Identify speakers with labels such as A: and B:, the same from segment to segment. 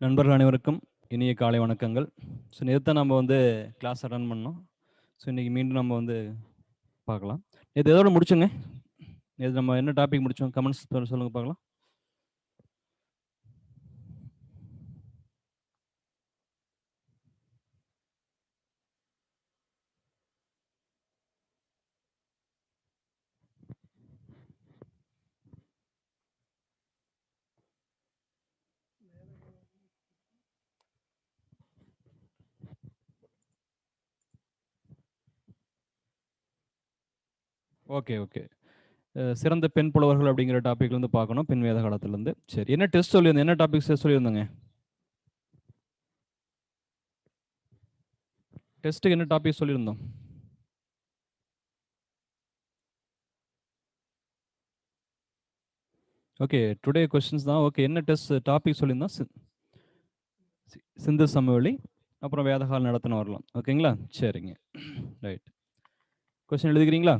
A: நண்பர்கள் அனைவருக்கும் இனிய காலை வணக்கங்கள். ஸோ நேற்று நம்ம கிளாஸ் அட்டன் பண்ணோம். ஸோ இன்றைக்கி மீண்டும் நம்ம பார்க்கலாம். நேற்று எதோட முடிச்சோங்க? நேற்று நம்ம என்ன டாபிக் முடித்தோம்? கமெண்ட்ஸ் சொல்லுங்கள் பார்க்கலாம். Okay okay. சிறந்த பெண் புலவர்கள் அப்படிங்கிற டாப்பிக்லேருந்து பார்க்கணும், பெண் வேத காலத்துலேருந்து. சரி, என்ன டெஸ்ட் சொல்லியிருந்தோம்? என்ன டாபிக்ஸ் சொல்லியிருந்தோங்க? டெஸ்ட்டுக்கு என்ன டாபிக் சொல்லியிருந்தோம்? ஓகே, டுடே கொஸ்டின்ஸ் தான். ஓகே, என்ன டெஸ்ட் டாபிக் சொல்லியிருந்தோம்? சிந்து சமவெளி, அப்புறம் வேதகால் நடத்தின வரலாம். ஓகேங்களா? சரிங்க, ரைட். கொஸ்டின் எழுதிக்கிறீங்களா?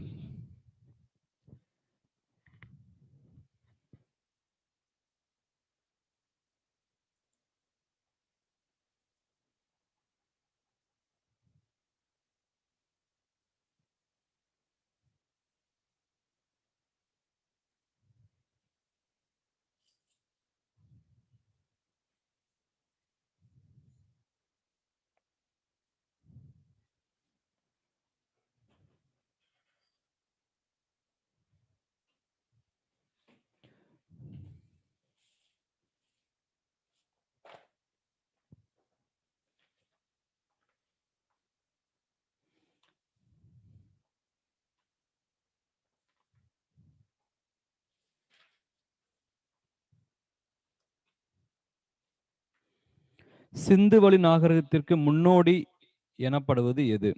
A: சிந்துவெளி நாகரிகத்திற்கு முன்னோடி எனப்படுவது எது?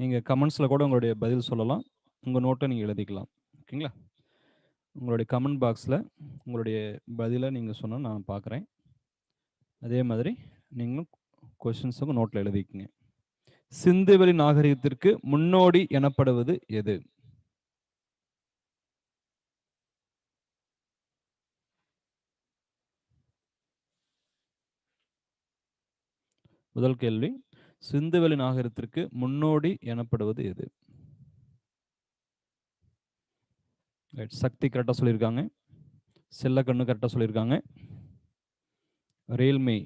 A: நீங்கள் கமெண்ட்ஸில் கூட உங்களுடைய பதில் சொல்லலாம், உங்கள் நோட்டை நீங்கள் எழுதிக்கலாம். ஓகேங்களா? உங்களுடைய கமெண்ட் பாக்ஸில் உங்களுடைய பதிலை நீங்கள் சொன்னால் நான் பார்க்குறேன். அதே மாதிரி நீங்களும் கொஷின்ஸும் நோட்டில் எழுதிக்குங்க. சிந்துவெளி நாகரிகத்திற்கு முன்னோடி எனப்படுவது எது? முதல் கேள்வி, சிந்துவெளி நாகரிகத்திற்கு முன்னோடி எனப்படுவது எது? சக்தி கரெக்டாக சொல்லியிருக்காங்க, செல்லக்கண்ணு கரெக்டாக சொல்லியிருக்காங்க, ரியல்மி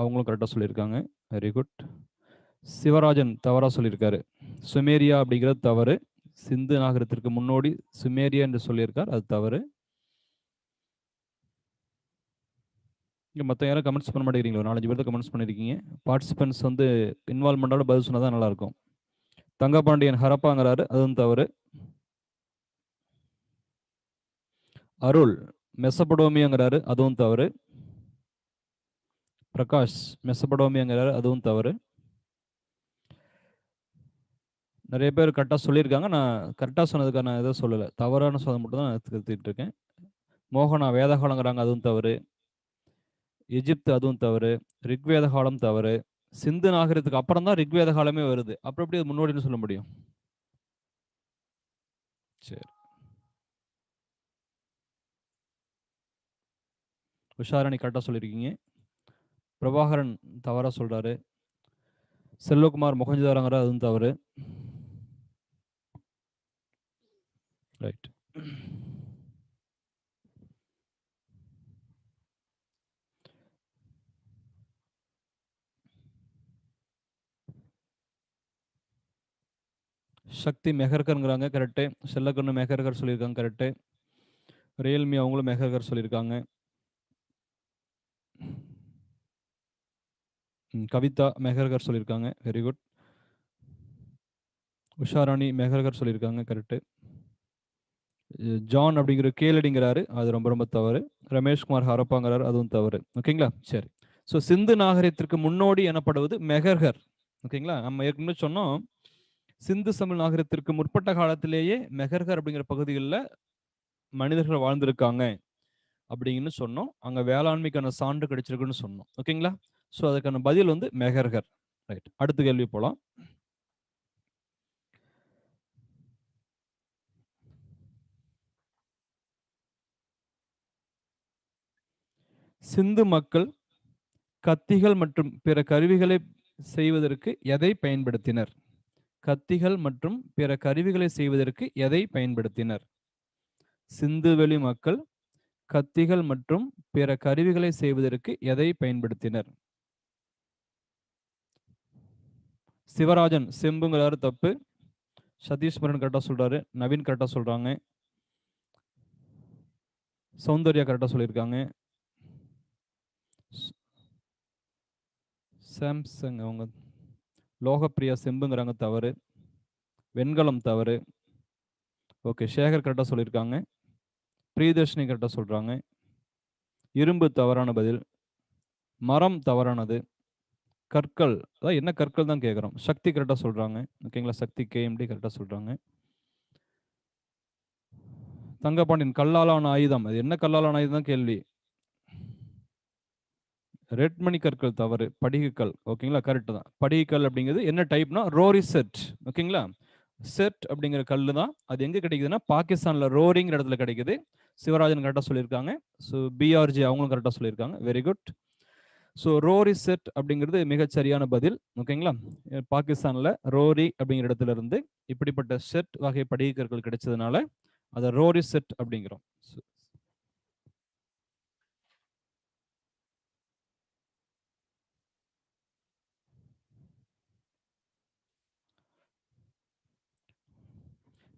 A: அவங்களும் கரெக்டாக சொல்லியிருக்காங்க. Very good. சிவராஜன் தவறாக சொல்லியிருக்காரு. சுமேரியா அப்படிங்கிறது தவறு. சிந்து நாகரிகத்திற்கு முன்னோடி சுமேரியா என்று சொல்லியிருக்கார், அது தவறு. இங்கே மற்ற யாரும் கமெண்ட்ஸ் பண்ண மாட்டேங்கிறீங்களா? 4-5 பேர் தான் கமெண்ட்ஸ் பண்ணியிருக்கீங்க. பார்ட்டிசிபென்ட்ஸ் இன்வால்மெண்டோட பதில் சொன்னால் தான் நல்லாயிருக்கும். தங்கபாண்டியன் ஹரப்பாங்கிறாரு, அதுவும் தவறு. அருள் மெசபடோமியாங்கிறாரு, அதுவும் தவறு. பிரகாஷ் மெசபடோமியாங்கிறாரு, அதுவும் தவறு. நிறைய பேர் கரெக்டாக சொல்லியிருக்காங்க. நான் கரெக்டாக சொன்னதுக்கான எதை சொல்லலை, தவறான சொன்னது மட்டும் தான் நான் திருத்திட்டு இருக்கேன். மோகனா வேதகாலங்கிறாங்க, அதுவும் தவறு. எஜிப்து, அதுவும் தவறு. ரிக்வேத காலம் தவறு. சிந்து நாகரிகத்துக்கு அப்புறம் தான் ரிக்வேத காலமே வருது. அப்புறம் எப்படி அது முன்னோடின்னு சொல்ல முடியும்? சரி, உஷாரணி கரெக்டாக சொல்லியிருக்கீங்க. பிரபாகரன் தவறாக சொல்கிறாரு. செல்வகுமார் மொகஞ்சுதாரங்கிற, அதுவும் தவறு. ரைட். சக்தி மெஹர்கருங்கிறாங்க, கரெக்டு. செல்லக்கண்ணு மெஹர்கர் சொல்லியிருக்காங்க, கரெக்டு. ரியல்மி அவங்களும் மெஹர்கர் சொல்லியிருக்காங்க. கவிதா மெஹர்கர் சொல்லியிருக்காங்க, வெரி குட். உஷாராணி மெஹர்கர் சொல்லியிருக்காங்க, கரெக்டு. ஜான் அப்படிங்கிற கேளடிங்கிறாரு, அது ரொம்ப ரொம்ப தவறு. ரமேஷ்குமார் ஹரப்பாங்கிறாரு, அதுவும் தவறு. ஓகேங்களா? சரி. ஸோ சிந்து நாகரிகத்திற்கு முன்னோடி எனப்படுவது மெஹர்கர். ஓகேங்களா? நம்ம ஏற்கனவே சொன்னோம், சிந்து சமவெளி நாகரிகத்திற்கு முற்பட்ட காலத்திலேயே மெஹர்கர் அப்படிங்கிற பகுதிகளில் மனிதர்கள் வாழ்ந்திருக்காங்க அப்படின்னு சொன்னோம். அங்கே வேளாண்மைக்கான சான்று கிடைச்சிருக்குன்னு சொன்னோம். ஓகேங்களா? ஸோ அதுக்கான பதில் மெஹர்கர். ரைட். அடுத்த கேள்வி போகலாம். சிந்து மக்கள் கத்திகள் மற்றும் பிற கருவிகளை செய்வதற்கு எதை பயன்படுத்தினர்? கத்திகள் மற்றும் பிற கருவிகளை செய்வதற்கு எதை பயன்படுத்தினர்? சிந்துவெளி மக்கள் கத்திகள் மற்றும் பிற கருவிகளை செய்வதற்கு எதை பயன்படுத்தினர்? சிவராஜன் செம்புங்கிறாரு, தப்பு. சதீஷ்வரன் கரெக்டா சொல்றாரு. நவீன் கரெக்டா சொல்றாங்க. சௌந்தர்யா கரெக்டா சொல்லியிருக்காங்க. சாம்சங் அவங்க லோகப்பிரியா செம்புங்கிறாங்க, தவறு. வெண்கலம் தவறு. ஓகே, சேகர் கரெக்டா சொல்லியிருக்காங்க. பிரியதர்ஷினி கரெக்டா சொல்றாங்க. இரும்பு தவறான பதில். மரம் தவறானது. கற்கள், அதான் என்ன கற்கள் தான் கேட்குறோம். சக்தி கரெக்டா சொல்றாங்க. ஓகேங்களா, சக்தி கேஎம்டி கரெக்டா சொல்றாங்க. தங்கபாண்டியன் கல்லாலான ஆயுதம், அது என்ன கல்லாலான ஆயுதம் தான் கேள்வி. ரெட்மணி கற்கள் தவறு. படிகக்கல். ஓகேங்களா, கரெக்ட் தான். படிகக்கல் அப்படிங்கிறது என்ன டைப்னா ரோரி செட். ஓகேங்களா, செட் அப்படிங்கிற கல்லு தான். அது எங்க கிடைக்குதுன்னா பாகிஸ்தான்ல ரோரிங்கிற இடத்துல கிடைக்குது. சிவராஜன் கரெக்டாக சொல்லியிருக்காங்க. ஸோ பிஆர்ஜி அவங்களும் கரெக்டாக சொல்லியிருக்காங்க. Very good. So Rory set அப்படிங்கிறது மிகச் சரியான பதில். ஓகேங்களா, பாகிஸ்தான்ல ரோரி அப்படிங்கிற இடத்துல இருந்து இப்படிப்பட்ட செட் வகை படிகக்கற்கள் கிடைச்சதுனால அதை ரோரி செட் அப்படிங்கிறோம்.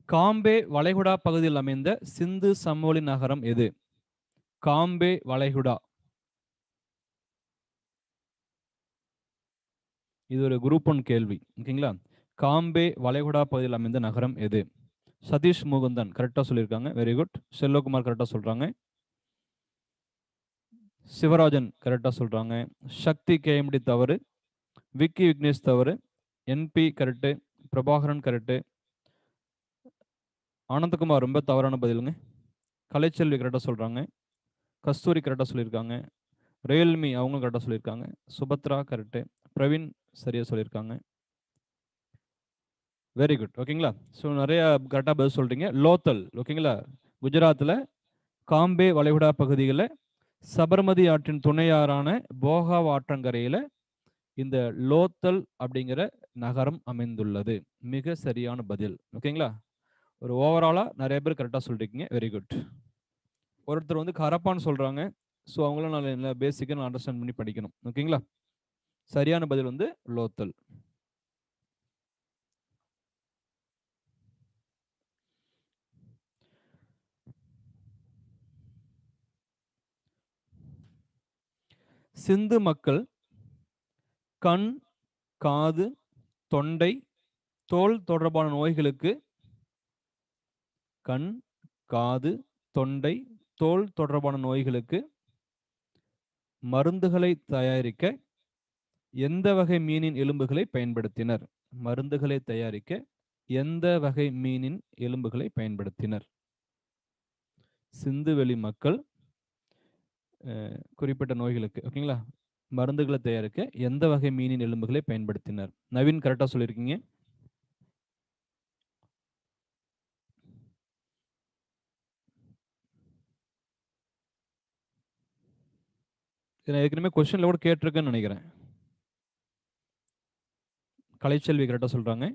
A: காம்பே வளைகுடா பகுதியில் அமைந்த சிந்து சமவெளி நகரம் எது? காம்பே வளைகுடா, இது ஒரு குரூப் 1 கேள்வி. ஓகேங்களா, காம்பே வளைகுடா பகுதியில் அமைந்த நகரம் எது? சதீஷ் முகுந்தன் கரெக்டா சொல்லியிருக்காங்க. Very good. செல்வகுமார் கரெக்டா சொல்றாங்க. சிவராஜன் கரெக்டா சொல்றாங்க. சக்தி கேஎம்டி தவறு. விக்கி விக்னேஷ் தவறு. என்பி கரெக்டு. பிரபாகரன் கரெக்டு. ஆனந்தகுமார் ரொம்ப தவறான பதிலுங்க. கலைச்செல்வி கரெக்டா சொல்றாங்க. கஸ்தூரி கரெக்டா சொல்லியிருக்காங்க. ரியல்மி அவங்க கரெக்டா சொல்லியிருக்காங்க. சுபத்ரா கரெக்டு. பிரவீன் சரியா சொல்லியிருக்காங்க. Very good. ஓகேங்களா, ஸோ நிறைய கரெக்டாக பதில் சொல்றீங்க. லோத்தல், ஓகேங்களா, குஜராத்தில் காம்பே வளைகுடா பகுதிகளில் சபர்மதி ஆற்றின் துணையாறான போகாவ் ஆற்றங்கரையில் இந்த லோத்தல் அப்படிங்கிற நகரம் அமைந்துள்ளது. மிக சரியான பதில். ஓகேங்களா, ஒரு ஓவராலா நிறைய பேர் கரெக்டாக சொல்றீங்க. Very good. ஒருத்தர் வந்து ஹரப்பான்னு சொல்றாங்க. ஸோ அவங்களும் நல்ல பேசிக்காக அண்டர்ஸ்டாண்ட் பண்ணி படிக்கணும். ஓகேங்களா, சரியான பதில் வந்து லோத்தல். சிந்து மக்கள் கண், காது, தொண்டை, தோல் தொடர்பான நோய்களுக்கு கண், காது, தொண்டை, தோல் தொடர்பான நோய்களுக்கு மருந்துகளை தயாரிக்க எந்த வகை மீனின் எலும்புகளை பயன்படுத்தினர்? மருந்துகளை தயாரிக்க எந்த வகை மீனின் எலும்புகளை பயன்படுத்தினர்? சிந்துவெளி மக்கள் குறிப்பிட்ட நோய்களுக்கு, ஓகேங்களா, மருந்துகளை தயாரிக்க எந்த வகை மீனின் எலும்புகளை பயன்படுத்தினர்? நவீன் கரெக்டா சொல்லியிருக்கீங்க. ஏற்கனவே கொஸ்டின்ல கூட கேட்டிருக்கேன்னு நினைக்கிறேன். கலைச்செல்வி கரெக்டா சொல்றாங்க.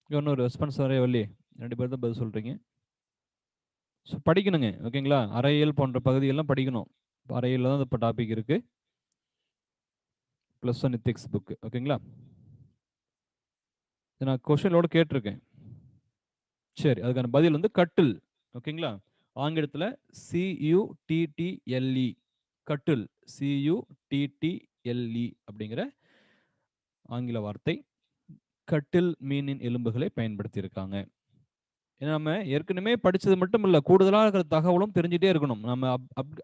A: இன்னொரு ரெஸ்பான்ஸ் நிறைய வரலையே, 2 பேர் தான் பதில் சொல்றீங்க. ஸோ படிக்கணுங்க. ஓகேங்களா, அறையியல் போன்ற பகுதியெல்லாம் படிக்கணும். அறையில் தான் இப்போ டாபிக் இருக்கு. +1 எத்திக்ஸ் புக். ஓகேங்களா, நான் கொஸ்டினோட கேட்டிருக்கேன். சரி, அதுக்கான பதில் வந்து கட்டில். ஓகேங்களா, ஆங்கிலத்தில் CUTTLE, கட்டில். CUTTLE அப்படிங்கிற ஆங்கில வார்த்தை. கட்டில் மீனின் எலும்புகளை பயன்படுத்தி இருக்காங்க. நம்ம ஏற்கனவே படிச்சது மட்டும் இல்ல, கூடுதலா இருக்கிற தகவலும் தெரிஞ்சுட்டே இருக்கணும். நம்ம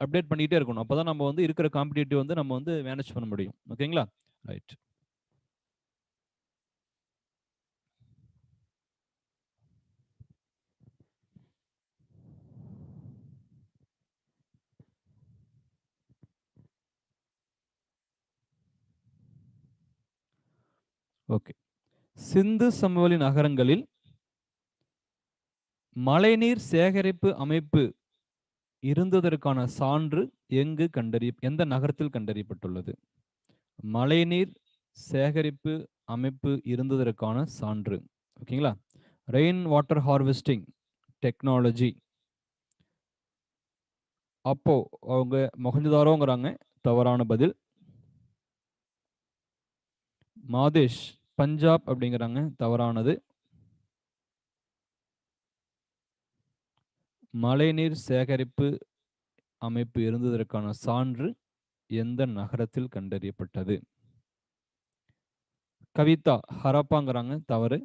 A: அப்டேட் பண்ணிட்டே இருக்கணும். அப்பதான் நம்ம வந்து இருக்கிற காம்படிட்டிவ் வந்து நம்ம வந்து மேனேஜ் பண்ண முடியும். ஓகேங்களா, ரைட். ஓகே, சிந்து சமவெளி நகரங்களில் மழைநீர் சேகரிப்பு அமைப்பு இருந்ததற்கான சான்று எந்த நகரத்தில் கண்டறியப்பட்டுள்ளது? மழைநீர் சேகரிப்பு அமைப்பு இருந்ததற்கான சான்று. ஓகேங்களா? Rain water harvesting technology. அப்போ அவங்க மொஹஞ்சதாரோங்கிறாங்க, தவறான பதில். மாதேஷ் பஞ்சாப் அப்படிங்கிறாங்க, தவறானது. மழைநீர் சேகரிப்பு அமைப்பு இருந்ததற்கான சான்று எந்த நகரத்தில் கண்டறியப்பட்டது? கவிதா ஹரப்பாங்கிறாங்க, தவறு.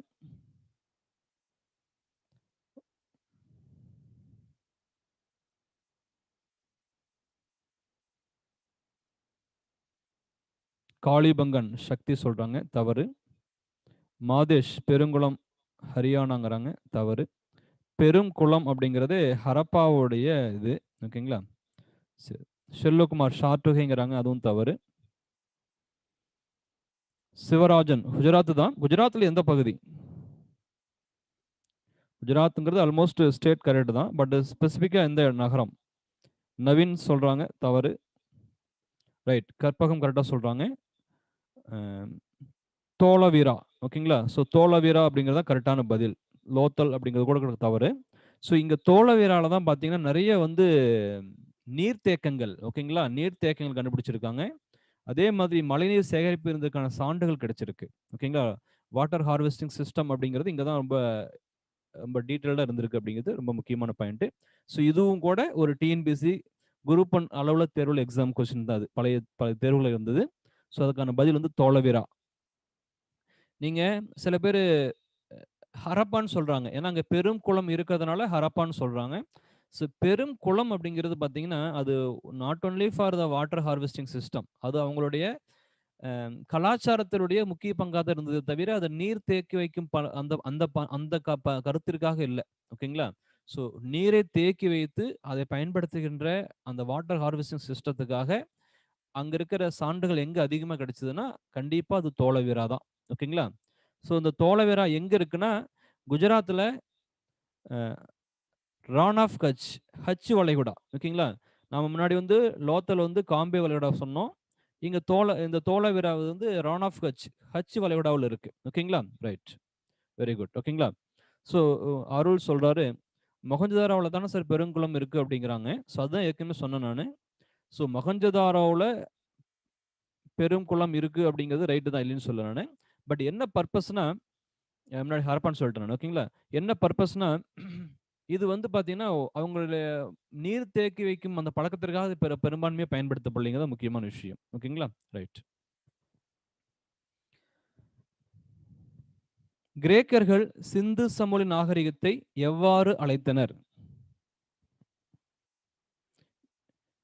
A: காளிபங்கன் சக்தி சொல்றாங்க, தவறு. மாதேஷ் பெருங்குளம் ஹரியானாங்கிறாங்க, தவறு. பெருங்குளம் அப்படிங்கிறது ஹரப்பாவுடைய இது. ஓகேங்களா? சரி. செல்வகுமார் ஷார்டுகைங்கிறாங்க, அதுவும் தவறு. சிவராஜன் குஜராத் தான். குஜராத்ல எந்த பகுதி? குஜராத்ங்கிறது ஆல்மோஸ்ட் ஸ்டேட் கரெக்ட் தான், பட் ஸ்பெசிஃபிக்கா எந்த நகரம்? நவீன் சொல்றாங்க, தவறு. ரைட், கற்பகம் கரெக்டா சொல்றாங்க. தோலவீரா. ஓகேங்களா? ஸோ தோலவீரா அப்படிங்கிறது தான் கரெக்டான பதில். லோத்தல் அப்படிங்கிறது கூட தவறு. ஸோ இங்க தோலவீரால தான் பார்த்தீங்கன்னா நிறைய வந்து நீர்த்தேக்கங்கள், ஓகேங்களா, நீர்த்தேக்கங்கள் கண்டுபிடிச்சிருக்காங்க. அதே மாதிரி மழைநீர் சேகரிப்பு இருந்ததுக்கான சான்றுகள் கிடைச்சிருக்கு. ஓகேங்களா? வாட்டர் ஹார்வெஸ்டிங் சிஸ்டம் அப்படிங்கிறது இங்க தான் ரொம்ப ரொம்ப டீட்டெயில்டா இருந்திருக்கு அப்படிங்கிறது ரொம்ப முக்கியமான பாயிண்ட். ஸோ இதுவும் கூட ஒரு டிஎன்பிசி குரூப் ஒன் அளவுல தேர்வுல எக்ஸாம் கொஸ்டின் தான் அது. பழைய தேர்வுல இருந்தது. ஸோ அதுக்கான பதில் வந்து தோலவீரா. நீங்க சில பேர் ஹரப்பான்னு சொல்றாங்க. ஏன்னா அங்க பெரும் குளம் இருக்கிறதுனால ஹரப்பான்னு சொல்றாங்க. ஸோ பெரும் குளம் அப்படிங்கிறது பார்த்தீங்கன்னா, அது not only for the water harvesting system. அது அவங்களுடைய கலாச்சாரத்தினுடைய முக்கிய பங்கா தான் இருந்ததே தவிர, அத நீர் தேக்கி வைக்கும் அந்த அந்த அந்த கருத்திற்காக இல்ல. ஓகேங்களா? ஸோ நீரை தேக்கி வைத்து அதை பயன்படுத்துகின்ற அந்த வாட்டர் ஹார்வெஸ்டிங் சிஸ்டத்துக்காக அங்க இருக்கிற சான்றுகள் எங்க அதிகமா கிடைச்சதுன்னா, கண்டிப்பா அது தோலவீரா தான். ஓகேங்களா? ஸோ இந்த தோலவீரா எங்க இருக்குன்னா, குஜராத்ல அ ரான் ஆஃப் கட்ச், ஹட்ச் வளைகுடா. ஓகேங்களா? நாம முன்னாடி வந்து லோத்தல் வந்து காம்பே வளைகுடா சொன்னோம். இங்க இந்த தோலவீரா வந்து ரான் ஆஃப் கட்ச், ஹட்ச் வளைகுடாவுல இருக்கு. ஓகேங்களா? ரைட். Very good. ஓகேங்களா? ஸோ அருள் சொல்றாரு, மொஹஞ்சதாரோவுல தானே சார் பெருங்குளம் இருக்கு அப்படிங்கிறாங்க. ஸோ அதான் ஏற்கனவே சொன்னேன் நானு. ஸோ மொஹஞ்சதாரோவுல பெருங்குளம் இருக்கு அப்படிங்கிறது ரைட்டு தான், இல்லைன்னு சொல்லல நானு. பட் என்ன பர்ப்பஸ்னா, முன்னாடி ஹரப்பான்னு சொல்லிட்டேன் நான். ஓகேங்களா? என்ன பர்ப்பஸ்னா, இது வந்து பார்த்தீங்கன்னா, அவங்களுடைய நீர் தேக்கி வைக்கும் அந்த பழக்கத்திற்காக இது பெரும்பான்மையா பயன்படுத்தப்படலைங்கிறது முக்கியமான விஷயம். ஓகேங்களா? ரைட். கிரேக்கர்கள் சிந்து சமவெளி நாகரிகத்தை எவ்வாறு அழைத்தனர்?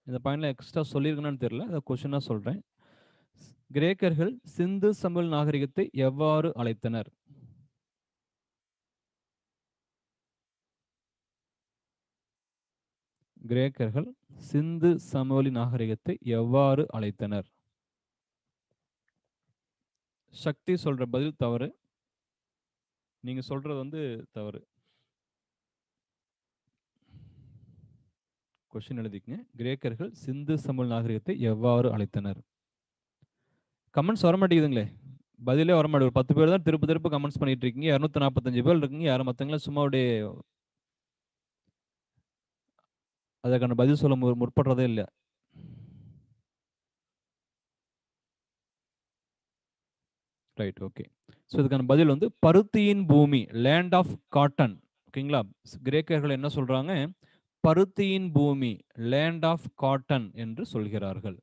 A: இந்த பாயிண்ட்ல எக்ஸ்ட்ரா சொல்லியிருக்கேன்னு தெரியல. அதை கொஸ்டினா சொல்றேன். கிரேக்கர்கள் சிந்து சமவெளி நாகரிகத்தை எவ்வாறு அழைத்தனர்? கிரேக்கர்கள் சிந்து சமவெளி நாகரிகத்தை எவ்வாறு அழைத்தனர்? சக்தி சொல்ற பதில் தவறு. நீங்க சொல்றது வந்து தவறு. கொஸ்டின் எழுதிக்கங்க. கிரேக்கர்கள் சிந்து சமவெளி நாகரிகத்தை எவ்வாறு அழைத்தனர்? கமெண்ட்ஸ் வர மாட்டேங்குதுங்களே. பதிலே வர மாட்டேங்குது. 10 பேர் தான் திருப்ப திருப்ப கமெண்ட்ஸ் பண்ணிட்டு இருக்கீங்க. 245 பேர் இருக்கீங்க. யாரும் மத்தவங்களாம் சும்மா அப்படியே அதற்கான பதில் சொல்ல முற்படுறதே இல்ல. Right, okay. ஸோ இதுக்கான பதில் வந்து பருத்தியின் பூமி, லேண்ட் ஆஃப் காட்டன். ஓகேங்களா? கிரேக்கர்கள் என்ன சொல்றாங்க? பருத்தியின் பூமி, லேண்ட் ஆஃப் காட்டன் என்று சொல்கிறார்கள்.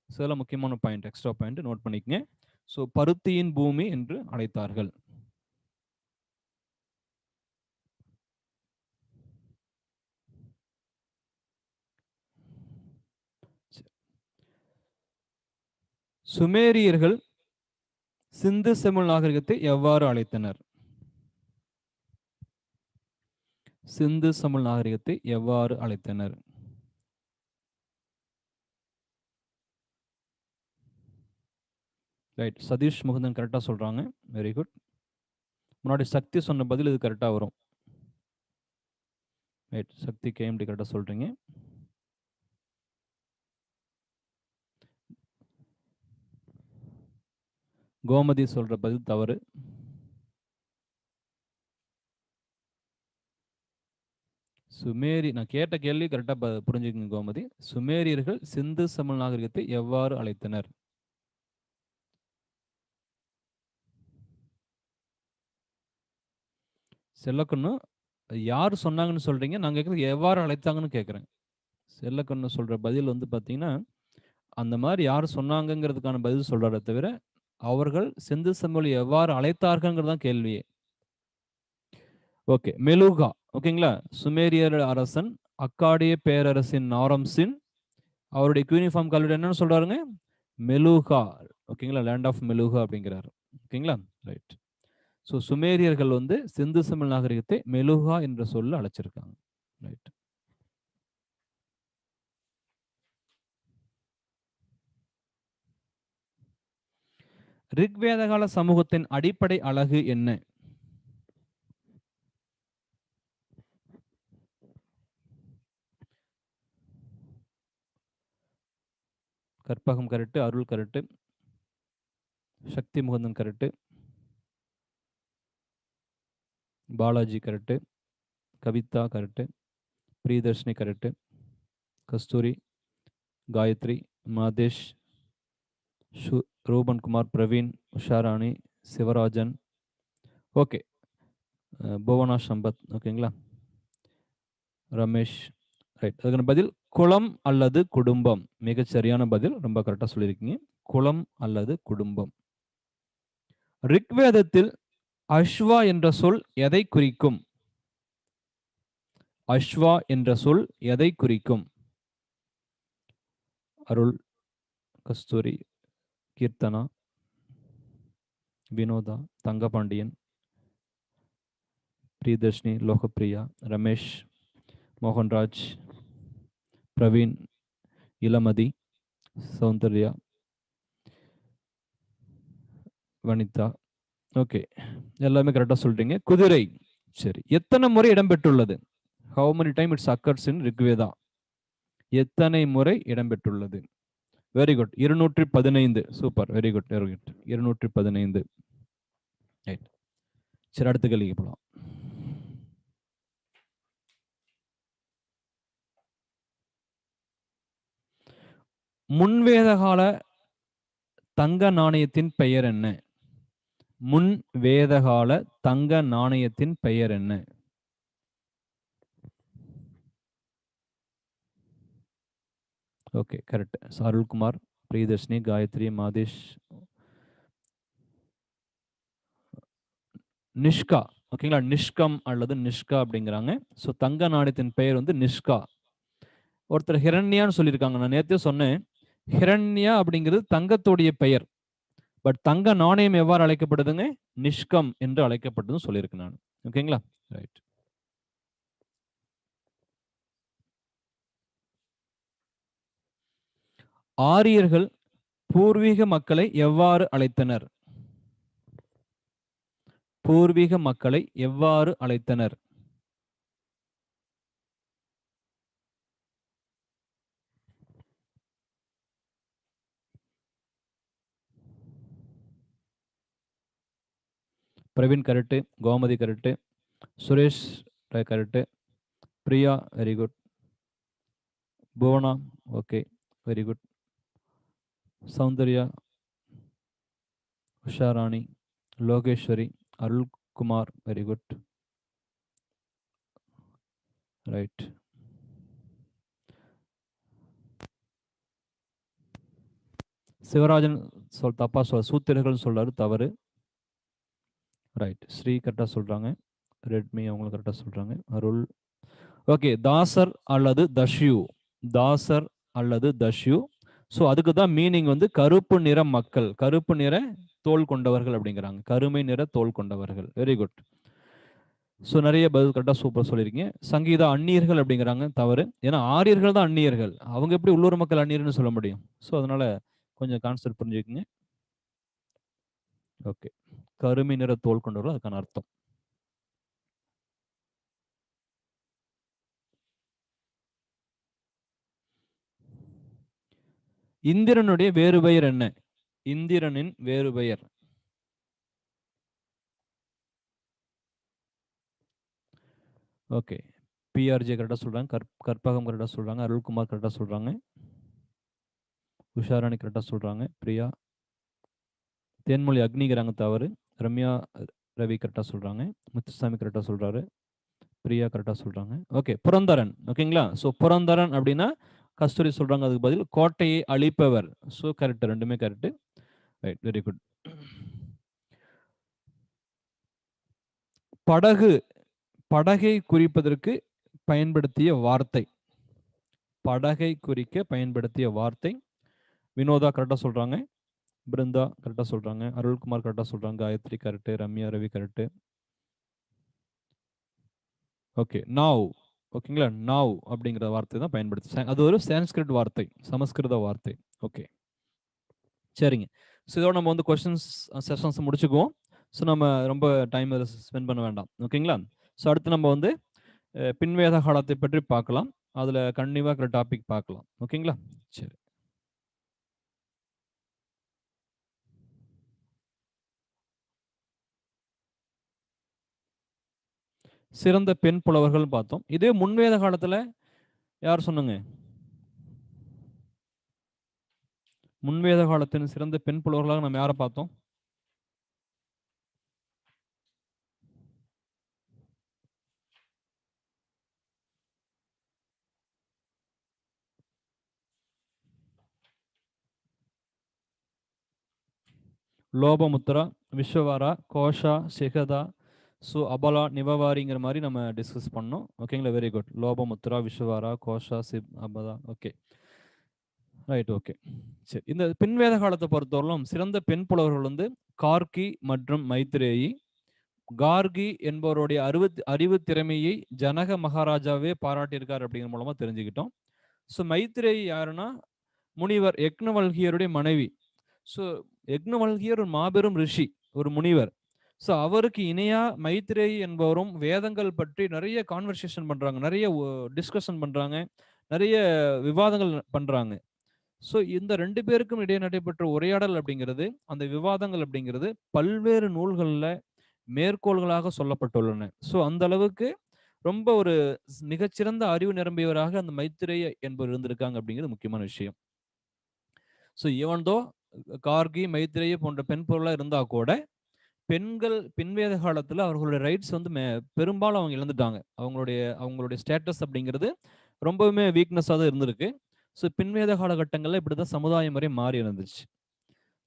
A: ஸோ இதெல்லாம் முக்கியமான பாயிண்ட், எக்ஸ்ட்ரா பாயிண்ட் நோட் பண்ணிக்கங்க. ஸோ பருத்தியின் பூமி என்று அழைத்தார்கள். சுமேரியர்கள் சிந்து செமிழ் நாகரிகத்தை எவ்வாறு அழைத்தனர்? சிந்து சமவெளி நாகரிகத்தை எவ்வாறு அழைத்தனர்? ரைட், சதீஷ் முகுந்தன் கரெக்டா சொல்றாங்க. Very good. முன்னாடி சக்தி சொன்ன பதில் இது கரெக்டா வரும். ரைட். சக்தி கேஎம்டி கரெக்டா சொல்றீங்க. கோமதி சொல்ற பதில் தவறு. நான் கேட்ட கேள்வி கரெக்டா புரிஞ்சுக்கங்க கோமதி. சுமேரியர்கள் சிந்து சமல் நாகரிகத்தை எவ்வாறு அழைத்தனர்? செல்லக்கண்ணு யார் சொன்னாங்கன்னு சொல்றீங்க? நான் கேட்கறது எவ்வாறு அழைத்தாங்கன்னு கேட்கிறேன். செல்லக்கண்ணு சொல்ற பதில் வந்து பாத்தீங்கன்னா, அந்த மாதிரி யார் சொன்னாங்கங்கிறதுக்கான பதில் சொல்றாரே தவிர, அவர்கள் சிந்து சமவெளி எவ்வாறு அழைத்தார்கள்ங்கிறது தான் கேள்வியே. ஓகே, மெலுகா. ஓகேங்களா? சுமேரியர் அரசன் அக்காடிய பேரரசின் நாரம்சின் அவருடைய யூனிஃபார்ம் கல்வெட்டு என்னன்னு சொல்றாருங்க? மெலுகா. ஓகேங்களா? லேண்ட் ஆஃப் மெலுகா அப்படிங்கிறாரு. ஓகேங்களா? ரைட். ஸோ சுமேரியர்கள் வந்து சிந்து சமல் நாகரிகத்தை மெலுகா என்ற சொல்ல அழைச்சிருக்காங்க. ரைட். ரிக்வேத கால சமூகத்தின் அடிப்படை அழகு என்ன? Karpagam correct, Arul correct, Sakthi Mukanthan correct, Balaji correct, Kavitha correct, Priyadharshini correct, Kasthuri, Gayathri, Madhesh, Ruban Kumar, Praveen, Usharani, Sivarajan, okay, Bhuvana Sampath, ஓகேங்களா, ரமேஷ், ரைட். அதுக்கான பதில் குலம் அல்லது குடும்பம். மிகச் சரியான பதில், ரொம்ப கரெக்டா சொல்லியிருக்கீங்க. குலம் அல்லது குடும்பம். ரிக்வேதத்தில் அஸ்வா என்ற சொல் எதை குறிக்கும்? அஸ்வா என்ற சொல் எதை குறிக்கும்? அருள், கஸ்தூரி, கீர்த்தனா, வினோதா, தங்கபாண்டியன், பிரியதர்ஷினி, லோகப்பிரியா, ரமேஷ், மோகன்ராஜ், பிரவீன், இளமதி, சௌந்தர்யா, வனிதா. ஓகே, எல்லாமே கரெக்டா சொல்றீங்க. குதிரை, சரி, எத்தனை முறை இடம்பெற்றுள்ளது? How many time it's occurs இன் ரிக்வேதா? எத்தனை முறை இடம்பெற்றுள்ளது? Very good, 215. Super, very good, very good. 215. Right. சரி, அடுத்த கேள்விக்கு போகலாம். முன்வேத கால தங்க நாணயத்தின் பெயர் என்ன? முன் வேதகால தங்க நாணயத்தின் பெயர் என்ன? Okay, correct. அருள்குமார், பிரியதர்ஷினி, காயத்ரி, மாதேஷ், நிஷ்கா. ஓகேங்களா? நிஷ்கம் அல்லது நிஷ்கா அப்படிங்கிறாங்க. ஸோ தங்க நாணயத்தின் பெயர் வந்து நிஷ்கா. ஒருத்தர் ஹிரண்யான்னு சொல்லியிருக்காங்க. நான் நேற்றே சொன்னேன், ஹிரண்யா அப்படிங்கிறது தங்கத்துடைய பெயர். பட் தங்க நாணயம் எவ்வாறு அழைக்கப்படுதுங்க? நிஷ்கம் என்று அழைக்கப்படுதுன்னு சொல்லியிருக்கேன் நான். ஓகேங்களா? ரைட். ஆரியர்கள் பூர்வீக மக்களை எவ்வாறு அழைத்தனர்? பூர்வீக மக்களை எவ்வாறு அழைத்தனர்? Praveen correct, Gomathi correct, Suresh correct, Priya very good, Bhuvana okay very good, Soundarya, Usharani, Lokeshwari, Arulkumar very good, right. Sivarajan தப்பா சூத்திரர்கள் சொல்றாரு, தவறு. ரைட். ஸ்ரீ கரெக்டா சொல்றாங்க, ரெட்மி அவங்களும் கரெக்டா சொல்றாங்க, அருள். ஓகே, தாசர் அல்லது தஷ்யூ. தாசர் அல்லது தஷ்யூ. ஸோ அதுக்கு தான் மீனிங் வந்து கருப்பு நிற மக்கள், கருப்பு நிற தோல் கொண்டவர்கள் அப்படிங்கிறாங்க, கருமை நிற தோல் கொண்டவர்கள். Very good. ஸோ நிறைய பதில் கரெக்டாக சூப்பர் சொல்லியிருக்கீங்க. சங்கீதா அந்நியர்கள் அப்படிங்கிறாங்க, தவறு. ஏன்னா ஆரியர்கள் தான் அந்நியர்கள், அவங்க எப்படி உள்ளூர் மக்கள் அந்நியர்னு சொல்ல முடியும்? ஸோ அதனால கொஞ்சம் கான்செப்ட் புரிஞ்சுக்கங்க. ஓகே, கருமை நிற தோல் கொண்டவர்கள் அதுக்கான அர்த்தம். இந்திரனுடைய வேறு பெயர் என்ன? இந்திரனின் வேறு பெயர். ஓகே, பிஆர்ஜே கரெக்டா சொல்றாங்க, கற்பகம் கரெக்டா சொல்றாங்க, அருள்குமார் கரெக்டா சொல்றாங்க, உஷாராணி கரெக்டா சொல்றாங்க, பிரியா, தேன்மொழி அக்னிங்கிறாங்க தவறு, ரம்யா ரவி கரெக்டா சொல்றாங்க, முத்துசாமி கரெக்டா சொல்றாரு, பிரியா கரெக்டா சொல்றாங்க. ஓகே, புரந்தரன். ஓகேங்களா? ஸோ புரந்தரன் அப்படின்னா கஸ்தூரி சொல்றாங்க, அதுக்கு பதில் கோட்டையை அழிப்பவர். ஸோ கரெக்ட், ரெண்டுமே கரெக்ட். Right, very good. படகு, படகை குறிப்பதற்கு பயன்படுத்திய வார்த்தை. படகை குறிக்க பயன்படுத்திய வார்த்தை. வினோதா கரெக்டா சொல்றாங்க, பிருந்தா கரெக்டா சொல்றாங்க, அருள்குமார் கரெக்டா சொல்றாங்க, Gayathri correct, Ramya Ravi correct. Okay, நாவ். ஓகேங்களா? நாவ் அப்படிங்கிற வார்த்தை தான் பயன்படுத்தி, அது ஒரு சான்ஸ்கிரிட் வார்த்தை, சமஸ்கிருத வார்த்தை. ஓகே, சரிங்க. ஸோ இதோட நம்ம வந்து கொஸ்டின்ஸ் செஷன்ஸ் முடிச்சுக்குவோம். ஸோ நம்ம ரொம்ப டைம் ஸ்பெண்ட் பண்ண வேண்டாம். ஓகேங்களா? ஸோ அடுத்து நம்ம வந்து பின்வேத காலத்தை பற்றி பார்க்கலாம். அதில் கண்டிப்பாக இருக்கிற டாபிக் பார்க்கலாம். ஓகேங்களா? சரி. சிறந்த பெண் புலவர்கள் பார்த்தோம். இதே முன்வேத காலத்துல யார் சொன்னாங்க? முன்வேத காலத்தின் சிறந்த பெண் புலவர்களாக நம்ம யாரை பார்த்தோம்? லோபமுத்ரா, விஸ்வவாரா, கோஷா, சிகதா, ஸோ அபலா, நிபவாரிங்கிற மாதிரி நம்ம டிஸ்கஸ் பண்ணோம். ஓகேங்களா? Very good. லோபமுத்ரா, விஸ்வவாரா, கோஷா, சிப், அபதா. Okay, right. ஓகே, சரி. இந்த பின்வேத காலத்தை பொறுத்தவரையிலும் சிறந்த பெண் புலவர்கள் வந்து கார்கி மற்றும் மைத்ரேயி. கார்கி என்பவருடைய அறிவு திறமையை ஜனக மகாராஜாவே பாராட்டியிருக்கார் அப்படிங்கிற மூலமா தெரிஞ்சுக்கிட்டோம். ஸோ மைத்ரேயி யாருன்னா முனிவர் யக்னவல்கியருடைய மனைவி. ஸோ யக்னவல்கியர் ஒரு மாபெரும் ரிஷி, ஒரு முனிவர். ஸோ அவருக்கு இணையா மைத்ரேயி என்பவரும் வேதங்கள் பற்றி நிறைய கான்வர்சேஷன் பண்றாங்க, நிறைய டிஸ்கஷன் பண்றாங்க, நிறைய விவாதங்கள் பண்றாங்க. ஸோ இந்த ரெண்டு பேருக்கும் இடையே நடைபெற்ற உரையாடல் அப்படிங்கிறது, அந்த விவாதங்கள் அப்படிங்கிறது பல்வேறு நூல்கள்ல மேற்கோள்களாக சொல்லப்பட்டுள்ளன. ஸோ அந்த அளவுக்கு ரொம்ப ஒரு மிகச்சிறந்த அறிவு நிரம்பியவராக அந்த மைத்ரேய என்பவர் இருந்திருக்காங்க அப்படிங்கிறது முக்கியமான விஷயம். So even though Gargi, Maitreya போன்ற பெண் பொருளா இருந்தா கூட பெண்கள் பின்வேத காலத்துல அவர்களுடைய ரைட்ஸ் வந்து பெரும்பாலும் அவங்க இழந்துட்டாங்க. அவங்களுடைய ஸ்டேட்டஸ் அப்படிங்கிறது ரொம்பவுமே வீக்னஸாக தான் இருந்திருக்கு. ஸோ பின்வேத காலகட்டங்களில் இப்படிதான் சமுதாயம் வரை மாறி இருந்துச்சு.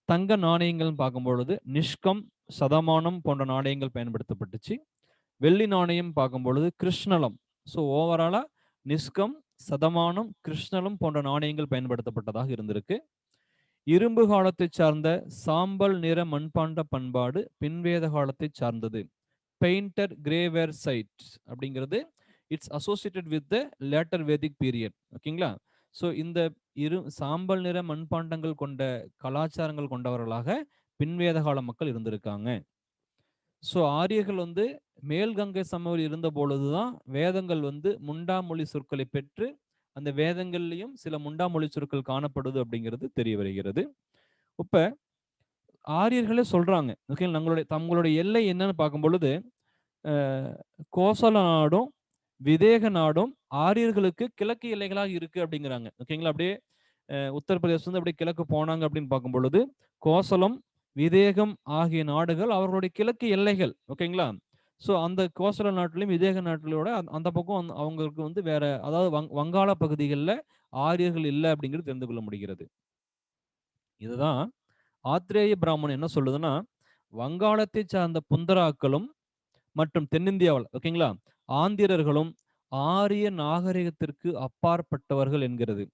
A: தங்க நாணயங்கள் பார்க்கும் பொழுது நிஷ்கம், சதமானம் போன்ற நாணயங்கள் பயன்படுத்தப்பட்டுச்சு. வெள்ளி நாணயம் பார்க்கும் பொழுது கிருஷ்ணலம். ஸோ ஓவராலா நிஷ்கம், சதமானம், கிருஷ்ணலம் போன்ற நாணயங்கள் பயன்படுத்தப்பட்டதாக இருந்திருக்கு. இரும்பு காலத்தை சார்ந்த சாம்பல் நிற மண்பாண்ட பண்பாடு பின்வேத காலத்தை சார்ந்தது. பெயிண்டட் கிரேவேர் சைட் அப்படிங்கிறது it's associated with the later Vedic period. ஓகேங்களா? ஸோ இந்த சாம்பல் நிற மண்பாண்டங்கள் கொண்ட கலாச்சாரங்கள் கொண்டவர்களாக பின்வேத கால மக்கள் இருந்திருக்காங்க. ஸோ ஆரியர்கள் வந்து மேல்கங்கை சமவெளி இருந்த பொழுதுதான் வேதங்கள் வந்து முண்டாமொழி சொற்களை பெற்று அந்த வேதங்கள்லையும் சில முண்டாமொழி சொற்கள் காணப்படுது அப்படிங்கிறது தெரிய வருகிறது. இப்ப ஆரியர்களே சொல்றாங்க, ஓகே, தங்களுடைய எல்லை என்னன்னு பார்க்கும் பொழுது கோசல நாடும் விதேக நாடும் ஆரியர்களுக்கு கிழக்கு எல்லைகளாக இருக்கு அப்படிங்கிறாங்க. ஓகேங்களா? அப்படியே உத்தரப்பிரதேசம் வந்து அப்படியே கிழக்கு போனாங்க அப்படின்னு பார்க்கும் பொழுது கோசலம், விதேகம் ஆகிய நாடுகள் அவர்களுடைய கிழக்கு எல்லைகள். ஓகேங்களா? ஸோ அந்த கோசல நாட்டிலையும் விதேக நாட்டிலோட அந்த பக்கம் அவங்களுக்கு வந்து வேற, அதாவது வங்காள பகுதிகளில் ஆரியர்கள் இல்லை அப்படிங்கிறது தெரிந்து கொள்ள முடிகிறது. இதுதான் ஆத்ரேய பிராமணன் என்ன சொல்லுதுன்னா, வங்காளத்தை சார்ந்த புந்தராக்களும் மற்றும் தென்னிந்தியாவில், ஓகேங்களா, ஆந்திரர்களும் ஆரிய நாகரிகத்திற்கு அப்பாற்பட்டவர்கள் என்கிறது.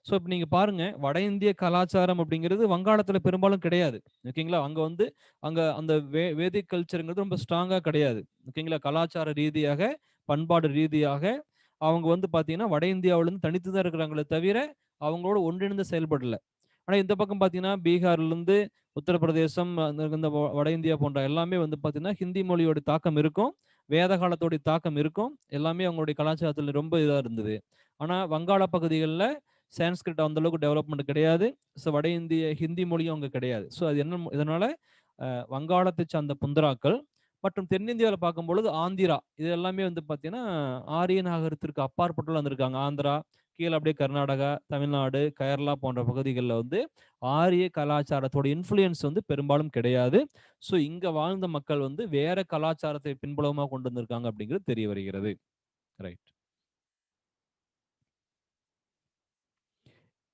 A: ஸோ இப்போ நீங்க பாருங்க, வட இந்திய கலாச்சாரம் அப்படிங்கிறது வங்காளத்துல பெரும்பாலும் கிடையாது. ஓகேங்களா? அங்க வந்து அந்த வேதிக் கல்ச்சருங்கிறது ரொம்ப ஸ்ட்ராங்கா கிடையாது. ஓகேங்களா? கலாச்சார ரீதியாக, பண்பாடு ரீதியாக அவங்க வந்து பாத்தீங்கன்னா வட இந்தியாவிலிருந்து தனித்து தான் இருக்கிறாங்களே தவிர அவங்களோட ஒன்றிணைந்து செயல்படல. ஆனா இந்த பக்கம் பாத்தீங்கன்னா பீகார்ல இருந்து உத்தரப்பிரதேசம், இந்த வட இந்தியா போன்ற எல்லாமே வந்து பாத்தீங்கன்னா ஹிந்தி மொழியோட தாக்கம் இருக்கும், வேத காலத்தோடைய தாக்கம் இருக்கும். எல்லாமே அவங்களுடைய கலாச்சாரத்துல ரொம்ப இதா இருந்தது. ஆனா வங்காள பகுதிகளில் சான்ஸ்கிரிட் அந்த அளவுக்கு டெவலப்மெண்ட் கிடையாது. ஸோ வட இந்திய ஹிந்தி மொழியும் அங்கே கிடையாது. ஸோ அது என்ன, இதனால வங்காளத்தை சார்ந்த புந்தராக்கள் மற்றும் தென்னிந்தியாவில் பார்க்கும் பொழுது ஆந்திரா, இது எல்லாமே வந்து பார்த்தீங்கன்னா ஆரிய நாகரிகத்திற்கு அப்பாற்பட்டு வந்திருக்காங்க. ஆந்திரா கீழே அப்படியே கர்நாடகா, தமிழ்நாடு, கேரளா போன்ற பகுதிகளில் வந்து ஆரிய கலாச்சாரத்தோட இன்ஃப்ளூயன்ஸ் வந்து பெரும்பாலும் கிடையாது. ஸோ இங்க வாழ்ந்த மக்கள் வந்து வேற கலாச்சாரத்தை பின்புலமாக கொண்டு வந்திருக்காங்க அப்படிங்கிறது தெரிய வருகிறது. ரைட்.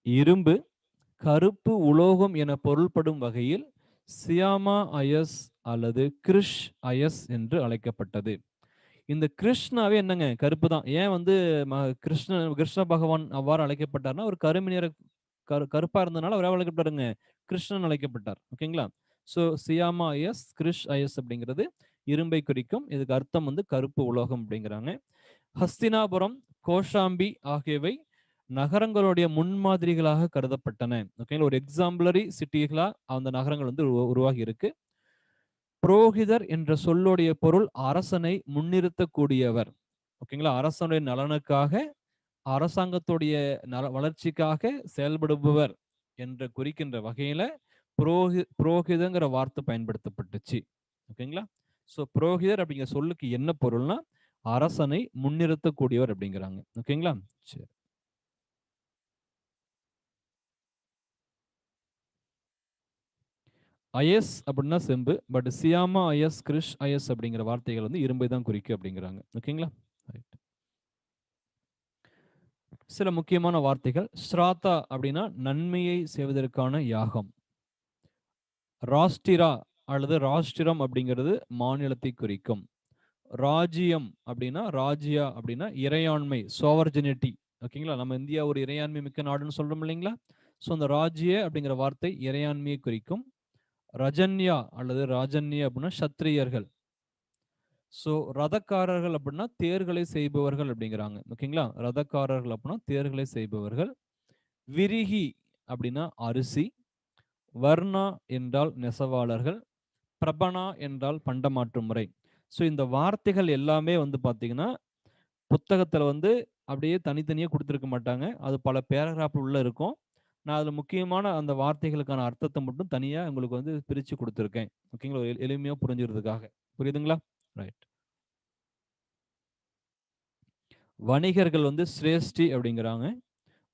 A: இரும்பு கருப்பு உலோகம் என பொருள்படும் வகையில் சியாமா அயஸ் அல்லது கிருஷ் அயஸ் என்று அழைக்கப்பட்டது. இந்த கிருஷ்ணாவே என்னங்க, கருப்பு தான். ஏன் வந்து கிருஷ்ண பகவான் அவ்வாறு அழைக்கப்பட்டார்னா, ஒரு கருமை நிற கருப்பா இருந்ததுனால அவர் அழைக்கப்பட்டாருங்க, கிருஷ்ணன் அழைக்கப்பட்டார். ஓகேங்களா? ஸோ சியாமா அயஸ், கிருஷ் அயஸ் அப்படிங்கிறது இரும்பை குறிக்கும். இதுக்கு அர்த்தம் வந்து கருப்பு உலோகம் அப்படிங்கிறாங்க. ஹஸ்தினாபுரம், கோஷாம்பி ஆகியவை நகரங்களுடைய முன்மாதிரிகளாக கருதப்பட்டன. ஓகேங்களா? ஒரு எக்ஸாம்பிளரி சிட்டிகளா அந்த நகரங்கள் வந்து உருவாகி இருக்கு. புரோகிதர் என்ற சொல்லுடைய பொருள் அரசனை முன்னிறுத்தக்கூடியவர். ஓகேங்களா? அரசனுடைய நலனுக்காக, அரசாங்கத்துடைய வளர்ச்சிக்காக செயல்படுபவர் என்று குறிக்கின்ற வகையில புரோகிதங்கிற வார்த்தை பயன்படுத்தப்பட்டுச்சு. ஓகேங்களா? ஸோ புரோகிதர் அப்படிங்கிற சொல்லுக்கு என்ன பொருள்னா அரசனை முன்னிறுத்தக்கூடியவர் அப்படிங்கிறாங்க. ஓகேங்களா? சரி. அயஸ் அப்படின்னா செம்பு, பட் சியாமா அயஸ், கிருஷ் அயஸ் அப்படிங்கிற வார்த்தைகள் வந்து இரும்பை தான் குறிக்கும் அப்படிங்கிறாங்க. ஓகேங்களா? ரைட். சில முக்கியமான வார்த்தைகள். ஸ்ராத்தா அப்படின்னா நன்மையை செய்வதற்கான யாகம். ராஷ்டிரா அல்லது ராஷ்டிரம் அப்படிங்கிறது மாநிலத்தை குறிக்கும். ராஜ்யம் அப்படின்னா, ராஜ்யா அப்படின்னா இறையாண்மை, சோவர்ஜினிட்டி. ஓகேங்களா? நம்ம இந்தியா ஒரு இறையாண்மை மிக்க நாடுன்னு சொல்றோம் இல்லைங்களா? ஸோ அந்த ராஜ்ய அப்படிங்கிற வார்த்தை இறையாண்மையை குறிக்கும். ரஜன்யா அல்லது ராஜன்யா அப்படின்னா சத்திரியர்கள். ஸோ ரதக்காரர்கள் அப்படின்னா தேர்களை செய்பவர்கள் அப்படிங்கிறாங்க. ஓகேங்களா? ரதக்காரர்கள் அப்படின்னா தேர்களை செய்பவர்கள். விரிகி அப்படின்னா அரிசி. வர்ணா என்றால் நெசவாளர்கள். பிரபனா என்றால் பண்டமாற்று முறை. ஸோ இந்த வார்த்தைகள் எல்லாமே வந்து பார்த்தீங்கன்னா புத்தகத்தில் வந்து அப்படியே தனித்தனியாக கொடுத்துருக்க மாட்டாங்க. அது பல பேராகிராஃப் உள்ள இருக்கும். நான் அதில் முக்கியமான அந்த வார்த்தைகளுக்கான அர்த்தத்தை மட்டும் தனியாக உங்களுக்கு வந்து பிரித்து கொடுத்துருக்கேன். ஓகேங்களா? எளிமையாக புரிஞ்சுக்கிறதுக்காக. புரியுதுங்களா? ரைட். வணிகர்கள் வந்து சிரேஷ்டி அப்படிங்கிறாங்க.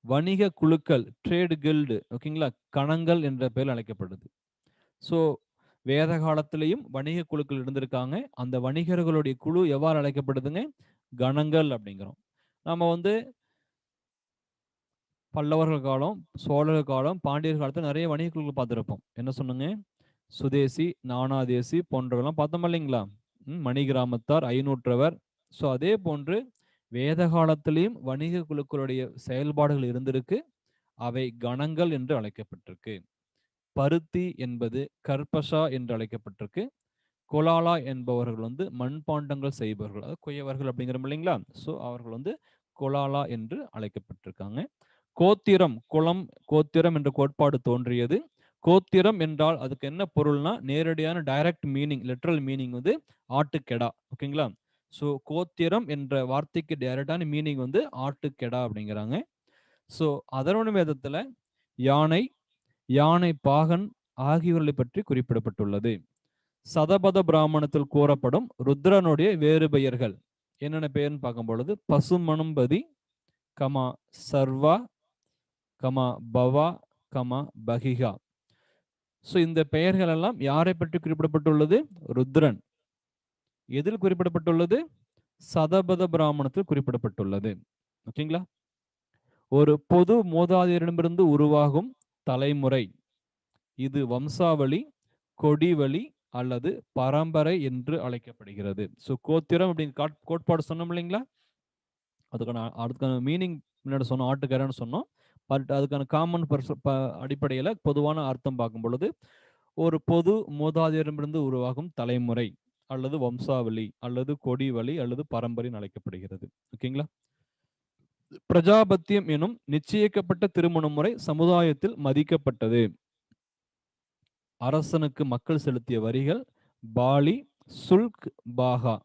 A: வணிக குழுக்கள், ட்ரேடு கில்டு, ஓகேங்களா, கணங்கள் என்ற பெயர் அழைக்கப்படுது. ஸோ வேத காலத்திலையும் வணிக குழுக்கள் இருந்திருக்காங்க. அந்த வணிகர்களுடைய குழு எவ்வாறு அழைக்கப்படுதுங்க? கணங்கள் அப்படிங்கிறோம். நம்ம வந்து பல்லவர்கள் காலம், சோழர்கள் காலம், பாண்டியர் காலத்தில் நிறைய வணிக குழுக்கள் பார்த்துருப்போம். என்ன சொன்னுங்க? சுதேசி, நானாதேசி போன்றவெல்லாம் பார்த்தோம் இல்லைங்களா? மணி கிராமத்தார், ஐநூற்றவர். ஸோ அதே போன்று வேத காலத்திலையும் வணிக குழுக்களுடைய செயல்பாடுகள் இருந்திருக்கு. அவை கணங்கள் என்று அழைக்கப்பட்டிருக்கு. பருத்தி என்பது கர்பஷா என்று அழைக்கப்பட்டிருக்கு. கொலாலா என்பவர்கள் வந்து மண்பாண்டங்கள் செய்பவர்கள், அதாவது குயவர்கள் அப்படிங்கிறோம் இல்லைங்களா? ஸோ அவர்கள் வந்து கொலாலா என்று அழைக்கப்பட்டிருக்காங்க. கோத்திரம், குளம், கோத்திரம் என்ற கோட்பாடு தோன்றியது. கோத்திரம் என்றால் அதுக்கு என்ன பொருள்னா நேரடியான டைரக்ட் மீனிங், லிட்ரல் மீனிங் வந்து ஆட்டுக்கெடா. ஓகேங்களா? ஸோ கோத்திரம் என்ற வார்த்தைக்கு டைரக்டான மீனிங் வந்து ஆட்டுக்கெடா அப்படிங்கிறாங்க. ஸோ அதர்வண வேதத்துல யானை, யானை பாகன் ஆகியோர்களை பற்றி குறிப்பிடப்பட்டுள்ளது. சதபத பிராமணத்தில் கூறப்படும் ருத்ரனுடைய வேறு பெயர்கள் என்னென்ன பெயர்னு பார்க்கும் பொழுது பசுமனும்பதி, கமா சர்வா, கமா பவா, கமா பகிகா. ஸோ இந்த பெயர்கள் எல்லாம் யாரை பற்றி குறிப்பிடப்பட்டுள்ளது? ருத்ரன். எதில் குறிப்பிடப்பட்டுள்ளது? சதபத பிராமணத்தில் குறிப்பிடப்பட்டுள்ளது. ஓகேங்களா? ஒரு பொது மூதாதையரிடமிருந்து உருவாகும் தலைமுறை. இது வம்சாவளி, கொடிவழி அல்லது பரம்பரை என்று அழைக்கப்படுகிறது. ஸோ கோத்திரம் அப்படிங்கிற கோட்பாடு சொன்னோம் இல்லைங்களா? அதுக்கான மீனிங் முன்னாடி சொன்னோம், ஆட்டுக்கரைன்னு சொன்னோம். பட் அதுக்கான காமன் அடிப்படையில் பொதுவான அர்த்தம் பார்க்கும் பொழுது ஒரு பொது மூதாதையரிடமிருந்து உருவாகும் தலைமுறை அல்லது வம்சாவளி அல்லது கொடிவழி அல்லது பரம்பரைன்னு அழைக்கப்படுகிறது. ஓகேங்களா? பிரஜாபத்தியம் எனும் நிச்சயிக்கப்பட்ட திருமண முறை சமுதாயத்தில் மதிக்கப்பட்டது. அரசனுக்கு மக்கள் செலுத்திய வரிகள் பாலி, சுல்க், பாகா.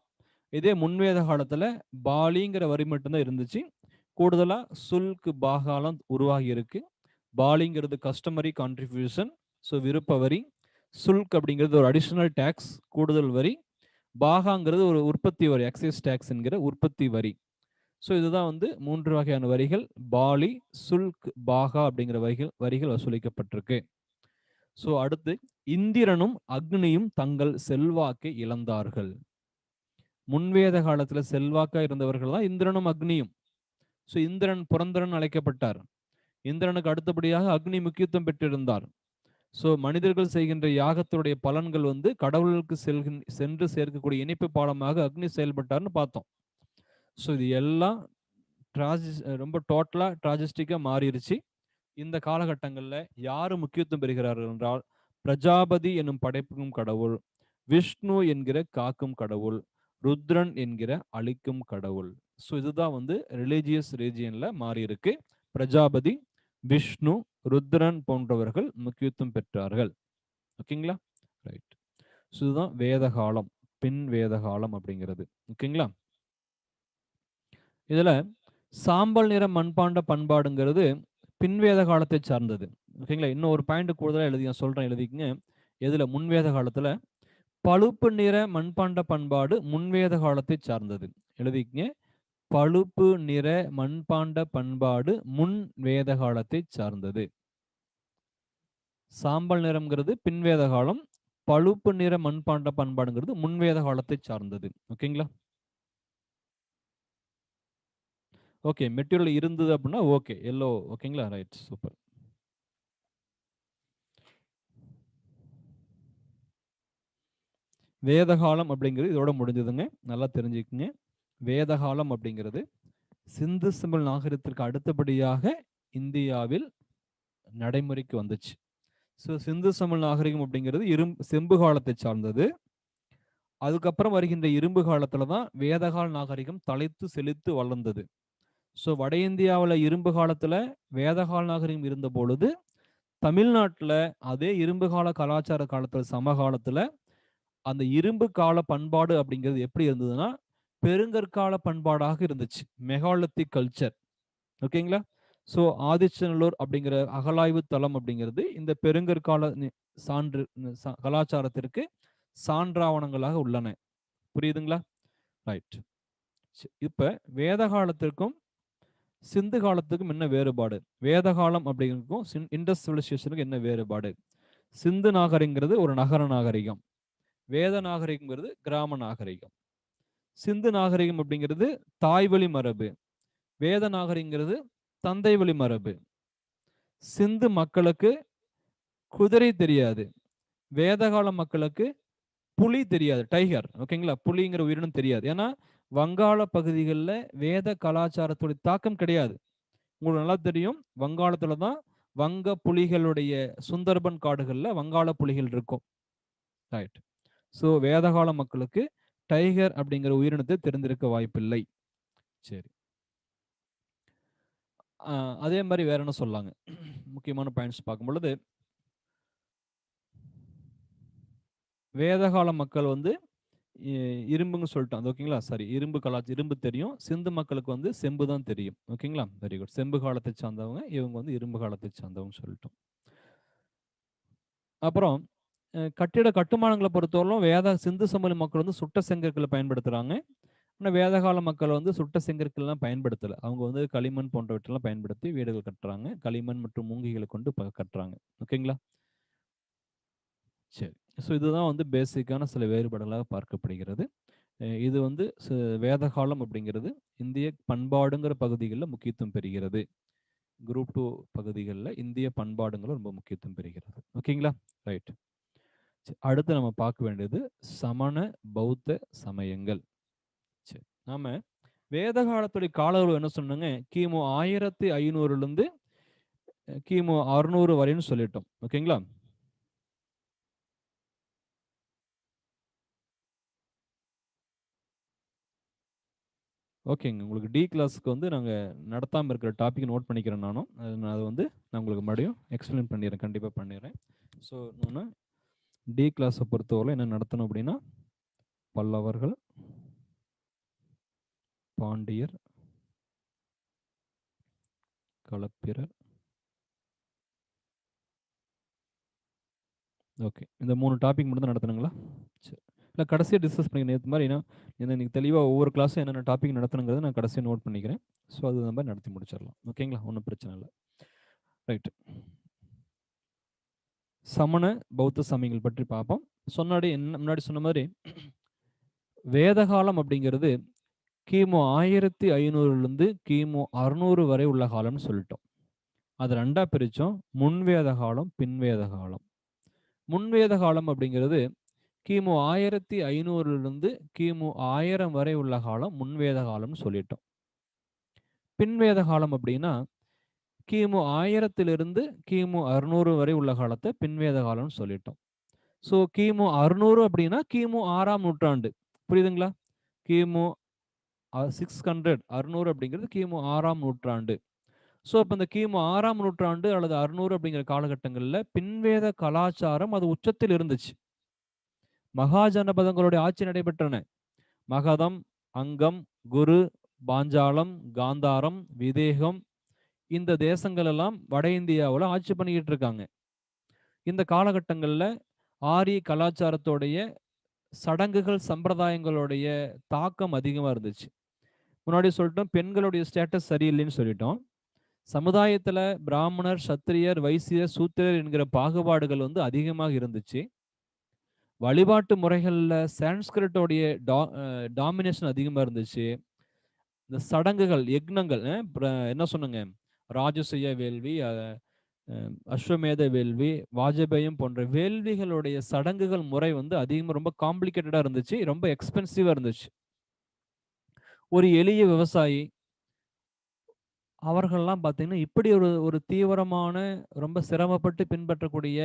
A: இதே முன்வேத காலத்துல பாலிங்கிற வரி மட்டும்தான் இருந்துச்சு. கூடுதலா சுல்க் பாகாலம் உருவாகி இருக்கு. பாலிங்கிறது கஸ்டமரி கான்ட்ரிபியூஷன், ஸோ விருப்ப வரி. சுல்க் அப்படிங்கிறது ஒரு அடிஷனல் டேக்ஸ், கூடுதல் வரி. பாகாங்கிறது ஒரு உற்பத்தி வரி, எக்ஸைஸ் டேக்ஸ் என்கிற உற்பத்தி வரி. ஸோ இதுதான் வந்து 3 வகையான வரிகள். பாலி, சுல்க், பாகா அப்படிங்கிற வரிகள் வசூலிக்கப்பட்டிருக்கு. ஸோ அடுத்து, இந்திரனும் அக்னியும் தங்கள் செல்வாக்கை இழந்தார்கள். முன்வேத காலத்துல செல்வாக்கா இருந்தவர்கள் தான் இந்திரனும் அக்னியும். ஸோ இந்திரன் புரந்தரன் அழைக்கப்பட்டார். இந்திரனுக்கு அடுத்தபடியாக அக்னி முக்கியத்துவம் பெற்றிருந்தார். ஸோ மனிதர்கள் செய்கின்ற யாகத்துடைய பலன்கள் வந்து கடவுளுக்கு சென்று சேர்க்கக்கூடிய இணைப்பு பாலமாக அக்னி செயல்பட்டார்னு பார்த்தோம். ஸோ இது எல்லாம் ரொம்ப டோட்டலா டிராஜிஸ்டிக்கா மாறிடுச்சு. இந்த காலகட்டங்கள்ல யாரு முக்கியத்துவம் பெறுகிறார்கள் என்றால், பிரஜாபதி எனும் படைப்புக்கும் கடவுள், விஷ்ணு என்கிற காக்கும் கடவுள், ருத்ரன் என்கிற அழிக்கும் கடவுள். ஸோ இதுதான் வந்து ரிலிஜியஸ் ரீஜியன்ல மாறி இருக்கு. பிரஜாபதி, விஷ்ணு, ருத்ரன் போன்றவர்கள் முக்கியத்துவம் பெற்றார்கள். ஓகேங்களா? ரைட். ஸோ இதுதான் வேதகாலம், பின் வேதகாலம் அப்படிங்கிறது. ஓகேங்களா? இதுல சாம்பல் நிற மண்பாண்ட பண்பாடுங்கிறது பின்வேத காலத்தை சார்ந்தது. ஓகேங்களா? இன்னும் ஒரு பாயிண்ட் கூடுதலா சொல்றேன், எழுதிக்கங்க. எதுல? முன்வேத காலத்துல பழுப்பு நிற மண்பாண்ட பண்பாடு முன்வேத காலத்தை சார்ந்தது. எழுதிக்கங்க. பழுப்பு நிற மண்பாண்ட பண்பாடு முன் வேத காலத்தை சார்ந்தது. சாம்பல் நிறம்ங்கிறது பின்வேத காலம், பழுப்பு நிற மண்பாண்ட பண்பாடுங்கிறது முன்வேத காலத்தை சார்ந்தது. ஓகேங்களா? ஓகே, மெட்டீரியல் இருந்தது அப்படின்னா ஓகே, எல்லோ. ஓகேங்களா? Right, super. வேதகாலம் அப்படிங்கிறது இதோட முடிஞ்சதுங்க. நல்லா தெரிஞ்சுக்குங்க. வேதகாலம் அப்படிங்கிறது சிந்து சமல் நாகரிகத்திற்கு அடுத்தபடியாக இந்தியாவில் நடைமுறைக்கு வந்துச்சு. ஸோ சிந்து சமல் நாகரிகம் அப்படிங்கிறது செம்பு காலத்தை சார்ந்தது. அதுக்கப்புறம் வருகின்ற இரும்பு காலத்துல தான் வேதகால நாகரிகம் தலைத்து செழித்து வளர்ந்தது. ஸோ வட இந்தியாவில் இரும்பு காலத்துல வேதகால நாகரிகம் இருந்த பொழுது, தமிழ்நாட்டில் அதே இரும்பு கால கலாச்சார காலத்துல சமகாலத்துல அந்த இரும்பு கால பண்பாடு அப்படிங்கிறது எப்படி இருந்ததுன்னா, பெருங்கற்கால பண்பாடாக இருந்துச்சு. Megalithic culture. ஓகேங்களா? ஸோ ஆதிச்சநல்லூர் அப்படிங்கிற அகலாய்வு தளம் அப்படிங்கிறது இந்த பெருங்கற்கால சான்று கலாச்சாரத்திற்கு சான்றாவணங்களாக உள்ளன. புரியுதுங்களா? ரைட். இப்ப வேத காலத்திற்கும் சிந்து காலத்துக்கும் என்ன வேறுபாடு? வேத காலம் அப்படிங்கிறதுக்கும் இண்டஸ் சிவிலைசேஷனுக்கு என்ன வேறுபாடு? சிந்து நாகரிகங்கிறது ஒரு நகர நாகரிகம், வேத நாகரிகங்கிறது கிராம நாகரிகம். சிந்து நாகரிகம் அப்படிங்கிறது தாய்வழி மரபு, வேத நாகரிகங்கிறது தந்தை வழி மரபு. சிந்து மக்களுக்கு குதிரை தெரியாது, வேதகால மக்களுக்கு புலி தெரியாது, டைகர். ஓகேங்களா? புலிங்கிற உயிரினம் தெரியாது. ஏன்னா வங்காள பகுதிகளில் வேத கலாச்சாரத்துடைய தாக்கம் கிடையாது. உங்களுக்கு நல்லா தெரியும், வங்காளத்துல தான் வங்க புலிகளுடைய சுந்தர்பன் காடுகள்ல வங்காள புலிகள் இருக்கும். ரைட். ஸோ வேதகால மக்களுக்கு டைகர் அப்படிங்கிற உயிரினத்தை தெரிந்திருக்க வாய்ப்பில்லை. சரி. அதே மாதிரி வேற என்ன சொல்லாங்க? முக்கியமான பாயிண்ட்ஸ் பார்க்கும் பொழுது, வேதகால மக்கள் வந்து இரும்புன்னு சொல்லிட்டோம். ஓகேங்களா? சரி, இரும்பு தெரியும். சிந்து மக்களுக்கு வந்து செம்பு தான் தெரியும். ஓகேங்களா? Very good. செம்பு காலத்தை சார்ந்தவங்க, இவங்க வந்து இரும்பு காலத்தை சார்ந்தவங்க சொல்லிட்டோம். அப்புறம் கட்டுமானங்களை பொறுத்தவரைக்கும் சிந்து சமவெளி மக்கள் வந்து சுட்ட செங்கற்களை பயன்படுத்துறாங்க. ஆனால் வேதகால மக்கள் வந்து சுட்ட செங்கற்கள்லாம் பயன்படுத்தலை. அவங்க வந்து களிமண் போன்றவற்றெல்லாம் பயன்படுத்தி வீடுகள் கட்டுறாங்க. களிமண் மற்றும் மூங்கிகளை கொண்டு கட்டுறாங்க. ஓகேங்களா? சரி. ஸோ இதுதான் வந்து பேசிக்கான சில வேறுபாடுகளாக பார்க்கப்படுகிறது. இது வந்து வேதகாலம் அப்படிங்கிறது இந்திய பண்பாடுங்கிற பகுதிகளில் முக்கியத்துவம் பெறுகிறது. குரூப் 2 பகுதிகளில் இந்திய பண்பாடுங்களும் ரொம்ப முக்கியத்துவம் பெறுகிறது. ஓகேங்களா? ரைட். அடுத்து நம்ம பார்க்க வேண்டியது சமண பௌத்த சமயங்கள். சரி, நாம வேத காலத்துடைய கால அளவு என்ன சொன்னாங்க? கிமு 1500 கிமு 600 வரைன்னு சொல்லிட்டோம். ஓகேங்களா? ஓகேங்க. உங்களுக்கு டி கிளாஸ்க்கு வந்து நாங்கள் நடத்தாமல் இருக்கிற டாபிக் நோட் பண்ணிக்கிறேன் நானும். அதை வந்து நான் உங்களுக்கு மறுபடியும் எக்ஸ்பிளைன் பண்ணிடுறேன், கண்டிப்பாக பண்ணிடுறேன். ஸோ நான் டி கிளாஸை பொறுத்தவரை என்ன நடத்தணும் அப்படின்னா, பல்லவர்கள், பாண்டியர், களப்பிரர். ஓகே, இந்த 3 டாபிக் மட்டும் தான் நடத்தணுங்களா? சரி, இல்லை கடைசியாக டிஸ்கஸ் பண்ணிக்கிறேன். நேற்று மாதிரி இன்னைக்கு தெளிவாக ஒவ்வொரு கிளாஸும் என்னென்ன டாபிக் நடத்தணுங்கிறத நான் கடைசியாக நோட் பண்ணிக்கிறேன். ஸோ அது நம்ம நடத்தி முடிச்சிடலாம். ஓகேங்களா, ஒன்றும் பிரச்சனை இல்லை. ரைட்டு, சமண பௌத்த சமயங்கள் பற்றி பார்ப்போம். முன்னாடி சொன்ன மாதிரி வேதகாலம் அப்படிங்கிறது கிமு 1500 கிமு 600 வரை உள்ள காலம்னு சொல்லிட்டோம். அது ரெண்டா பிரிச்சோம், முன்வேத காலம், பின்வேத காலம். முன்வேத காலம் அப்படிங்கிறது கிமு 1500 கிமு 1000 வரை உள்ள காலம் முன்வேத காலம்னு சொல்லிட்டோம். பின்வேத காலம் அப்படின்னா கிமு 1000 கிமு 600 வரை உள்ள காலத்தை பின்வேத காலம்னு சொல்லிட்டோம். ஸோ கிமு 600 அப்படின்னா கிமு 6ஆம் நூற்றாண்டு. புரியுதுங்களா? கிமு 600 600 அப்படிங்கிறது கிமு 6ஆம் நூற்றாண்டு. ஸோ அப்போ இந்த கிமு 6ஆம் நூற்றாண்டு அல்லது 600 அப்படிங்கிற காலகட்டங்களில் பின்வேத கலாச்சாரம் அது உச்சத்தில் இருந்துச்சு. மகாஜனபதங்களுடைய ஆட்சி நடைபெற்றன. மகதம், அங்கம், குரு, பாஞ்சாலம், காந்தாரம், விதேகம், இந்த தேசங்கள் எல்லாம் வட இந்தியாவில் ஆட்சி பண்ணிக்கிட்டு இருக்காங்க. இந்த காலகட்டங்களில் ஆரிய கலாச்சாரத்தோடைய சடங்குகள் சம்பிரதாயங்களுடைய தாக்கம் அதிகமாக இருந்துச்சு. முன்னாடி சொல்லிட்டோம், பெண்களுடைய ஸ்டேட்டஸ் சரியில்லைன்னு சொல்லிட்டோம். சமுதாயத்துல பிராமணர், சத்திரியர், வைசியர், சூத்திரர் என்கிற பாகுபாடுகள் அதிகமாக இருந்துச்சு. வழிபாட்டு முறைகள்ல சான்ஸ்கிரிட்டோடைய டாமினேஷன் அதிகமா இருந்துச்சு. இந்த சடங்குகள், யக்னங்கள், என்ன சொன்னங்க, ராஜசூய வேள்வி, அஸ்வமேத வேள்வி, வாஜபேயம் போன்ற வேள்விகளுடைய சடங்குகள் முறை அதிகமாக ரொம்ப காம்ப்ளிகேட்டடா இருந்துச்சு, ரொம்ப எக்ஸ்பென்சிவா இருந்துச்சு. ஒரு எளிய விவசாயி அவர்கள்லாம் பார்த்தீங்கன்னா இப்படி ஒரு தீவிரமான ரொம்ப சிரமப்பட்டு பின்பற்றக்கூடிய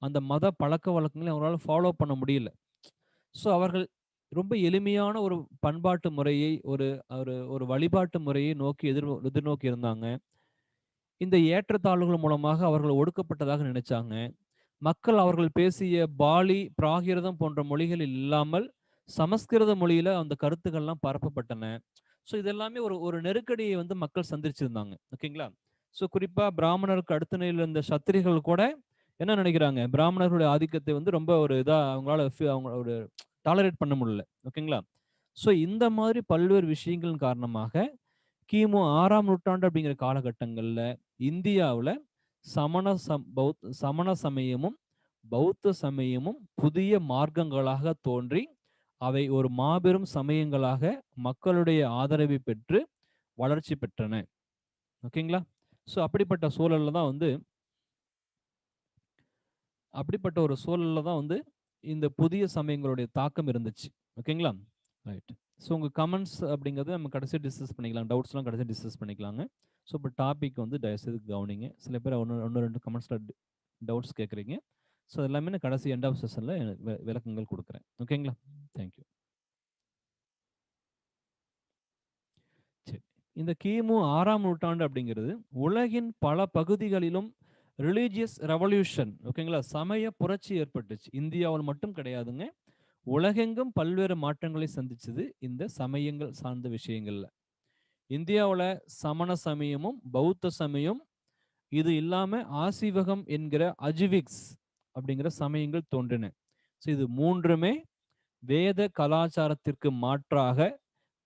A: அந்த மத பழக்க வழக்கங்களை அவங்களால ஃபாலோ பண்ண முடியல. ஸோ அவர்கள் ரொம்ப எளிமையான ஒரு பண்பாட்டு முறையை, ஒரு ஒரு ஒரு வழிபாட்டு முறையை நோக்கி எதிர்நோக்கி இருந்தாங்க. இந்த ஏற்றத்தாழ்வுகள் மூலமாக அவர்கள் ஒடுக்கப்பட்டதாக நினைச்சாங்க. மக்கள் அவர்கள் பேசிய பாலி, பிராகிருதம் போன்ற மொழிகளில் இல்லாமல் சமஸ்கிருத மொழியில அந்த கருத்துக்கள்லாம் பரப்பப்பட்டன. ஸோ இதெல்லாமே ஒரு நெருக்கடியை மக்கள் சந்திச்சிருந்தாங்க. ஓகேங்களா? ஸோ குறிப்பா பிராமணருக்கு அடுத்த நிலையில் இருந்த சத்திரிகள் கூட என்ன நினைக்கிறாங்க, பிராமணர்களுடைய ஆதிக்கத்தை ரொம்ப ஒரு இதா அவங்களால அவங்க ஒரு டாலரேட் பண்ண முடியல. ஓகேங்களா? ஸோ இந்த மாதிரி பல்வேறு விஷயங்களின் காரணமாக கிமு 6ஆம் நூற்றாண்டு அப்படிங்கிற காலகட்டங்கள்ல இந்தியாவில் சமண சமயமும் பௌத்த சமயமும் புதிய மார்க்கங்களாக தோன்றி அவை ஒரு மாபெரும் சமயங்களாக மக்களுடைய ஆதரவை பெற்று வளர்ச்சி பெற்றன. ஓகேங்களா? ஸோ அப்படிப்பட்ட சூழல்ல தான் இந்த புதிய சமயங்களுடைய தாக்கம் இருந்துச்சு. ஓகேங்களா? ரைட். ஸோ உங்கள் கமெண்ட்ஸ் அப்படிங்கிறது நம்ம கடைசியாக டிஸ்கஸ் பண்ணிக்கலாம், டவுட்ஸ்லாம் கடைசியாக டிஸ்கஸ் பண்ணிக்கலாங்க. ஸோ இப்போ டாபிக் தயவுசெய்து கவனிங்க. சில பேர் ஒன்று ரெண்டு கமெண்ட்ஸில் டவுட்ஸ் கேட்குறீங்க. ஸோ எல்லாமே நான் கடைசி எண்ட் ஆஃப் செஷனில் விளக்கங்கள் கொடுக்குறேன். ஓகேங்களா? தேங்க்யூ. சரி, இந்த கிமு 6ஆம் நூற்றாண்டு அப்படிங்கிறது உலகின் பல பகுதிகளிலும் ரிலீஜியஸ் ரெவல்யூஷன், ஓகேங்களா, சமய புரட்சி ஏற்பட்டுச்சு. இந்தியாவில் மட்டும் கிடையாதுங்க, உலகெங்கும் பல்வேறு மாற்றங்களை சந்திச்சது இந்த சமயங்கள் சார்ந்த விஷயங்கள்ல. இந்தியாவில் சமண சமயமும் பௌத்த சமயம், இது இல்லாம ஆசிவகம் என்கிற அஜிவிக்ஸ் அப்படிங்கிற சமயங்கள் தோன்றின. ஸோ இது மூன்றுமே வேத கலாச்சாரத்திற்கு மாற்றாக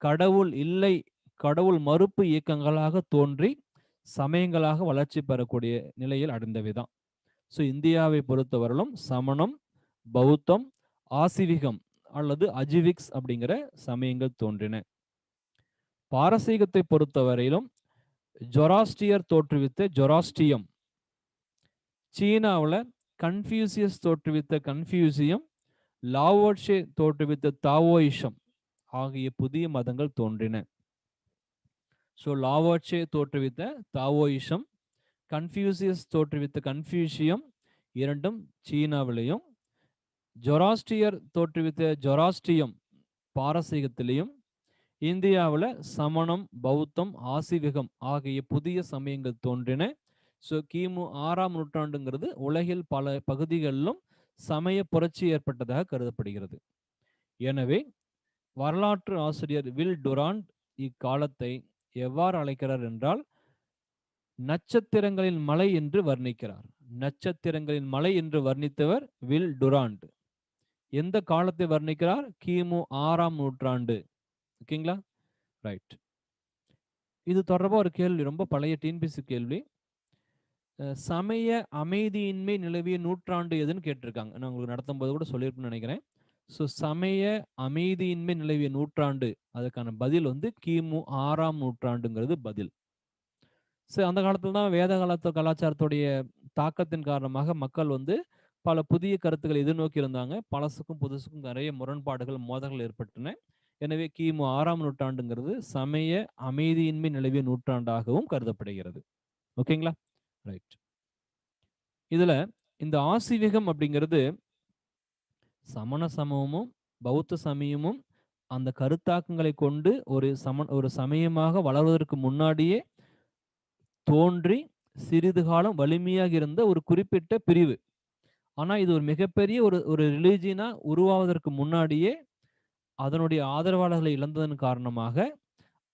A: கடவுள் இல்லை, கடவுள் மறுப்பு இயக்கங்களாக தோன்றி சமயங்களாக வளர்ச்சி பெறக்கூடிய நிலையில் அடைந்தவைதான். ஸோ இந்தியாவை பொறுத்தவரையிலும் சமணம், பௌத்தம், ஆசிவிகம் அல்லது அஜிவிக்ஸ் அப்படிங்கிற சமயங்கள் தோன்றின. பாரசீகத்தை பொறுத்தவரையிலும் ஜொராஸ்டியர் தோற்றுவித்த ஜொராஸ்டியம், சீனாவில் கன்ஃபியூசியஸ் தோற்றுவித்த கன்ஃபியூசியம், லாவோட்சே தோற்றுவித்த தாவோயிசம் ஆகிய புதிய மதங்கள் தோன்றின. ஸோ லாவோட்சே தோற்றுவித்த தாவோயிசம், கன்ஃபியூசியஸ் தோற்றுவித்த கன்ஃபியூசியம் இரண்டும் சீனாவிலையும், ஜொராஸ்டியர் தோற்றுவித்த ஜொராஸ்டியம் பாரசீகத்திலையும், இந்தியாவில் சமணம், பௌத்தம், ஆசிவிகம் ஆகிய புதிய சமயங்கள் தோன்றின. ஸோ கிமு 6ஆம் நூற்றாண்டுங்கிறது உலகில் பல பகுதிகளிலும் சமய புரட்சி ஏற்பட்டதாக கருதப்படுகிறது. எனவே வரலாற்று ஆசிரியர் வில் டுராண்ட் இக்காலத்தை எவ்வாறு அழைக்கிறார் என்றால் நட்சத்திரங்களின் மலை என்று வர்ணிக்கிறார். நட்சத்திரங்களின் மலை என்று வர்ணித்தவர் வில் டுராண்ட். எந்த காலத்தை வர்ணிக்கிறார்? கிமு 6ஆம் நூற்றாண்டு. ஓகேங்களா? ரைட். இது தொடர்பா ஒரு கேள்வி, ரொம்ப பழைய டிஎன்பிஎஸ்சி கேள்வி. சமய அமைதியின்மை நிலவிய நூற்றாண்டு எதுன்னு கேட்டிருக்காங்க. நான் உங்களுக்கு நடத்தும் போது கூட சொல்லியிருப்பேன்னு நினைக்கிறேன். ஸோ சமய அமைதியின்மை நிலவிய நூற்றாண்டு, அதுக்கான பதில் வந்து கிமு 6ஆம் நூற்றாண்டுங்கிறது பதில். சரி, அந்த காலத்துல தான் வேத காலத்து கலாச்சாரத்துடைய தாக்கத்தின் காரணமாக மக்கள் வந்து பல புதிய கருத்துக்களை எதிர்நோக்கி இருந்தாங்க. பழசுக்கும் புதுசுக்கும் நிறைய முரண்பாடுகள், மோதல்கள் ஏற்பட்டன. எனவே கிமு 6ஆம் நூற்றாண்டுங்கிறது சமய அமைதியின்மை நிலவிய நூற்றாண்டாகவும் கருதப்படுகிறது. ஓகேங்களா? ரைட். இதுல இந்த ஆசிவிகம் அப்படிங்கிறது சமண சமூகமும் பௌத்த சமயமும் அந்த கருத்தாக்கங்களை கொண்டு ஒரு சமயமாக வளர்வதற்கு முன்னாடியே தோன்றி சிறிது காலம் வலிமையாக இருந்த ஒரு குறிப்பிட்ட பிரிவு. ஆனா இது ஒரு மிகப்பெரிய ஒரு ரிலீஜியனா உருவாவதற்கு முன்னாடியே அதனுடைய ஆதரவாளர்களை இழந்ததன் காரணமாக,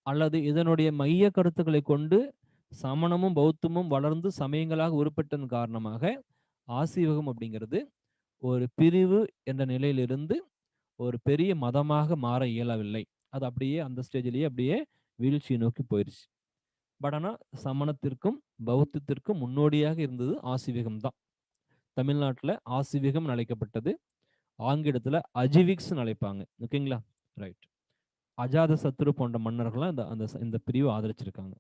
A: அல்லது இதனுடைய மைய கருத்துக்களை கொண்டு சமணமும் பௌத்தமும் வளர்ந்து சமயங்களாக உருப்பெற்றதன் காரணமாக ஆசீவகம் அப்படிங்கிறது ஒரு பிரிவு என்ற நிலையிலிருந்து ஒரு பெரிய மதமாக மாற இயலவில்லை. அது அப்படியே அந்த ஸ்டேஜிலேயே அப்படியே வீழ்ச்சியை நோக்கி போயிருச்சு. பட் ஆனா சமணத்திற்கும் பௌத்தத்திற்கும் முன்னோடியாக இருந்தது ஆசிவிகம் தான். தமிழ்நாட்டில் ஆசிவிகம் அழைக்கப்பட்டது. ஆங்கிலத்துல அஜிவிக்ஸ் அழைப்பாங்க. ஓகேங்களா? ரைட். அஜாத சத்ரு போன்ற மன்னர்கள்லாம் இந்த பிரிவை ஆதரிச்சிருக்காங்க.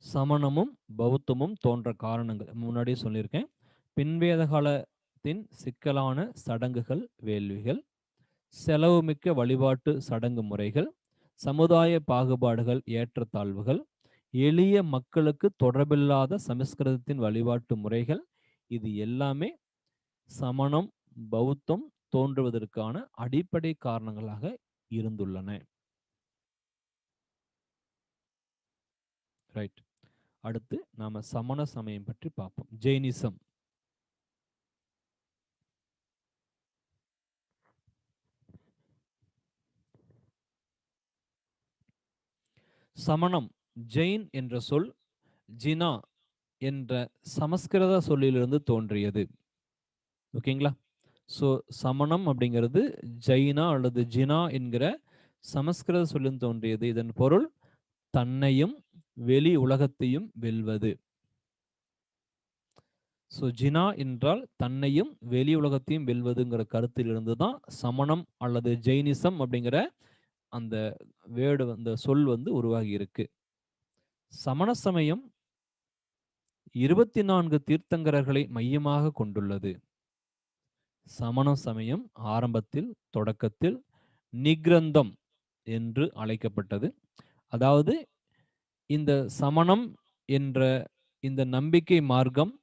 A: சமணமும் பௌத்தமும் தோன்ற காரணங்கள் முன்னாடியே சொல்லியிருக்கேன். பின்வேத காலத்தின் சிக்கலான சடங்குகள், வேள்விகள், செலவுமிக்க வழிபாட்டு சடங்கு முறைகள், சமுதாய பாகுபாடுகள், ஏற்றத்தாழ்வுகள், எளிய மக்களுக்கு தொடர்பில்லாத சமஸ்கிருதத்தின் வழிபாட்டு முறைகள், இது எல்லாமே சமணம் பௌத்தம் தோன்றுவதற்கான அடிப்படை காரணங்களாக இருந்துள்ளன. ரைட். அடுத்து நாம சமண சமயம் பற்றி பார்ப்போம். ஜெயினிசம். சமணம், ஜெயின் என்ற சொல் ஜினா என்ற சமஸ்கிருத சொல்லிலிருந்து தோன்றியது. ஓகேங்களா? ஸோ சமணம் அப்படிங்கிறது ஜைனா அல்லது ஜினா என்கிற சமஸ்கிருத சொல்லில் தோன்றியது. இதன் பொருள் தன்னையும் வெளி உலகத்தையும் வெல்வது. ஸோ ஜினா என்றால் தன்னையும் வெளி உலகத்தையும் வெல்வதுங்கிற கருத்தில் இருந்து தான் சமணம் அல்லது ஜெயினிசம் அப்படிங்கிற அந்த வேர்டு, அந்த சொல் வந்து உருவாகி இருக்கு. சமண சமயம் 24 தீர்த்தங்கரர்களை மையமாக கொண்டுள்ளது. சமண சமயம் ஆரம்பத்தில் தொடக்கத்தில் நிக்ரந்தம் என்று அழைக்கப்பட்டது. அதாவது இந்த சமணம் என்ற இந்த நம்பிக்கை மார்க்கம்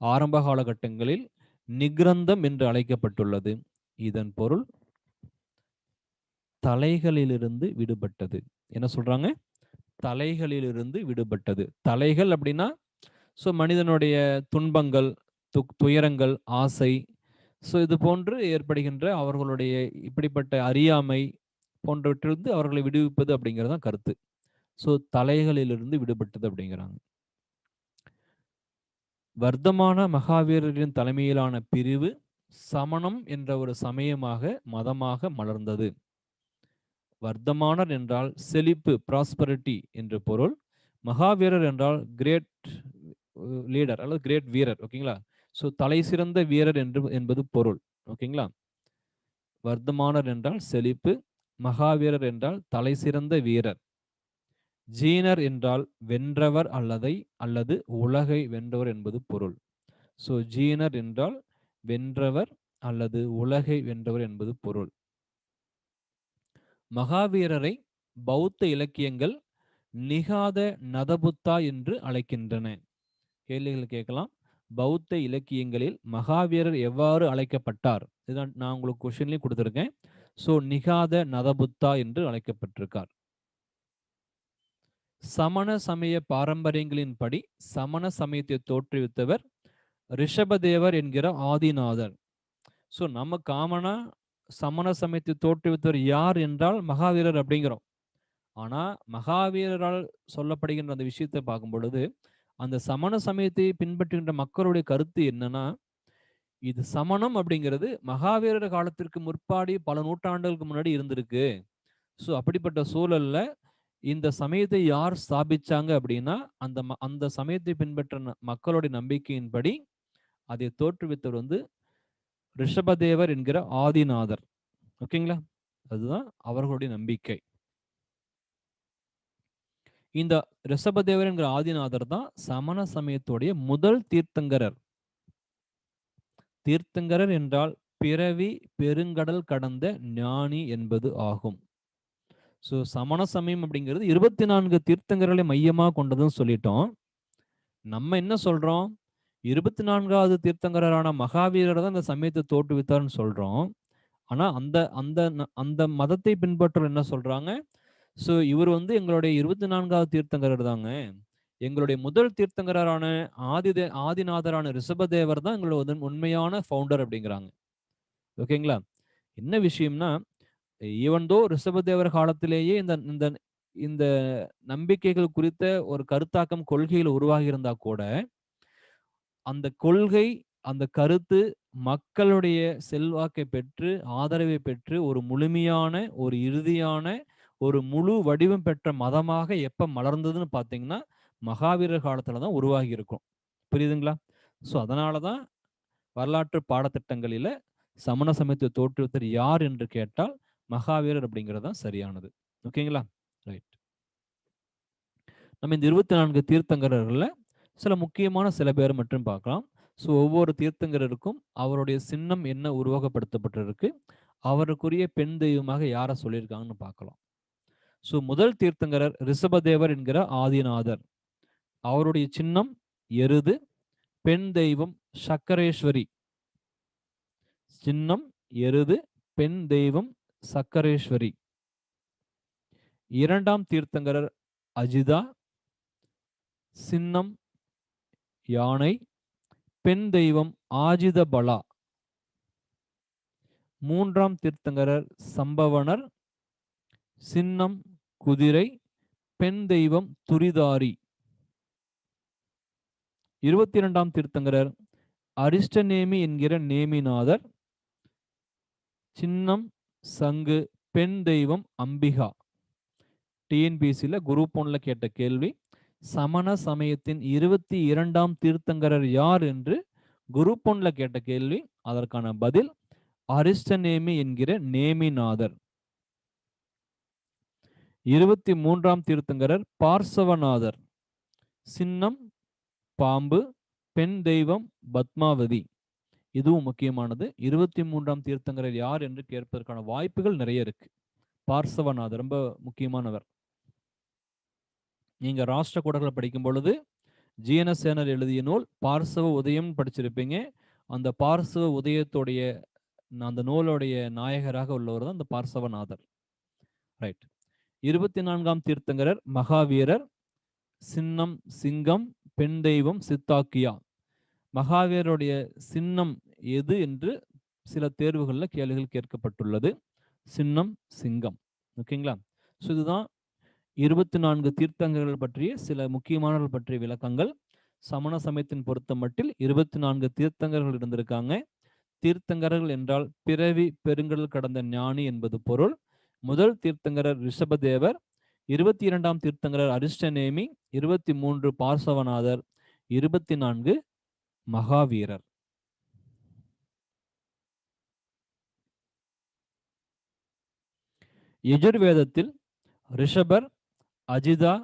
A: ஆரம்ப காலகட்டங்களில் நிக்ரந்தம் என்று அழைக்கப்பட்டுள்ளது. இதன் பொருள் தலைகளிலிருந்து விடுபட்டது. என்ன சொல்றாங்க? தலைகளிலிருந்து விடுபட்டது. தலைகள் அப்படின்னா மனிதனுடைய துன்பங்கள், துயரங்கள், ஆசை, இது போன்று ஏற்படுகின்ற அவர்களுடைய இப்படிப்பட்ட அறியாமை போன்றவற்றிலிருந்து அவர்களை விடுவிப்பது அப்படிங்கிறது தான் கருத்து. தலைகளிலிருந்து விடுபட்டது அப்படிங்கிறாங்க. வர்த்தமான மகாவீரரின் தலைமையிலான பிரிவு சமணம் என்ற ஒரு சமயமாக, மதமாக மலர்ந்தது. வர்த்தமானர் என்றால் செழிப்பு, ப்ராஸ்பரிட்டி என்று பொருள். மகாவீரர் என்றால் கிரேட் லீடர் அல்லது கிரேட் வீரர். ஓகேங்களா? தலை சிறந்த வீரர் என்பது பொருள். ஓகேங்களா? வர்த்தமானர் என்றால் செழிப்பு, மகாவீரர் என்றால் தலை சிறந்த வீரர், ஜீனர் என்றால் வென்றவர் அல்லது உலகை வென்றவர் என்பது பொருள். ஜீனர் என்றால் வென்றவர் அல்லது உலகை வென்றவர் என்பது பொருள். மகாவீரரை பௌத்த இலக்கியங்கள் நிகாத நதபுத்தா என்று அழைக்கின்றன. கேள்விகள் கேட்கலாம். பௌத்த இலக்கியங்களில் மகாவீரர் எவ்வாறு அழைக்கப்பட்டார்? இதுதான் நான் உங்களுக்கு கொஸ்டின்லயும் கொடுத்திருக்கேன். நிகாத நதபுத்தா என்று அழைக்கப்பட்டிருக்கார். சமண சமய பாரம்பரியங்களின்படி சமண சமயத்தை தோற்றுவித்தவர் ரிஷபதேவர் என்கிற ஆதிநாதர். நம்ம காமனா சமண சமயத்தை தோற்றுவித்தவர் யார் என்றால் மகாவீரர் அப்படிங்கிறோம். ஆனா மகாவீரரால் சொல்லப்படுகின்ற அந்த விஷயத்தை பார்க்கும் பொழுது அந்த சமண சமயத்தை பின்பற்றுகின்ற மக்களுடைய கருத்து என்னன்னா, இது சமணம் அப்படிங்கிறது மகாவீரர் காலத்திற்கு முற்பாடி பல நூற்றாண்டுகளுக்கு முன்னாடி இருந்திருக்கு. ஸோ அப்படிப்பட்ட சூழல்ல இந்த சமயத்தை யார் ஸ்தாபிச்சாங்க அப்படின்னா, அந்த சமயத்தை பின்பற்ற மக்களுடைய நம்பிக்கையின்படி அதை தோற்றுவித்தவர் வந்து ரிஷபதேவர் என்கிற ஆதிநாதர். ஓகேங்களா? அதுதான் அவர்களுடைய நம்பிக்கை. இந்த ரிஷபதேவர் என்கிற ஆதிநாதர் தான் சமண சமயத்துடைய முதல் தீர்த்தங்கரர். தீர்த்தங்கரர் என்றால் பிறவி பெருங்கடல் கடந்த ஞானி என்பது ஆகும். ஸோ சமண சமயம் அப்படிங்கிறது 24 தீர்த்தங்கர்களை மையமா கொண்டதுன்னு சொல்லிட்டோம். நம்ம என்ன சொல்றோம்? 24வது தீர்த்தங்கரரான மகாவீரர் தான் இந்த சமயத்தை தோற்றுவித்தார்னு சொல்றோம். ஆனா அந்த அந்த அந்த மதத்தை பின்பற்றவர் என்ன சொல்றாங்க? ஸோ இவர் வந்து எங்களுடைய 24வது தீர்த்தங்கரர் தாங்க. எங்களுடைய முதல் தீர்த்தங்கரரான ஆதிநாதரான ரிஷபதேவர் தான் எங்களோட உண்மையான ஃபவுண்டர் அப்படிங்கிறாங்க. ஓகேங்களா? என்ன விஷயம்னா, ஈவன் தோ ரிஷபதேவர் காலத்திலேயே இந்த இந்த இந்த நம்பிக்கைகள் குறித்த ஒரு கருத்தாக்கம் கொள்கையில் உருவாகி இருந்தா கூட, அந்த கொள்கை, அந்த கருத்து மக்களுடைய செல்வாக்கை பெற்று, ஆதரவை பெற்று, ஒரு முழுமையான, ஒரு இறுதியான, ஒரு முழு வடிவம் பெற்ற மதமாக எப்ப மலர்ந்ததுன்னு பார்த்தீங்கன்னா, மகாவீரர் காலத்துல தான் உருவாகி இருக்கும். புரியுதுங்களா? ஸோ அதனால தான் வரலாற்று பாடத்திட்டங்களில சமண சமயத்தை தோற்றுவித்தவர் யார் என்று கேட்டால், மகாவீரர் அப்படிங்கிறது தான் சரியானது. ஓகேங்களா? ரைட். நம்ம இந்த 24 தீர்த்தங்கரர்கள்ல சில முக்கியமான சில பேர் மட்டும் பார்க்கலாம். ஸோ ஒவ்வொரு தீர்த்தங்கரருக்கும் அவருடைய சின்னம் என்ன உருவகப்படுத்தப்பட்டிருக்கு, அவருக்குரிய பெண் தெய்வமாக யாரை சொல்லியிருக்காங்கன்னு பார்க்கலாம். ஸோ முதல் தீர்த்தங்கரர் ரிஷபதேவர் என்கிற ஆதிநாதர். அவருடைய சின்னம் எருது. பெண் தெய்வம் சக்கரேஸ்வரி. சின்னம் எருது. பெண் தெய்வம் சக்கரேஸ்வரி. இரண்டாம் தீர்த்தங்கரர் அஜிதா. சின்னம் யானை. பெண் தெய்வம் ஆஜிதபலா. மூன்றாம் தீர்த்தங்கரர் சம்பவனர். சின்னம் குதிரை. பெண் தெய்வம் துரிதாரி. 22ஆம் தீர்த்தங்கரர் அரிஷ்டநேமி என்கிற நேமிநாதர். சின்னம் சங்கு. பெண் தெய்வம் அம்பிகா. டிஎன்பிசியில் குரூப் 1ல கேட்ட கேள்வி, சமண சமயத்தின் 22ஆம் தீர்த்தங்கரர் யார் என்று குரூப் 1ல கேட்ட கேள்வி. அதற்கான பதில் அரிஷ்டநேமி என்கிற நேமிநாதர். 23ஆம் தீர்த்தங்கரர் பார்சவநாதர். சின்னம் பாம்பு. பெண் தெய்வம் பத்மாவதி. இதுவும் முக்கியமானது. 23ஆம் தீர்த்தங்கரர் யார் என்று கேட்பதற்கான வாய்ப்புகள் நிறைய இருக்கு. பார்சவநாதர் ரொம்ப முக்கியமானவர். நீங்க ராஷ்டிர கூடர்களை படிக்கும் பொழுது ஜிஎன்எஸ் சேனர் எழுதிய நூல் பார்சவ உதயம் படிச்சிருப்பீங்க. அந்த பார்சவ உதயத்துடைய அந்த நூலுடைய நாயகராக உள்ளவர் தான் இந்த பார்சவநாதர். ரைட். 24ஆம் தீர்த்தங்கரர் மகாவீரர். சின்னம் சிங்கம். பெண் தெய்வம் சித்தாக்கியா. மகாவீரருடைய சின்னம் எது என்று சில தேர்வுகளில் கேள்விகள் கேட்கப்பட்டுள்ளது. சின்னம் சிங்கம். ஓகேங்களா? ஸோ இதுதான் 24 தீர்த்தங்கர்கள் பற்றிய சில முக்கியமானவர்கள் பற்றிய விளக்கங்கள். சமண சமயத்தின் பொறுத்த மட்டில் 24 தீர்த்தங்கர்கள் இருந்திருக்காங்க. தீர்த்தங்கரர்கள் என்றால் பிறவி பெருங்கடல் கடந்த ஞானி என்பது பொருள். முதல் தீர்த்தங்கரர் ரிஷபதேவர். 22ஆம் தீர்த்தங்கரர் அரிஷ்டநேமி. 23 பார்சவநாதர். 24 மகாவீரர். யஜுர்வேதத்தில் ரிஷபர், அஜிதா,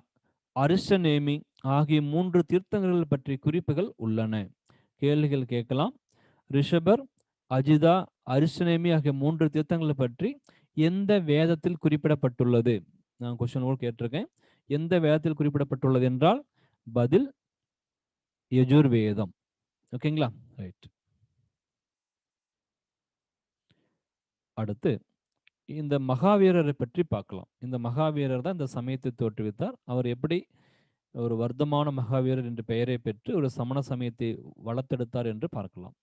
A: அரிஷ்டநேமி ஆகிய 3 தீர்த்தங்கர்கள் பற்றிய குறிப்புகள் உள்ளன. கேள்விகள் கேட்கலாம். ரிஷபர், அஜிதா, அரிஷ்டநேமி ஆகிய 3 தீர்த்தங்களை பற்றி எந்த வேதத்தில் குறிப்பிடப்பட்டுள்ளது? நான் கொஸ்டின் கூட கேட்டிருக்கேன். எந்த வேதத்தில் குறிப்பிடப்பட்டுள்ளது என்றால் பதில் யஜுர்வேதம். ஓகேங்களா? ரைட். அடுத்து இந்த மகாவீரரை பற்றி பார்க்கலாம். இந்த மகாவீரர் தான் இந்த சமயத்தை தோற்றுவித்தார். அவர் எப்படி ஒரு வர்த்தமான மகாவீரர் என்ற பெயரை பெற்று ஒரு சமண சமயத்தை வளர்த்தெடுத்தார் என்று பார்க்கலாம்.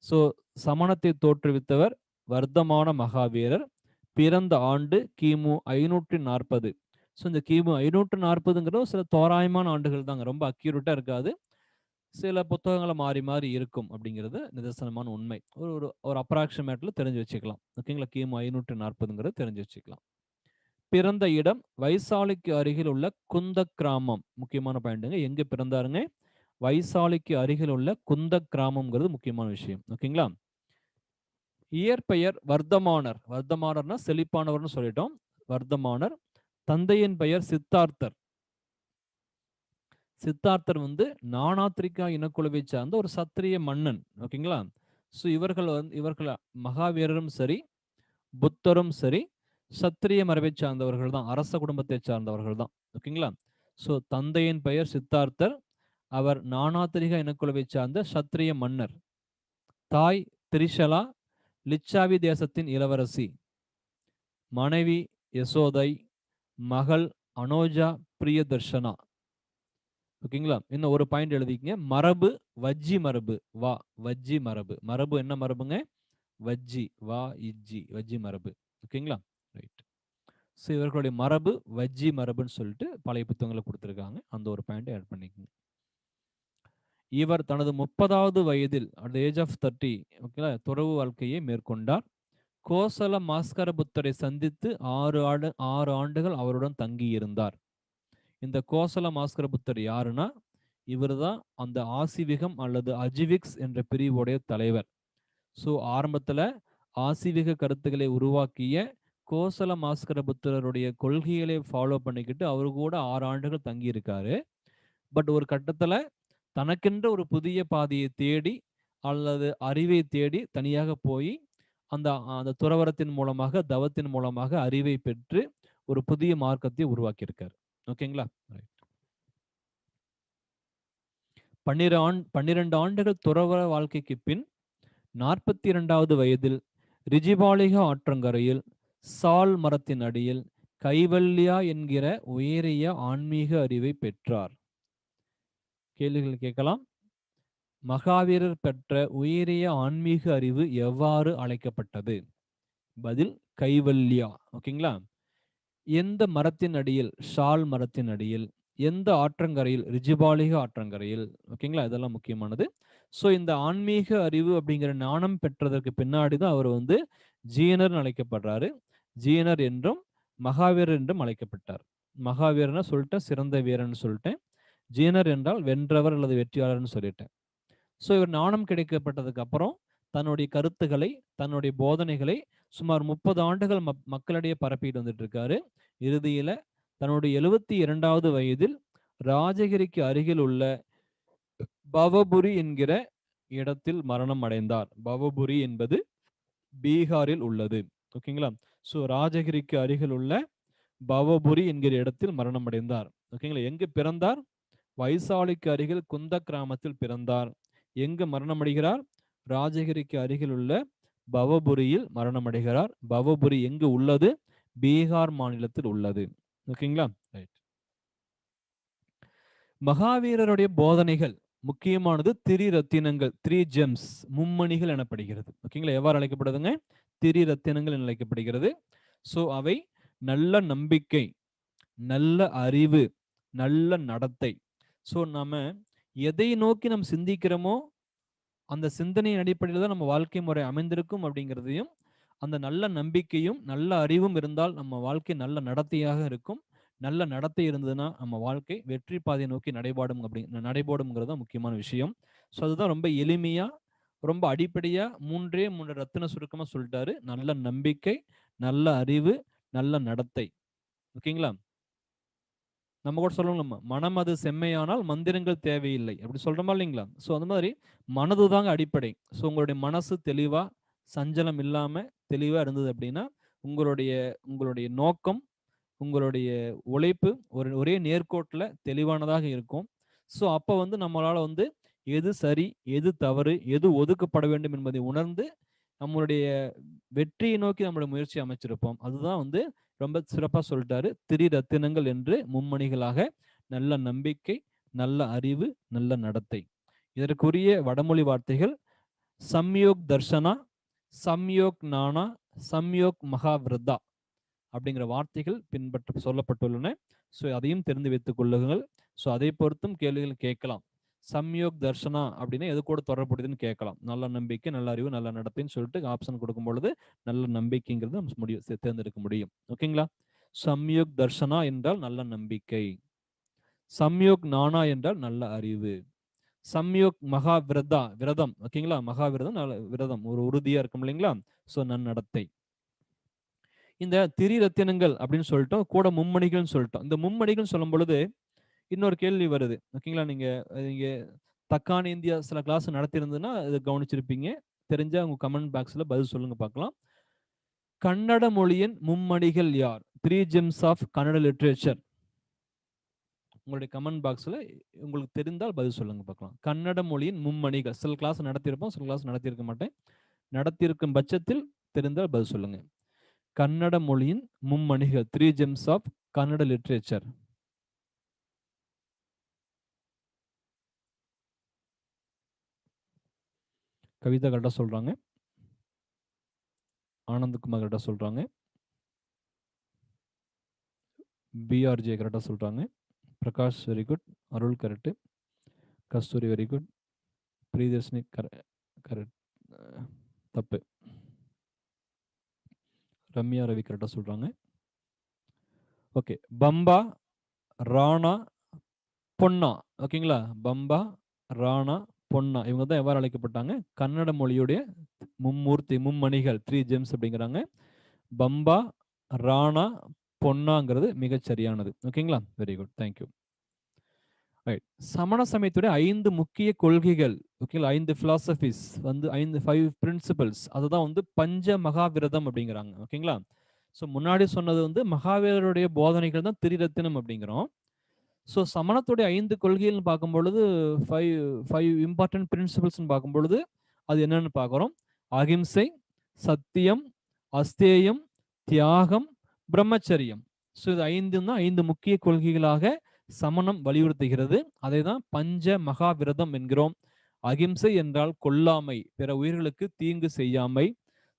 A: ஸோ சமணத்தை தோற்றுவித்தவர் வர்த்தமான மகாவீரர். பிறந்த ஆண்டு கிமு 540. ஸோ இந்த கிமு 540 சில தோராயமான ஆண்டுகள் தாங்க, ரொம்ப அக்யூரேட்டா இருக்காது. சில புத்தகங்களை மாறி மாறி இருக்கும் அப்படிங்கிறது நிதர்சனமான உண்மை. ஒரு ஒரு ஒரு அப்ராக்சிமேட்ல தெரிஞ்சு வச்சுக்கலாம். ஓகேங்களா? கிமு 540 தெரிஞ்சு வச்சுக்கலாம். பிறந்த இடம் வைசாலிக்கு அருகில் உள்ள குந்த கிராமம். முக்கியமான பாயிண்ட்டுங்க. எங்க பிறந்தாருங்க? வைசாலிக்கு அருகில் உள்ள குந்த கிராமம்ங்கிறது முக்கியமான விஷயம். ஓகேங்களா? இயற்பெயர் வர்த்தமானர். வர்த்தமானர்னா செழிப்பானவர்னு சொல்லிட்டோம். வர்த்தமானர். தந்தையின் பெயர் சித்தார்த்தர். சித்தார்த்தர் வந்து நானாத்திரிகா இனக்குழுவை சார்ந்த ஒரு சத்திரிய மன்னன். ஓகேங்களா? ஸோ இவர்கள் மகாவீரரும் சரி, புத்தரும் சரி, சத்திரிய மரபை சார்ந்தவர்கள் தான், அரச குடும்பத்தை சார்ந்தவர்கள் தான். ஓகேங்களா? ஸோ தந்தையின் பெயர் சித்தார்த்தர். அவர் நானாத்திரிகா இனக்குழுவை சார்ந்த சத்திரிய மன்னர். தாய் திரிஷலா, லிச்சாவி தேசத்தின் இளவரசி. மனைவி யசோதை. மகள் அனோஜா பிரியதர்ஷனா. ஓகேங்களா? இன்னும் ஒரு பாயிண்ட் எழுதிக்கங்க. மரபு வஜ்ஜி மரபு. வா வஜ்ஜி மரபு. மரபு என்ன மரபுங்க? வஜ்ஜி. வா இஜ்ஜி வஜ்ஜி மரபு. ஓகேங்களா? ரைட். ஸோ இவர்களுடைய மரபு வஜ்ஜி மரபுன்னு சொல்லிட்டு பழைய புத்தகங்களை கொடுத்துருக்காங்க. அந்த ஒரு பாயிண்ட் ஆட் பண்ணிக்கோங்க. இவர் தனது 30வது வயதில் அட் ஏஜ் ஆஃப் 30 ஓகேங்களா துறவு வாழ்க்கையை மேற்கொண்டார். கோசல மாஸ்கர புத்தரை சந்தித்து 6 ஆண்டுகள் அவருடன் தங்கியிருந்தார். இந்த கோசல மாஸ்கர புத்தர் யாருன்னா, இவர் தான் அந்த ஆசிவிகம் அல்லது அஜிவிக்ஸ் என்ற பிரிவுடைய தலைவர். ஸோ ஆரம்பத்துல ஆசிவிக கருத்துக்களை உருவாக்கிய கோசல மாஸ்கர புத்தருடைய கொள்கைகளை ஃபாலோ பண்ணிக்கிட்டு அவரு கூட 6 ஆண்டுகள் தங்கி இருக்காரு. பட் ஒரு கட்டத்துல தனக்கென்ற ஒரு புதிய பாதையை தேடி அல்லது அறிவை தேடி தனியாக போய் அந்த அந்த துறவரத்தின் மூலமாக தவத்தின் மூலமாக அறிவை பெற்று ஒரு புதிய மார்க்கத்தை உருவாக்கியிருக்காரு. ஓகேங்களா? ரைட். 12 ஆண்டுகள் துறவற வாழ்க்கைக்கு பின் 42வது வயதில் ரிஜிபாலிகா ஆற்றங்கரையில் சால் மரத்தின் அடியில் கைவல்யா என்கிற உயரிய ஆன்மீக அறிவை பெற்றார். கேள்விகள் கேட்கலாம். மகாவீரர் பெற்ற உயரிய ஆன்மீக அறிவு எவ்வாறு அழைக்கப்பட்டது? பதில் கைவல்யா. ஓகேங்களா? எந்த மரத்தின் அடியில்? ஷால் மரத்தின் அடியில். எந்த ஆற்றங்கரையில்? ரிஜிபாலிகா ஆற்றங்கரையில். ஓகேங்களா? இதெல்லாம் முக்கியமானது. ஸோ இந்த ஆன்மீக அறிவு அப்படிங்கிற ஞானம் பெற்றதற்கு பின்னாடி தான் அவர் வந்து ஜீனர் அழைக்கப்படுறாரு. ஜீனர் என்றும் மகாவீரர் என்றும் அழைக்கப்பட்டார். மகாவீரர்னா சொல்லிட்டேன், சிறந்த வீரன் சொல்லிட்டேன். ஜீனர் என்றால் வென்றவர் அல்லது வெற்றியாளர்னு சொல்லிட்டேன். ஸோ இவர் ஞானம் கிடைக்கப்பட்டதுக்கு அப்புறம் தன்னுடைய கருத்துக்களை, தன்னுடைய போதனைகளை சுமார் 30 ஆண்டுகள் மக்களிடையே பரப்பிட்டு வந்துட்டு இருக்காரு. இறுதியில தன்னுடைய 72வது வயதில் ராஜகிரிக்கு அருகில் உள்ள பவபுரி என்கிற இடத்தில் மரணம் அடைந்தார். பவபுரி என்பது பீகாரில் உள்ளது. ஓகேங்களா? ஸோ ராஜகிரிக்கு அருகில் உள்ள பவபுரி என்கிற இடத்தில் மரணம் அடைந்தார். ஓகேங்களா? எங்கு பிறந்தார்? வைசாலிக்கு அருகில் குந்த கிராமத்தில் பிறந்தார். எங்கு மரணம் அடைகிறார்? ராஜகிரிக்கு அருகில் உள்ள பவபுரியில் மரணம் அடைகிறார். பவபுரி எங்கு உள்ளது? பீகார் மாநிலத்தில் உள்ளது. ஓகேங்களா? ரைட். மகாவீரருடைய போதனைகள் முக்கியமானது திரிரத்தினங்கள், 3 ஜெம்ஸ், மும்மணிகள் எனப்படுகிறது. ஓகேங்களா? எவ்வாறு அழைக்கப்படுதுங்க? திரிரத்தினங்கள் என அழைக்கப்படுகிறது. ஸோ அவை நல்ல நம்பிக்கை, நல்ல அறிவு, நல்ல நடத்தை. ஸோ நாம எதை நோக்கி நம்ம சிந்திக்கிறோமோ அந்த சிந்தனையின் அடிப்படையில் தான் நம்ம வாழ்க்கை முறை அமைந்திருக்கும் அப்படிங்கிறதையும், அந்த நல்ல நம்பிக்கையும் நல்ல அறிவும் இருந்தால் நம்ம வாழ்க்கை நல்ல நடத்தையாக இருக்கும். நல்ல நடத்தை இருந்ததுன்னா நம்ம வாழ்க்கை வெற்றி பாதையை நோக்கி நடைபோடும்ங்கிறது தான் முக்கியமான விஷயம். ஸோ அதுதான் ரொம்ப எளிமையா, ரொம்ப அடிப்படையா 3 ரத்தின சுருக்கமா சொல்லிட்டாரு. நல்ல நம்பிக்கை, நல்ல அறிவு, நல்ல நடத்தை. ஓகேங்களா? நம்ம கூட சொல்லணும், மனம் அது செம்மையானால் மந்திரங்கள் தேவையில்லை அப்படி சொல்றோமா இல்லைங்களா? ஸோ அந்த மாதிரி மனது தாங்க அடிப்படை. ஸோ உங்களுடைய மனசு தெளிவா, சஞ்சலம் இல்லாம தெளிவா இருந்தது அப்படின்னா உங்களுடைய உங்களுடைய நோக்கம், உங்களுடைய உழைப்பு ஒரே நேர்கோட்டில் தெளிவானதாக இருக்கும். ஸோ அப்போ வந்து நம்மளால வந்து எது சரி, எது தவறு, எது ஒதுக்கப்பட வேண்டும் என்பதை உணர்ந்து நம்மளுடைய வெற்றியை நோக்கி நம்மளுடைய முயற்சி அமைச்சிருப்போம். அதுதான் வந்து ரொம்ப சிறப்பா சொல்லிட்டாரு. திரிரத்தினங்கள் என்று மும்மணிகளாக நல்ல நம்பிக்கை, நல்ல அறிவு, நல்ல நடத்தை. இதற்குரிய வடமொழி வார்த்தைகள் சம்யோக் தர்ஷனா, சம்யோக் நானா, சம்யோக் மகாவிரதா அப்படிங்கிற வார்த்தைகள் பின்பற்ற சொல்லப்பட்டுள்ளன. ஸோ அதையும் தெரிந்து வைத்துக் கொள்ளுங்கள். ஸோ அதை பொறுத்தும் கேள்விகள் கேட்கலாம். சம்யோக் தர்ஷனா அப்படின்னா எது கூட தொடர்புடையதுன்னு கேட்கலாம். நல்ல நம்பிக்கை, நல்ல அறிவு, நல்ல நடத்தைன்னு சொல்லிட்டு ஆப்ஷன் கொடுக்கும் பொழுது நல்ல நம்பிக்கைங்கிறது நம்ம முடிவு தேர்ந்தெடுக்க முடியும். ஓகேங்களா? சம்யோக் தர்ஷனா என்றால் நல்ல நம்பிக்கை. சம்யோக் நானா என்றால் நல்ல அறிவு. சம்யோக் மகா விரதம். ஓகேங்களா? மகா விரதம் நல்ல விரதம், ஒரு உறுதியா இருக்கும் இல்லைங்களா? ஸோ நன்னடத்தை. இந்த திரிரத்தினங்கள் அப்படின்னு சொல்லிட்டோம், கூட மும்மணிகள்னு சொல்லிட்டோம். இந்த மும்மணிகள் சொல்லும் பொழுது இன்னொரு கேள்வி வருது. ஓகேங்களா? நீங்க நீங்க தக்கான இந்தியா சில கிளாஸ் நடத்தியிருந்ததுன்னா இதை கவனிச்சிருப்பீங்க. தெரிஞ்சா உங்க கமெண்ட் பாக்ஸ்ல பதில் சொல்லுங்க பார்க்கலாம். கன்னட மொழியின் மும்மணிகள் யார்? 3 gems ஆஃப் கன்னட லிட்ரேச்சர். உங்களுடைய கமெண்ட் பாக்ஸ்ல உங்களுக்கு தெரிந்தால் பதில் சொல்லுங்க பார்க்கலாம். கன்னட மொழியின் மும்மணிகள். சில கிளாஸ் நடத்தியிருப்போம், சில கிளாஸ் நடத்தியிருக்க மாட்டேன். நடத்தியிருக்கும் பட்சத்தில் தெரிந்தால் பதில் சொல்லுங்க. கன்னட மொழியின் மும்மணிகள், 3 gems of Kannada literature. Kavitha கரெக்டா சொல்றாங்க. ஆனந்தகுமார் கரெக்டா சொல்றாங்க. பிஆர்ஜே கரெக்டா சொல்றாங்க. Prakash very good. Arul correct. Kasthuri very good. Priyadharshini correct. தப்பு. ரம்யா ரவி கரெக்டா சொல்றாங்க. ஓகே. பம்பா, ராணா, பொன்னா. ஓகேங்களா? பம்பா, ராணா, பொன்னா இவங்க தான் எவ்வாறு அழைக்கப்பட்டாங்க? கன்னட மொழியுடைய மும்மூர்த்தி, மும்மணிகள், 3 gems அப்படிங்கிறாங்க. பம்பா, ராணா, பொன்னாங்கிறது மிகச் சரியானது. ஓகேங்களா? Very good. தேங்க்யூ. ரைட். சமண சமயத்துடைய 5 முக்கிய கொள்கைகள், ஓகேங்களா? 5 பிலாசபிஸ் வந்து 5 பிரின்சிபல்ஸ், அதுதான் வந்து பஞ்ச மகாவிரதம் அப்படிங்கிறாங்க. ஓகேங்களா? ஸோ முன்னாடி சொன்னது வந்து மகாவீரருடைய போதனைகள் தான் திரிரத்தினம் அப்படிங்கிறோம். ஸோ சமணத்துடைய 5 கொள்கைகள்னு பார்க்கும் பொழுது 5 இம்பார்ட்டன்ட் பிரின்சிபல்ஸ்னு பார்க்கும் பொழுது அது என்னன்னு பார்க்குறோம். அகிம்சை, சத்தியம், அஸ்தேயம், தியாகம், பிரம்மச்சரியம். ஸோ இது 5 தான் 5 முக்கிய கொள்கைகளாக சமணம் வலியுறுத்துகிறது. அதை தான் பஞ்ச மகாவிரதம் என்கிறோம். அகிம்சை என்றால் கொல்லாமை, பிற உயிர்களுக்கு தீங்கு செய்யாமை.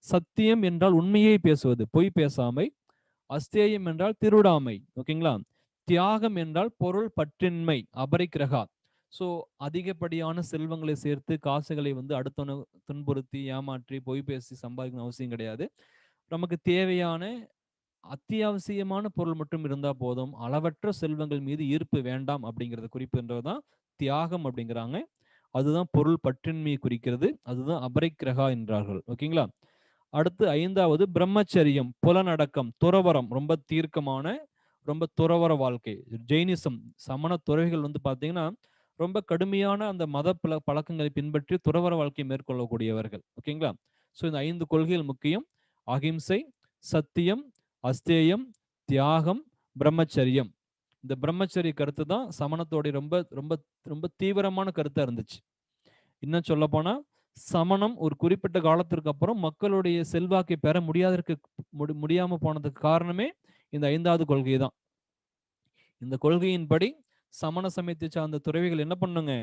A: சத்தியம் என்றால் உண்மையை பேசுவது, பொய் பேசாமை. அஸ்தேயம் என்றால் திருடாமை. ஓகேங்களா? தியாகம் என்றால் பொருள் பற்றின்மை, அபரிக்கிரகா. ஸோ அதிகப்படியான செல்வங்களை சேர்த்து காசுகளை வந்து அடுத்தவனை துன்புறுத்தி ஏமாற்றி பொய் பேசி சம்பாதிக்கணும் அவசியம் கிடையாது. நமக்கு தேவையான அத்தியாவசியமான பொருள் மட்டும் இருந்தா போதும். அளவற்ற செல்வங்கள் மீது ஈர்ப்பு வேண்டாம் அப்படிங்கிறது குறிப்புன்றதுதான் தியாகம் அப்படிங்கிறாங்க. அதுதான் பொருள் பற்றின்மையை குறிக்கிறது. அதுதான் அபரிக்கிரகா என்றார்கள். ஓகேங்களா? அடுத்து 5வது பிரம்மச்சரியம், புலனடக்கம், துறவரம். ரொம்ப தீர்க்கமான, ரொம்ப துறவர வாழ்க்கை. ஜெயினிசம், சமண துறவிகள் வந்து பார்த்தீங்கன்னா ரொம்ப கடுமையான அந்த மத பழக்கங்களை பின்பற்றி துறவர வாழ்க்கையை மேற்கொள்ளக்கூடியவர்கள். ஓகேங்களா? ஸோ இந்த 5 கொள்கைகள் முக்கியம். அகிம்சை, சத்தியம், அஸ்தேயம், தியாகம், பிரம்மச்சரியம். இந்த பிரம்மச்சரிய கருத்து தான் சமணத்தோடைய ரொம்ப ரொம்ப ரொம்ப தீவிரமான கருத்தா இருந்துச்சு. இன்னும் சொல்ல போனா சமணம் ஒரு குறிப்பிட்ட காலத்திற்கு அப்புறம் மக்களுடைய செல்வாக்கை பெற முடியாம போனதுக்கு காரணமே இந்த 5வது கொள்கை தான். இந்த கொள்கையின்படி சமண சமயத்தை சார்ந்த துறவிகள் என்ன பண்ணுங்க?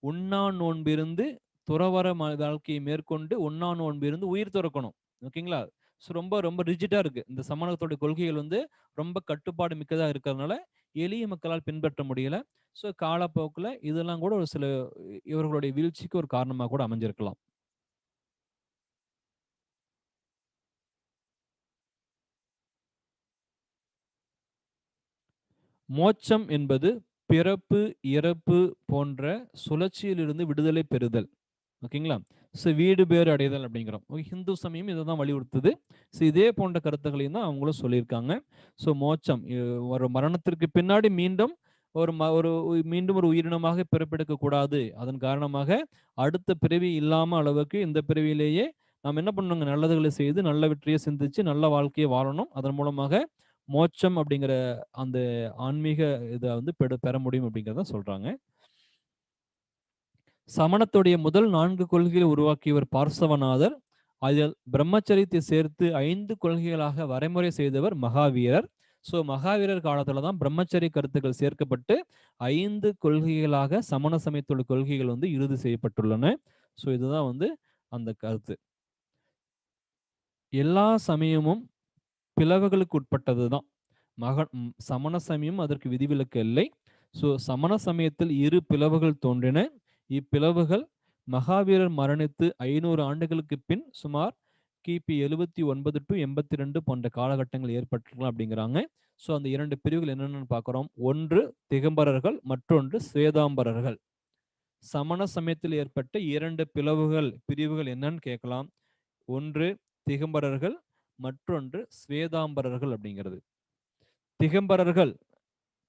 A: உண்ணா நோன்பு இருந்து துறவற வாழ்க்கையை மேற்கொண்டு உண்ணா நோன்பு இருந்து உயிர் துறக்கணும். ஓகேங்களா? ஸோ ரொம்ப ரொம்ப ரிஜிட்டா இருக்கு. இந்த சமணத்தோட கொள்கைகள் வந்து ரொம்ப கட்டுப்பாடு மிக்கதா இருக்கிறதுனால எளிய மக்களால் பின்பற்ற முடியல. ஸோ காலப்போக்குல இதெல்லாம் கூட ஒரு சில இவர்களுடைய வீழ்ச்சிக்கு ஒரு காரணமா கூட அமைஞ்சிருக்கலாம். மோட்சம் என்பது பிறப்பு, இறப்பு போன்ற சுழற்சியிலிருந்து விடுதலை பெறுதல். ஓகேங்களா? ஸோ வீடு பேறு அடைதல் அப்படிங்கிறோம். ஹிந்து சமயம் இதை தான் வலியுறுத்துது. ஸோ இதே போன்ற கருத்துக்களையும் தான் அவங்களும் சொல்லியிருக்காங்க. ஸோ மோட்சம், ஒரு மரணத்திற்கு பின்னாடி மீண்டும் மீண்டும் ஒரு உயிரினமாக பிறப்பெடுக்க கூடாது. அதன் காரணமாக அடுத்த பிறவி இல்லாம அளவுக்கு இந்த பிறவியிலேயே நாம் என்ன பண்ணணுங்க? நல்லதுகளை செய்து நல்ல வெற்றியை சிந்திச்சு நல்ல வாழ்க்கையை வாழணும். அதன் மூலமாக மோட்சம் அப்படிங்கிற அந்த ஆன்மீக இதை வந்து பெற முடியும் அப்படிங்கிறத சொல்றாங்க. சமணத்துடைய முதல் 4 கொள்கைகளை உருவாக்கியவர் பார்சவநாதர். அதில் பிரம்மச்சரியத்தை சேர்த்து 5 கொள்கைகளாக வரைமுறை செய்தவர் மகாவீரர். ஸோ மகாவீரர் காலத்துல தான் பிரம்மச்சரிய கருத்துக்கள் சேர்க்கப்பட்டு 5 கொள்கைகளாக சமண சமயத்தோட கொள்கைகள் வந்து இறுதி செய்யப்பட்டுள்ளன. ஸோ இதுதான் வந்து அந்த கருத்து. எல்லா சமயமும் பிளவுகளுக்கு உட்பட்டதுதான். சமண சமயம் அதற்கு விதிவிலக்கு இல்லை. ஸோ சமண சமயத்தில் 2 பிளவுகள் தோன்றின. இப்பிளவுகள் மகாவீரர் மரணித்து 500 ஆண்டுகளுக்கு பின் சுமார் கிபி 79 டு 82 போன்ற காலகட்டங்கள் ஏற்பட்டிருக்கலாம் அப்படிங்கிறாங்க. ஸோ அந்த 2 பிரிவுகள் என்னென்னு பார்க்குறோம். ஒன்று திகம்பரர்கள், மற்றொன்று ஸ்வேதாம்பரர்கள். சமண சமயத்தில் ஏற்பட்ட 2 பிரிவுகள் என்னன்னு கேட்கலாம். ஒன்று திகம்பரர்கள், மற்றொன்று ஸ்வேதாம்பரர்கள் அப்படிங்கிறது. திகம்பரர்கள்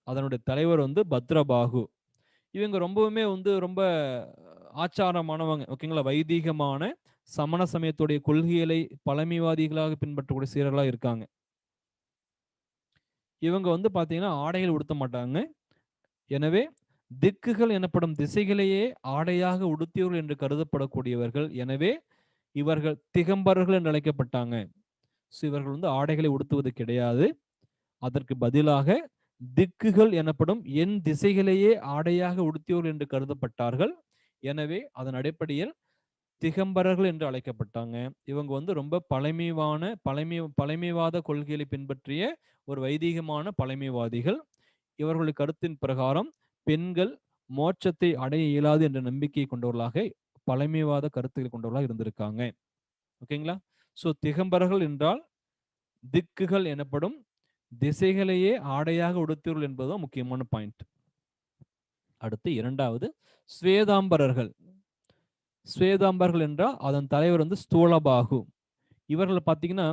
A: அதனுடைய தலைவர் வந்து பத்ரபாகு. இவங்க ரொம்பவுமே வந்து ரொம்ப ஆச்சாரமானவங்க, ஓகேங்களா. வைதீகமான சமண சமயத்துடைய கொள்கைகளை பழமைவாதிகளாக பின்பற்றக்கூடிய சீரர்களாக இருக்காங்க. இவங்க வந்து பாத்தீங்கன்னா ஆடைகள் உடுத்த மாட்டாங்க. எனவே திக்குகள் எனப்படும் திசைகளையே ஆடையாக உடுத்தியவர்கள் என்று கருதப்படக்கூடியவர்கள். எனவே இவர்கள் திகம்பரர்கள் என்று அழைக்கப்பட்டாங்க. இவர்கள் வந்து ஆடைகளை உடுத்துவது கிடையாது. அதற்கு பதிலாக திக்குகள் எனப்படும் என் திசைகளையே ஆடையாக உடுத்தியவர்கள் என்று கருதப்பட்டார்கள். எனவே அதன் அடிப்படையில் திகம்பரர்கள் என்று அழைக்கப்பட்டாங்க. இவங்க வந்து ரொம்ப பழமைவாத கொள்கைகளை பின்பற்றிய ஒரு வைதீகமான பழமைவாதிகள். இவர்களுடைய கருத்தின் பிரகாரம் பெண்கள் மோட்சத்தை அடைய இயலாது என்ற நம்பிக்கை கொண்டவர்களாக பழமைவாத கருத்துக்கள் கொண்டவர்களாக இருந்திருக்காங்க. ஓகேங்களா. ஸோ திகம்பரர்கள் என்றால் திக்குகள் எனப்படும் திசைகளையே ஆடையாக உடுத்தியவர்கள் என்பதுதான் முக்கியமான பாயிண்ட். அடுத்து இரண்டாவது ஸ்வேதாம்பரர்கள். ஸ்வேதாம்பர்கள் என்றால் அதன் தலைவர் வந்து ஸ்தூலபாகு. இவர்கள் பார்த்தீங்கன்னா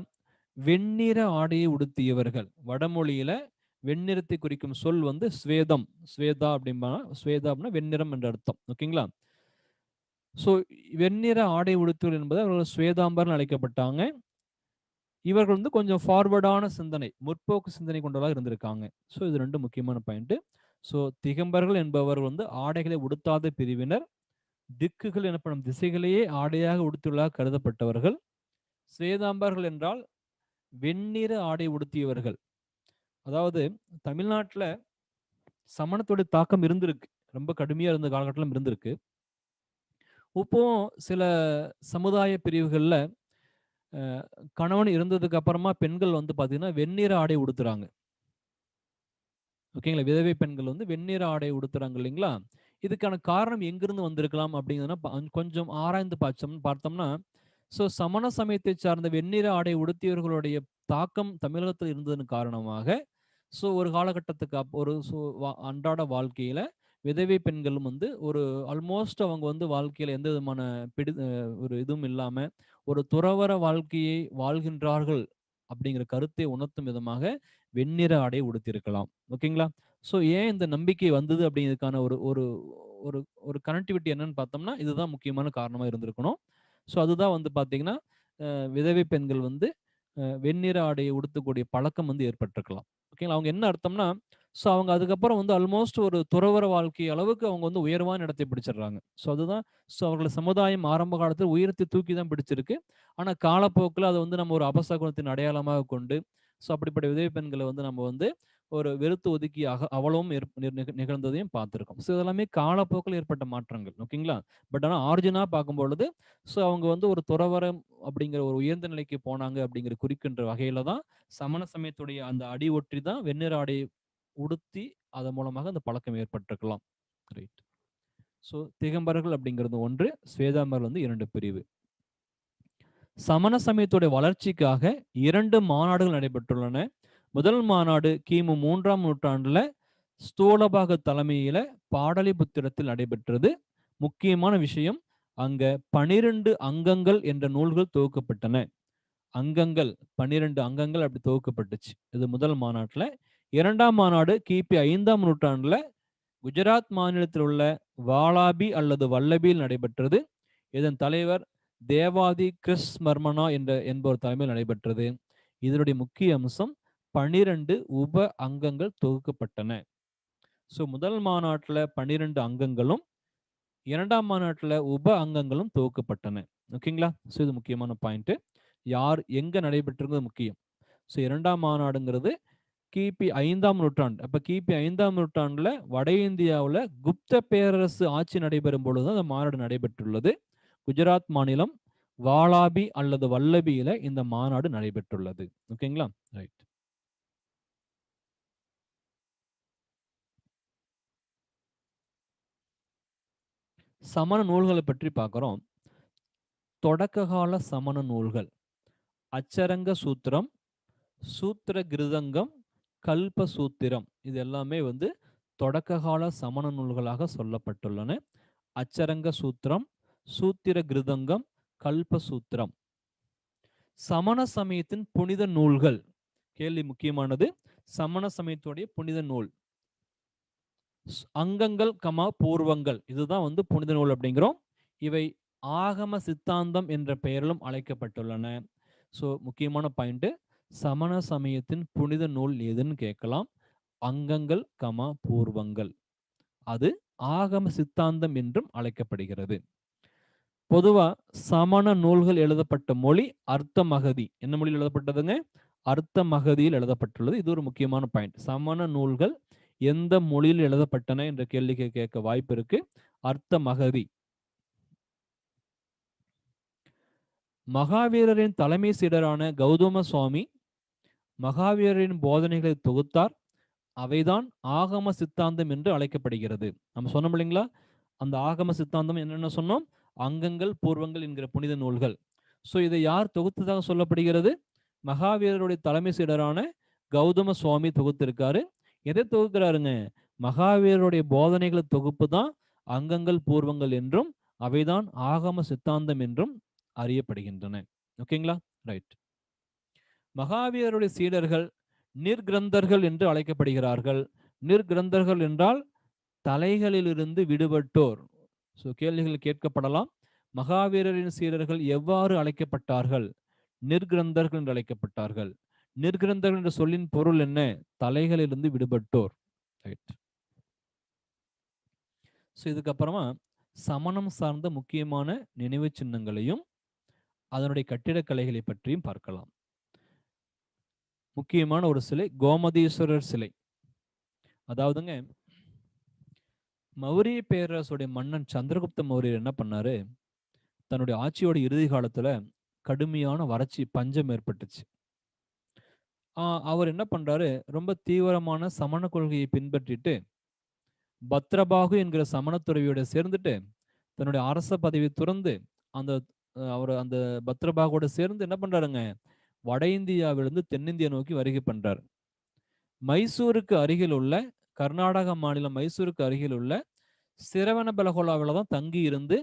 A: வெண்ணிற ஆடையை உடுத்தியவர்கள். வடமொழியில வெண்ணிறத்தை குறிக்கும் சொல் வந்து ஸ்வேதம். ஸ்வேதா அப்படின்னா ஸ்வேதா அப்படின்னா வெண்ணிறம் என்ற அர்த்தம். ஓகேங்களா. ஸோ வெண்ணிற ஆடை உடுத்துவர்கள் என்பது அவர்கள் ஸ்வேதாம்பர்னு அழைக்கப்பட்டாங்க. இவர்கள் வந்து கொஞ்சம் ஃபார்வர்டான சிந்தனை, முற்போக்கு சிந்தனை கொண்டவர்களாக இருந்திருக்காங்க. ஸோ இது 2 முக்கியமான பாயிண்ட். ஸோ திகம்பர்கள் என்பவர்கள் வந்து ஆடைகளை உடுத்தாத பிரிவினர். திக்குகள் எனப்படும் திசைகளையே ஆடையாக உடுத்தியுள்ளதாக கருதப்பட்டவர்கள். ஸ்வேதாம்பர்கள் என்றால் வெண்ணிற ஆடை உடுத்தியவர்கள். அதாவது தமிழ்நாட்டுல சமணத்துடைய தாக்கம் இருந்திருக்கு, ரொம்ப கடுமையா இருந்த காலகட்டத்திலும் இருந்திருக்கு. இப்போ சில சமுதாய பிரிவுகள்ல கணவன் இருந்ததுக்கு அப்புறமா பெண்கள் வந்து பாத்தீங்கன்னா வெண்ணிற ஆடை உடுத்துறாங்க. ஓகேங்களா. விதவை பெண்கள் வந்து வெண்ணிற ஆடை உடுத்துறாங்க இல்லைங்களா. இதுக்கான காரணம் எங்கிருந்து வந்திருக்கலாம் அப்படிங்கிறதுனா கொஞ்சம் ஆராய்ந்து பார்த்தோம்னா, ஸோ சமண சமயத்தை சார்ந்த வெண்ணிற ஆடை உடுத்தியவர்களுடைய தாக்கம் தமிழகத்தில் இருந்ததன் காரணமாக ஸோ ஒரு காலகட்டத்துக்கு ஒரு அன்றாட வாழ்க்கையில விதவை பெண்களும் வந்து ஒரு ஆல்மோஸ்ட் அவங்க வந்து வாழ்க்கையில எந்த விதமான ஒரு இதுவும் இல்லாம ஒரு துறவற வாழ்க்கையை வாழ்கின்றார்கள் அப்படிங்கிற கருத்தை உணர்த்தும் விதமாக வெண்ணிற ஆடை உடுத்திருக்கலாம். ஓகேங்களா. ஸோ ஏன் இந்த நம்பிக்கை வந்தது அப்படிங்கிறதுக்கான ஒரு ஒரு ஒரு ஒரு கனெக்டிவிட்டி என்னன்னு பார்த்தோம்னா இதுதான் முக்கியமான காரணமா இருந்திருக்கணும். ஸோ அதுதான் வந்து பார்த்தீங்கன்னா விதவை பெண்கள் வந்து வெண்ணிற ஆடையை உடுத்தக்கூடிய பழக்கம் வந்து ஏற்பட்டிருக்கலாம். ஓகேங்களா. அவங்க என்ன அர்த்தம்னா ஸோ அவங்க அதுக்கப்புறம் வந்து ஆல்மோஸ்ட் ஒரு துறவற வாழ்க்கை அளவுக்கு அவங்க வந்து உயர்வான இடத்தை பிடிச்சிடுறாங்க. ஸோ அதுதான் ஸோ அவர்கள் சமுதாயம் ஆரம்ப காலத்தில் உயரத்தை தூக்கி தான் பிடிச்சிருக்கு. ஆனால் காலப்போக்கில் அதை வந்து நம்ம ஒரு அபசகுணத்தின் அடையாளமாக கொண்டு ஸோ அப்படிப்பட்ட விதவை பெண்களை வந்து நம்ம வந்து ஒரு வெறுத்து ஒதுக்கி அவலவும் நிகழ்ந்ததையும் பார்த்துருக்கோம். ஸோ இதெல்லாமே காலப்போக்கில் ஏற்பட்ட மாற்றங்கள். ஓகேங்களா. பட் ஆனால் ஆரிஜினா பார்க்கும் பொழுது ஸோ அவங்க வந்து ஒரு துறவரம் அப்படிங்கிற ஒரு உயர்ந்த நிலைக்கு போனாங்க அப்படிங்கிற குறிக்கின்ற வகையில தான் சமண சமயத்துடைய அந்த அடி ஒற்றி தான் வெண்ணிற ஆடை உடுத்தி அதன் மூலமாக அந்த பழக்கம் ஏற்பட்டிருக்கலாம். ரைட். ஸோ திகம்பரர்கள் அப்படிங்கிறது ஒன்று, ஸ்வேதாம்பர்கள் வந்து 2 பிரிவு. சமண சமயத்துடைய வளர்ச்சிக்காக 2 மாநாடுகள் நடைபெற்றுள்ளன. முதல் மாநாடு கிமு 3ஆம் நூற்றாண்டுல ஸ்தூலபாக தலைமையில பாடலிபுத்திரத்தில் நடைபெற்றது. முக்கியமான விஷயம் அங்க 12 அங்கங்கள் என்ற நூல்கள் தொகுக்கப்பட்டன. அங்கங்கள் 12 அங்கங்கள் அப்படி தொகுக்கப்பட்டுச்சு. இது முதல் மாநாட்டுல. 2ஆம் மாநாடு கிபி 5ஆம் நூற்றாண்டுல குஜராத் மாநிலத்தில் உள்ள வாலாபி அல்லது வல்லபியில் நடைபெற்றது. இதன் தலைவர் தேவாதி கிறிஸ் மர்மனா என்பவர் தலைமையில் நடைபெற்றது. இதனுடைய முக்கிய அம்சம் 12 உப அங்கங்கள் தொகுக்கப்பட்டன. ஸோ முதல் மாநாட்டில் 12 அங்கங்களும் 2ஆம் மாநாட்டில் உப அங்கங்களும் தொகுக்கப்பட்டன. ஓகேங்களா. ஸோ இது முக்கியமான பாயிண்ட். யார் எங்க நடைபெற்றிருக்கிறது முக்கியம். ஸோ 2ஆம் மாநாடுங்கிறது கிபி 5ஆம் நூற்றாண்டு. அப்ப கிபி 5ஆம் நூற்றாண்டுல வட இந்தியாவில் குப்த பேரரசு ஆட்சி நடைபெறும் பொழுது அந்த மாநாடு நடைபெற்றுள்ளது. குஜராத் மாநிலம் வாளாபி அல்லது வல்லபியில இந்த மாநாடு நடைபெற்றுள்ளது. ஓகேங்களா? ரைட். சமண நூல்களை பற்றி பார்க்கிறோம். தொடக்க கால சமண நூல்கள் அச்சரங்க சூத்திரம், சூத்திர கிருதங்கம், கல்ப சூத்திரம், இது எல்லாமே தொடக்க கால சமண நூல்களாக சொல்லப்பட்டுள்ளன. அச்சரங்க சூத்திரம், சூத்திர கிருதங்கம், கல்ப சூத்திரம். சமண சமயத்தின் புனித நூல்கள். கேள்வி முக்கியமானது. சமண சமயத்துடைய புனித நூல் அங்கங்கள் கமா பூர்வங்கள், இதுதான் புனித நூல் அப்படிங்கிறோம். இவை ஆகம சித்தாந்தம் என்ற பெயரிலும் அழைக்கப்பட்டுள்ளன. ஸோ முக்கியமான பாயிண்ட், சமண சமயத்தின் புனித நூல் எதுன்னு கேட்கலாம். அங்கங்கள் கமா பூர்வங்கள், அது ஆகம சித்தாந்தம் என்றும் அழைக்கப்படுகிறது. பொதுவா சமண நூல்கள் எழுதப்பட்ட மொழி அர்த்த மகதி. என்ன மொழியில் எழுதப்பட்டதுங்க? அர்த்த மகதியில் எழுதப்பட்டுள்ளது. இது ஒரு முக்கியமான பாயிண்ட். சமண நூல்கள் எந்த மொழியில் எழுதப்பட்டன என்ற கேள்விக்கு கேட்க வாய்ப்பு இருக்கு. அர்த்த மகதி. மகாவீரரின் தலைமை சீடரான கௌதம சுவாமி மகாவீரரின் போதனைகளை தொகுத்தார். அவைதான் ஆகம சித்தாந்தம் என்று அழைக்கப்படுகிறது. நம்ம சொன்னோம் இல்லைங்களா, அந்த ஆகம சித்தாந்தம் என்னென்ன சொன்னோம்? அங்கங்கள் பூர்வங்கள் என்கிற புனித நூல்கள். ஸோ இதை யார் தொகுத்ததாக சொல்லப்படுகிறது? மகாவீரருடைய தலைமை சீடரான கௌதம சுவாமி தொகுத்திருக்காரு. எதை தொகுக்கிறாருங்க? மகாவீரருடைய போதனைகளை தொகுப்பு தான் அங்கங்கள் பூர்வங்கள் என்றும் அவைதான் ஆகம சித்தாந்தம் என்றும் அறியப்படுகின்றன. ஓகேங்களா? ரைட். மகாவீரருடைய சீடர்கள் நிர்கிரந்தர்கள் என்று அழைக்கப்படுகிறார்கள். நிர்கிரந்தர்கள் என்றால் தலைகளிலிருந்து விடுபட்டோர். ஸோ கேள்விகள் கேட்கப்படலாம். மகாவீரரின் சீடர்கள் எவ்வாறு அழைக்கப்பட்டார்கள்? நிர்கிரந்தர்கள் என்று அழைக்கப்பட்டார்கள். நிர்கிரந்தர்கள் என்ற சொல்லின் பொருள் என்ன? தலைகளிலிருந்து விடுபட்டோர். ரைட். ஸோ இதுக்கப்புறமா சமணம் சார்ந்த முக்கியமான நினைவு சின்னங்களையும் அதனுடைய கட்டிடக்கலைகளை பற்றியும் பார்க்கலாம். முக்கியமான ஒரு சிலை கோமதீஸ்வரர் சிலை. அதாவதுங்க, மௌரிய பேரரசுடைய மன்னன் சந்திரகுப்த மௌரியர் என்ன பண்ணாரு, தன்னுடைய ஆட்சியோட இறுதி காலத்துல கடுமையான வறட்சி, பஞ்சம் ஏற்பட்டுச்சு. அவர் என்ன பண்றாரு, ரொம்ப தீவிரமான சமண கொள்கையை பின்பற்றிட்டு பத்ரபாகு என்கிற சமண துறவியோட சேர்ந்துட்டு தன்னுடைய அரச பதவி துறந்து அந்த அவர் அந்த பத்ரபாகோட சேர்ந்து என்ன பண்றாருங்க, வட இந்தியாவிலிருந்து தென்னிந்தியா நோக்கி வருகை பண்றார். மைசூருக்கு அருகில் உள்ள, கர்நாடக மாநிலம் மைசூருக்கு அருகில் உள்ள சிரவணபெலகோலாவில் தான் தங்கி இருந்து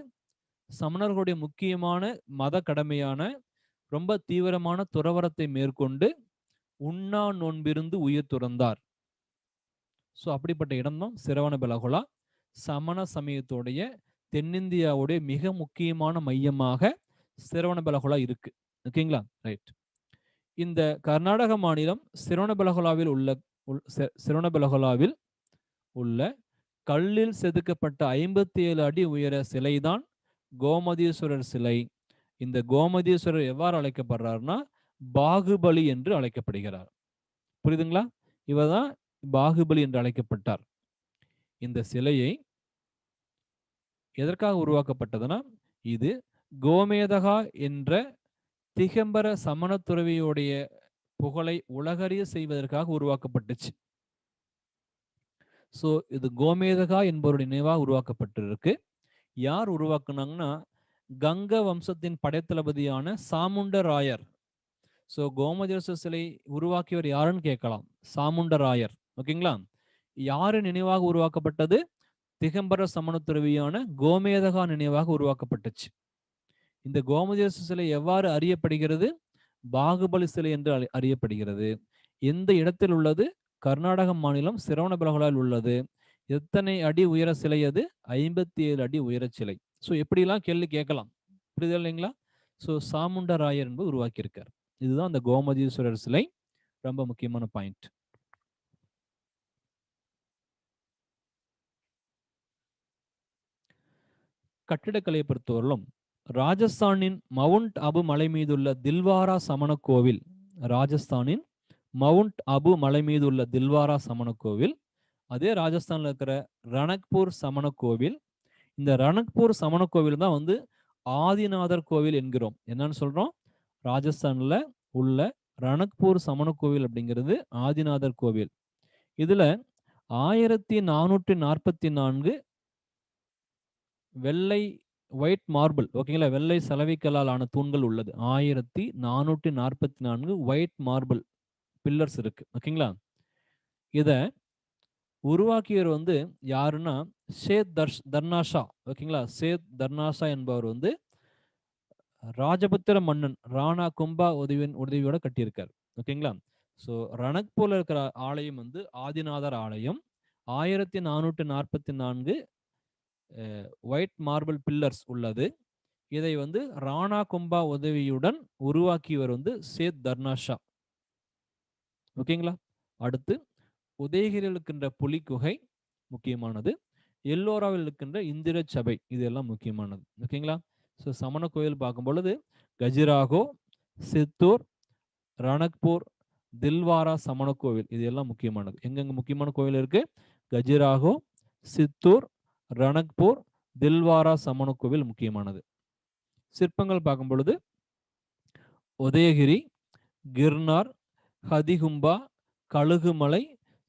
A: சமணர்களுடைய முக்கியமான மத கடமையான ரொம்ப தீவிரமான துறவரத்தை மேற்கொண்டு உண்ணா நோன்பிருந்து உயிர் துறந்தார். ஸோ அப்படிப்பட்ட இடம் தான் சிரவணபெலகோலா. சமண சமயத்துடைய தென்னிந்தியாவுடைய மிக முக்கியமான மையமாக சிரவணபெலகோலா இருக்கு. ஓகேங்களா? ரைட். இந்த கர்நாடக மாநிலம் சிரவணபெலகோலாவில் உள்ள கல்லில் செதுக்கப்பட்ட 57 அடி உயர சிலைதான் கோமதீஸ்வரர் சிலை. இந்த கோமதீஸ்வரர் எவ்வாறு அழைக்கப்படுறாருன்னா பாகுபலி என்று அழைக்கப்படுகிறார். புரியுதுங்களா? இவர்தான் பாகுபலி என்று அழைக்கப்பட்டார். இந்த சிலையை எதற்காக உருவாக்கப்பட்டதுன்னா, இது கோமேதகா என்ற திகம்பர சமண துறவியுடைய புகழை உலகறிய செய்வதற்காக உருவாக்கப்பட்டுச்சு. ஸோ இது கோமேதகா என்பவருடைய நினைவாக உருவாக்கப்பட்டிருக்கு. யார் உருவாக்குனாங்கன்னா, கங்க வம்சத்தின் படைத்தளபதியான சாமுண்டராயர். ஸோ கோமதீஸ்வரர் சிலை உருவாக்கியவர் யாருன்னு கேட்கலாம். சாமுண்டராயர். ஓகேங்களா? யாரு நினைவாக உருவாக்கப்பட்டது? திகம்பர சமண துறவியான கோமேதகா நினைவாக உருவாக்கப்பட்டுச்சு. இந்த கோமதீஸ்வரர் சிலை எவ்வாறு அறியப்படுகிறது? பாகுபலி சிலை என்று அறியப்படுகிறது. எந்த இடத்தில் உள்ளது? கர்நாடக மாநிலம் சிரவணபெலகோலாவில் உள்ளது. எத்தனை அடி உயர சிலை அது? 57 அடி உயர சிலை. ஸோ எப்படிலாம் கேள்வி கேட்கலாம். புரியுது இல்லைங்களா? ஸோ சாமுண்டராயர் என்பது உருவாக்கியிருக்கார். இதுதான் அந்த கோமதீஸ்வரர் சிலை. ரொம்ப முக்கியமான பாயிண்ட். கட்டிடக்கலையை பொறுத்தவரையிலும் ராஜஸ்தானின் மவுண்ட் அபு மலை மீதுள்ள தில்வாரா சமண கோவில், ராஜஸ்தானின் மவுண்ட் அபு மலை மீது உள்ள தில்வாரா சமண கோவில், அதே ராஜஸ்தான்ல இருக்கிற ரணக்பூர் சமண கோவில். இந்த ரணக்பூர் சமண கோவில் தான் ஆதிநாதர் கோவில் என்கிறோம். என்னன்னு சொல்றோம்? ராஜஸ்தான்ல உள்ள ரணக்பூர் சமண கோவில் அப்படிங்கிறது ஆதிநாதர் கோவில். இதுல 1444 வெள்ளை ஒயிட் மார்பிள், ஓகேங்களா, வெள்ளை சலவைக்கல்லால் ஆன தூண்கள் உள்ளது. 1444 ஒயிட் மார்பிள் பில்லர்ஸ் இருக்கு, ஓகேங்களா. இத உருவாக்கியவர் வந்து யாருன்னா சேத் தர்னாஷா, ஓகேங்களா. சேத் தர்னாஷா என்பவர் வந்து ராஜபுத்திர மன்னன் ராணா கும்பா உதவியோட கட்டியிருக்கார், ஓகேங்களா. ஸோ ரணக்பூர்ல இருக்கிற ஆலயம் வந்து ஆதிநாதர் ஆலயம். 1444 ஒயிட் மார்பிள் பில்லர்ஸ் உள்ளது. இதை வந்து ராணா கும்பா உதவியுடன் உருவாக்கியவர் வந்து சேத் தர்னாஷா, ஓகேங்களா. அடுத்து உதயகிரியில் இருக்கின்ற புலி குகை முக்கியமானது. எல்லோராவில் இருக்கின்ற இந்திர சபை இதெல்லாம் முக்கியமானது, ஓகேங்களா. ஸோ சமண கோயில் பார்க்கும் பொழுது கஜிராகோ, சித்தூர், ரணக்பூர், தில்வாரா சமண கோவில் இது எல்லாம் முக்கியமானது. எங்கெங்க முக்கியமான கோவில் இருக்கு? கஜிராகோ, சித்தூர், ரணக்பூர், தில்வாரா சமண கோவில் முக்கியமானது. சிற்பங்கள் பார்க்கும் பொழுது உதயகிரி, கிர்னார், ஹதிகும்பா, கழுகுமலை,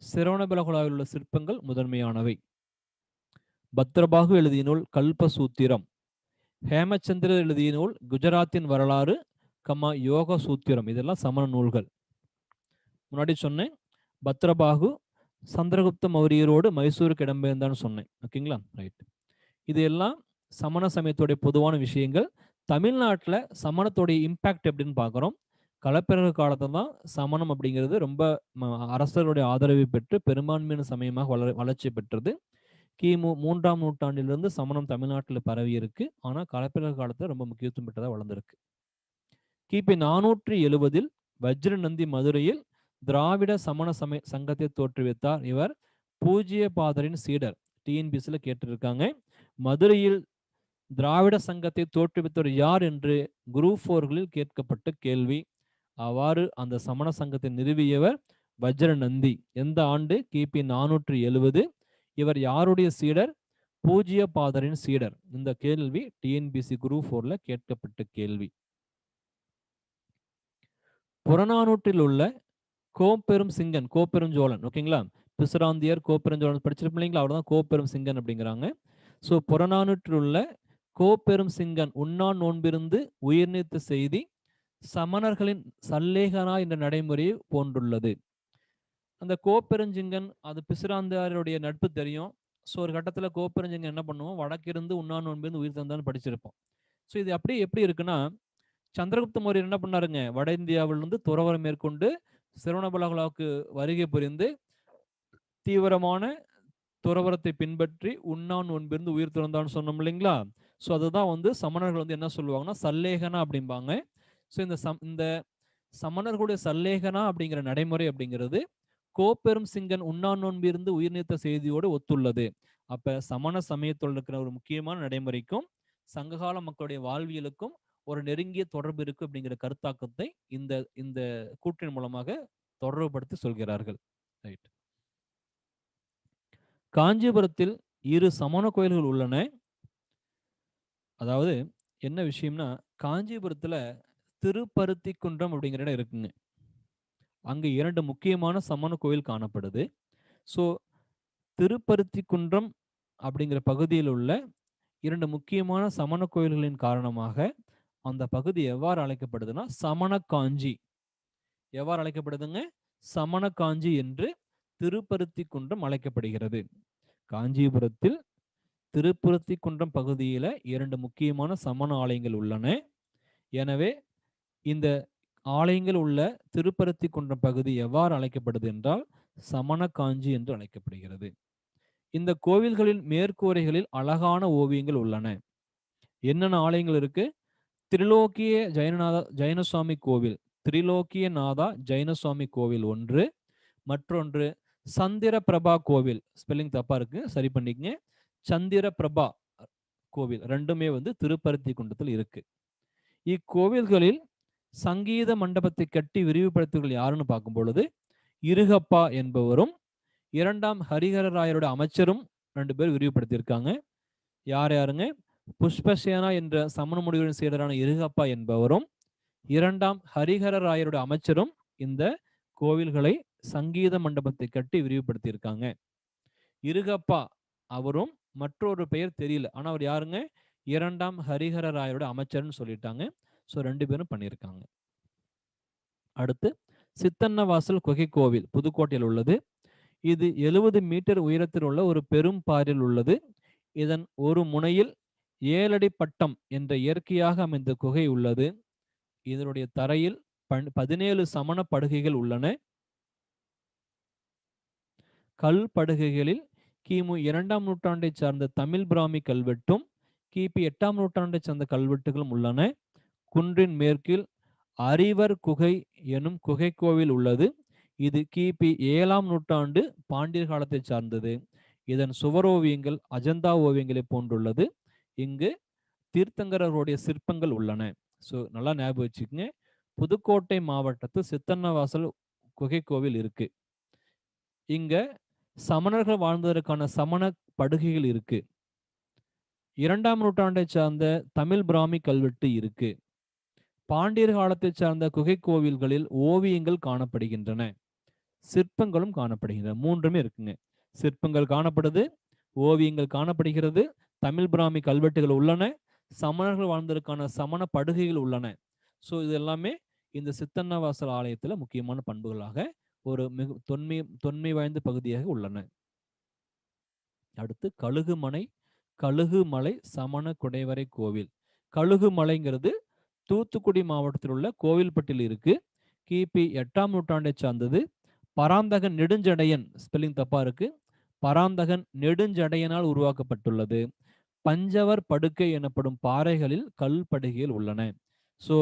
A: சிரவணபெலகுலாவில் உள்ள சிற்பங்கள் முதன்மையானவை. பத்ரபாகு எழுதிய நூல் கல்பசூத்திரம், ஹேமச்சந்திரர் எழுதிய நூல் குஜராத்தின் வரலாறு, யோக சூத்திரம் இதெல்லாம் சமண நூல்கள். முன்னாடி சொன்னேன் பத்ரபாகு சந்திரகுப்த மௌரியரோடு மைசூருக்கு இடம்பெயர்ந்தான்னு சொன்னேன், ஓகேங்களா. ரைட். இது எல்லாம் சமண சமயத்துடைய பொதுவான விஷயங்கள். தமிழ்நாட்டில் சமணத்துடைய இம்பாக்ட் எப்படின்னு பார்க்குறோம். களப்பிரர் காலத்துல தான் சமணம் அப்படிங்கிறது ரொம்ப அரசருடைய ஆதரவை பெற்று பெரும்பான்மையான சமயமாக வளர்ச்சி பெற்றது. கிமு 3ஆம் நூற்றாண்டிலிருந்து சமணம் தமிழ்நாட்டில் பரவி இருக்கு. ஆனால் களப்பிரர் காலத்தில் ரொம்ப முக்கியத்துவம் பெற்றதாக வளர்ந்திருக்கு. கிபி 470 வஜ்ரநந்தி மதுரையில் திராவிட சமண சங்கத்தை தோற்றுவித்தார். இவர் பூஜ்ய பாதரின் சீடர். டிஎன்பிசியில் கேட்டிருக்காங்க. மதுரையில் திராவிட சங்கத்தை தோற்றுவித்தவர் யார் என்று குரூப் 4களில் கேட்கப்பட்ட கேள்வி. அவ்வாறு அந்த சமண சங்கத்தை நிறுவியவர் வஜ்ரநந்தி. எந்த ஆண்டு? கிபி 470. இவர் யாருடைய சீடர்? பூஜ்ய பாதரின் சீடர். இந்த கேள்வி டிஎன்பிசி குரூப் 4ல கேட்கப்பட்ட கேள்வி. புறநானூற்றில் உள்ள கோப்பெரும் சிங்கன், கோப்பெருஞ்சோழன், ஓகேங்களா. பிசுராந்தியர் கோப்பெருஞ்சோழன் படிச்சிருப்போம் இல்லைங்களா, அவர் தான் கோப்பெரும் சிங்கன் அப்படிங்கிறாங்க. ஸோ புறநானூற்றில் உள்ள கோப்பெரும் சிங்கன் உண்ணான் நோன்பிருந்து உயிர் நீத்த செய்தி சமணர்களின் சல்லேகனா என்ற நடைமுறையை போன்றுள்ளது. அந்த கோப்பெருஞ்சிங்கன் அது பிசுராந்தியாருடைய நட்பு தெரியும். ஸோ ஒரு கட்டத்தில் கோப்பெருஞ்சிங்கன் என்ன பண்ணுவோம், வடக்கிருந்து உண்ணான் நோன்பிருந்து உயிர் தந்தான்னு படிச்சிருப்போம். ஸோ இது அப்படியே எப்படி இருக்குன்னா, சந்திரகுப்த மௌரியர் என்ன பண்ணாருங்க, வட இந்தியாவிலிருந்து துறவரம் மேற்கொண்டு சிரவணபெலகுலாவுக்கு வருகை புரிந்து தீவிரமான துறவரத்தை பின்பற்றி உண்ணான் நோன்பிருந்து உயிர் துறந்தான்னு சொன்னோம் இல்லைங்களா. ஸோ அதுதான் வந்து சமணர்கள் வந்து என்ன சொல்லுவாங்கன்னா சல்லேகனா அப்படிம்பாங்க. ஸோ இந்த சமணர்களுடைய சல்லேகனா அப்படிங்கிற நடைமுறை அப்படிங்கிறது கோப்பெரும் சிங்கன் உண்ணான் நோன்பிருந்து உயிர் நீத்த செய்தியோடு ஒத்துள்ளது. அப்ப சமண சமயத்தில் இருக்கிற ஒரு முக்கியமான நடைமுறைக்கும் சங்ககால மக்களுடைய வாழ்வியலுக்கும் ஒரு நெருங்கிய தொடர்பு இருக்கு அப்படிங்கிற கருத்தாக்கத்தை இந்த இந்த கூற்றின் மூலமாக தொடர்புபடுத்தி சொல்கிறார்கள். ரைட். காஞ்சிபுரத்தில் 2 சமண கோயில்கள் உள்ளன. அதாவது என்ன விஷயம்னா, காஞ்சிபுரத்துல திருப்பருத்தி குன்றம் அப்படிங்கிற இடம் இருக்குங்க. அங்க 2 முக்கியமான சமண கோயில் காணப்படுது. ஸோ திருப்பருத்தி குன்றம் அப்படிங்கிற பகுதியில் உள்ள 2 முக்கியமான சமண கோயில்களின் காரணமாக அந்த பகுதி எவ்வாறு அழைக்கப்படுதுன்னா சமண காஞ்சி. எவ்வாறு அழைக்கப்படுதுங்க? சமண காஞ்சி என்று திருப்பருத்தி குன்றம் அழைக்கப்படுகிறது. காஞ்சிபுரத்தில் திருப்பருத்தி குன்றம் பகுதியில 2 முக்கியமான சமண ஆலயங்கள் உள்ளன. எனவே இந்த ஆலயங்கள் உள்ள திருப்பருத்தி குன்றம் பகுதி எவ்வாறு அழைக்கப்படுது என்றால் சமண காஞ்சி என்று அழைக்கப்படுகிறது. இந்த கோவில்களின் மேற்கூரைகளில் அழகான ஓவியங்கள் உள்ளன. என்னென்ன ஆலயங்கள் இருக்கு? திரிலோக்கிய ஜைனசுவாமி கோவில், திரிலோக்கிய நாதா ஜைனசுவாமி கோவில் ஒன்று. மற்றொன்று சந்திர பிரபா கோவில், ஸ்பெல்லிங் தப்பா இருக்கு, சரி பண்ணிக்கங்க. சந்திர பிரபா கோவில் ரெண்டுமே வந்து திருப்பருத்தி குன்றத்தில் இருக்கு. இக்கோவில்களில் சங்கீத மண்டபத்தை கட்டி விரிவுபடுத்துகள் யாருன்னு பார்க்கும் பொழுது இருகப்பா என்பவரும் 2ஆம் ஹரிஹர ராயரோட அமைச்சரும் 2 பேர் விரிவுபடுத்தியிருக்காங்க. யார் யாருங்க? புஷ்பசேனா என்ற சமண முனிவரின் சீடரான இருகப்பா என்பவரும் 2ஆம் ஹரிஹரராயருடைய அமைச்சரும் இந்த கோவில்களை சங்கீத மண்டபத்தை கட்டி விரிவுபடுத்தியிருக்காங்க. இருகப்பா அவரும் மற்றொரு பெயர் தெரியல, ஆனா அவர் யாருங்க, 2ஆம் ஹரிஹரராயரோட அமைச்சர்னு சொல்லிட்டாங்க. ஸோ 2 பேரும் பண்ணியிருக்காங்க. அடுத்து சித்தன்னவாசல் குகை கோவில் புதுக்கோட்டையில் உள்ளது. இது 70 மீட்டர் உயரத்தில் உள்ள ஒரு பெரும் பாறையில் உள்ளது. இதன் ஒரு முனையில் 7 அடி பட்டம் என்ற இயற்கையாக அமைந்த குகை உள்ளது. இதனுடைய தரையில் 17 சமண படுகைகள் உள்ளன. கல் படுகைகளில் கிமு 2ஆம் நூற்றாண்டை சார்ந்த தமிழ் பிராமி கல்வெட்டும் கிபி 8ஆம் நூற்றாண்டை சார்ந்த கல்வெட்டுகளும் உள்ளன. குன்றின் மேற்கில் அரிவர் குகை எனும் குகை கோவில் உள்ளது. இது கிபி 7ஆம் நூற்றாண்டு பாண்டியர் காலத்தை சார்ந்தது. இதன் சுவரோவியங்கள் அஜந்தா ஓவியங்களை போன்றுள்ளது. இங்கு தீர்த்தங்கரருடைய சிற்பங்கள் உள்ளன. ஸோ நல்லா ஞாபகம் வச்சுக்கோங்க, புதுக்கோட்டை மாவட்டத்து சித்தன்னவாசல் குகை கோவில் இருக்கு. இங்க சமணர்கள் வாழ்ந்ததற்கான சமண படுகைகள் இருக்கு. 2ஆம் நூற்றாண்டை சார்ந்த தமிழ் பிராமி கல்வெட்டு இருக்கு. பாண்டியர் காலத்தை சார்ந்த குகை கோவில்களில் ஓவியங்கள் காணப்படுகின்றன, சிற்பங்களும் காணப்படுகின்றன. மூன்றுமே இருக்குங்க. சிற்பங்கள் காணப்படுது, ஓவியங்கள் காணப்படுகிறது, தமிழ் பிராமி கல்வெட்டுகள் உள்ளன, சமணர்கள் வாழ்ந்ததற்கான சமண படுகைகள் உள்ளன. ஸோ இது எல்லாமே இந்த சித்தன்னவாசல் ஆலயத்தில் முக்கியமான பண்புகளாக ஒரு மிக தொன்மை வாய்ந்த பகுதியாக உள்ளன. அடுத்து கழுகுமலை சமண குடைவரை கோவில். கழுகுமலைங்கிறது தூத்துக்குடி மாவட்டத்தில் உள்ள கோவில்பட்டியில் இருக்கு. கிபி 8ஆம் நூற்றாண்டை சார்ந்தது. பராந்தகன் நெடுஞ்சடையன், ஸ்பெல்லிங் தப்பா இருக்கு, பராந்தகன் நெடுஞ்சடையனால் உருவாக்கப்பட்டுள்ளது. பஞ்சவர் படுக்கை எனப்படும் பாறைகளில் கல் படுகைகள் உள்ளன. ஸோ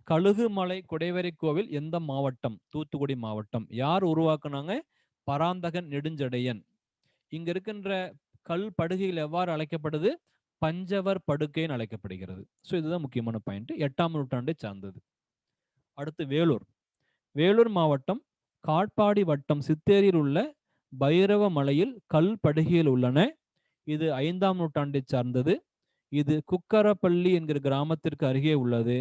A: கழுகுமலை குடைவரை கோவில் எந்த மாவட்டம்? தூத்துக்குடி மாவட்டம். யார் உருவாக்குனாங்க? பராந்தகன் நெடுஞ்சடையன். இங்க இருக்கின்ற கல் படுகைகள் எவ்வாறு அழைக்கப்படுது? பஞ்சவர் படுக்கைன்னு அழைக்கப்படுகிறது. ஸோ இதுதான் முக்கியமான பாயிண்ட். 8ஆம் நூற்றாண்டை சார்ந்தது. அடுத்து வேலூர் மாவட்டம் காட்பாடி வட்டம் சித்தேரியில் உள்ள பைரவ மலையில் கல் படுகைகள் உள்ளன. இது 5ஆம் நூற்றாண்டை சார்ந்தது. இது குக்கரப்பள்ளி என்கிற கிராமத்திற்கு அருகே உள்ளது.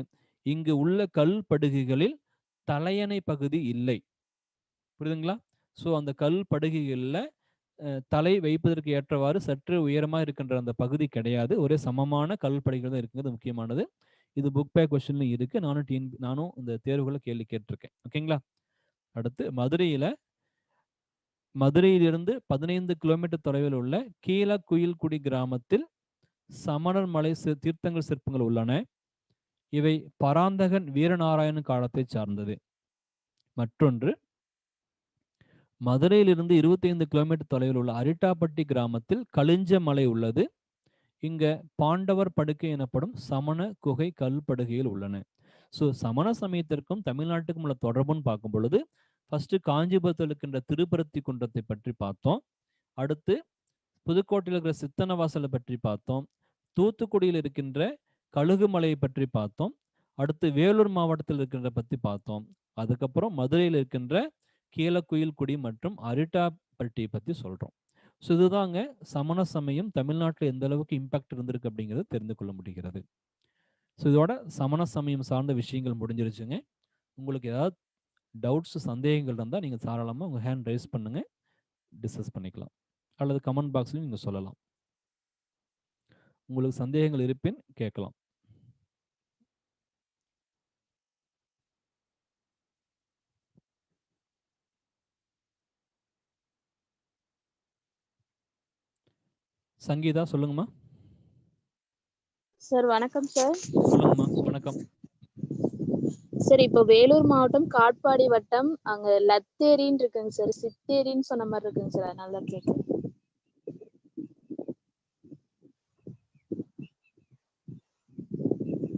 A: இங்கு உள்ள கல் படுகைகளில் தலையணை பகுதி இல்லை. புரியுதுங்களா? ஸோ அந்த கல் படுகைகளில் தலை வைப்பதற்கு ஏற்றவாறு சற்று உயரமாக இருக்கின்ற அந்த பகுதி கிடையாது. ஒரே சமமான கல் படுகைகள் தான் இருக்குங்கிறது முக்கியமானது. இது புக் பேக் கொஸ்டின்ல இருக்கு. நானும் இந்த தேர்வுகளை கேள்வி கேட்டிருக்கேன். ஓகேங்களா? அடுத்து மதுரையிலிருந்து 15 கிலோமீட்டர் தொலைவில் உள்ள கீழக்குயில்குடி கிராமத்தில் சமணர் மலை தீர்த்தங்கள் சிற்பங்கள் உள்ளன. இவை பராந்தகன் வீரநாராயணன் காலத்தை சார்ந்தது. மற்றொன்று மதுரையிலிருந்து 25 கிலோமீட்டர் தொலைவில் உள்ள அரிட்டாப்பட்டி கிராமத்தில் கலிஞ்ச மலை உள்ளது. இங்க பாண்டவர் படுக்கை எனப்படும் சமண குகை கல் படுகைகள் உள்ளன. ஸோ சமண சமயத்திற்கும் தமிழ்நாட்டுக்கும் உள்ள தொடர்புன்னு பார்க்கும் பொழுது ஃபர்ஸ்ட் காஞ்சிபுரத்தில் இருக்கின்ற திருப்பருத்தி குன்றத்தை பற்றி பார்த்தோம். அடுத்து புதுக்கோட்டையில் இருக்கிற சித்தன்னவாசலை பற்றி பார்த்தோம். தூத்துக்குடியில் இருக்கின்ற கழுகுமலையை பற்றி பார்த்தோம். அடுத்து வேலூர் மாவட்டத்தில் இருக்கின்ற பற்றி பார்த்தோம். அதுக்கப்புறம் மதுரையில் இருக்கின்ற கீழக்குயில்குடி மற்றும் அரிட்டாப்பட்டியை பற்றி சொல்றோம். ஸோ இதுதாங்க சமண சமயம் தமிழ்நாட்டில் எந்த அளவுக்கு இம்பாக்ட் இருந்திருக்கு அப்படிங்கிறத தெரிந்து கொள்ள முடிகிறது. ஸோ இதோட சமண சமயம் சார்ந்த விஷயங்கள் முடிஞ்சிருச்சுங்க. உங்களுக்கு ஏதாவது டவுட்ஸ் சந்தேகங்கள் இருந்தால் நீங்கள் தாராளமாக உங்கள் ஹேண்ட் ரைஸ் பண்ணுங்க, டிஸ்கஸ் பண்ணிக்கலாம். அல்லது கமெண்ட் பாக்ஸ்லையும் நீங்கள் சொல்லலாம். உங்களுக்கு சந்தேகங்கள் இருப்பின் கேட்கலாம். சங்கீதா சொல்லுங்கம்மா.
B: சார் வணக்கம் சார்.
A: சொல்லுங்கம்மா. வணக்கம்
B: சார். இப்போ வேலூர் மாவட்டம் காட்பாடி வட்டம் அங்க லத்தேரின்னு இருக்குங்க சார், சித்தேரின்னு சொன்ன மாதிரி இருக்குங்க சார், அதனால கேட்குறேன்.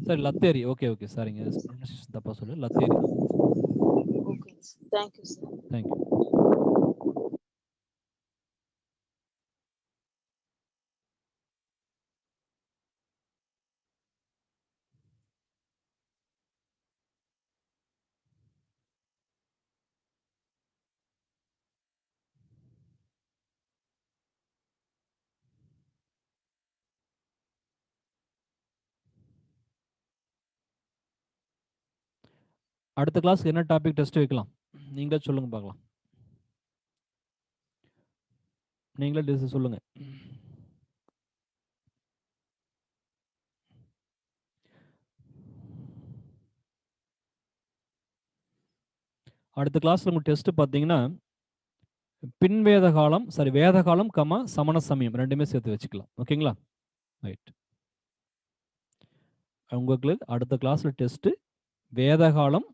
A: சரி, லத்தேரி. ஓகே ஓகே, சரிங்க, தப்பா சொல்லு, லத்தேரி தான்.
B: Okay sir, thank you sir.
A: Thank you. அடுத்த கிளாஸ்க்கு என்ன டாபிக் டெஸ்ட் வைக்கலாம்? நீங்களே சொல்லுங்க பார்க்கலாம். நீங்களே சொல்லுங்க. அடுத்த கிளாஸ்ல உங்க டெஸ்ட் பார்த்தீங்கன்னா பின்வேத காலம், சாரி வேத காலம், சமண சமயம் ரெண்டுமே சேர்த்து வச்சுக்கலாம். ஓகேங்களா? ரைட். உங்களுக்கு அடுத்த கிளாஸ்ல டெஸ்ட் வேத காலம்,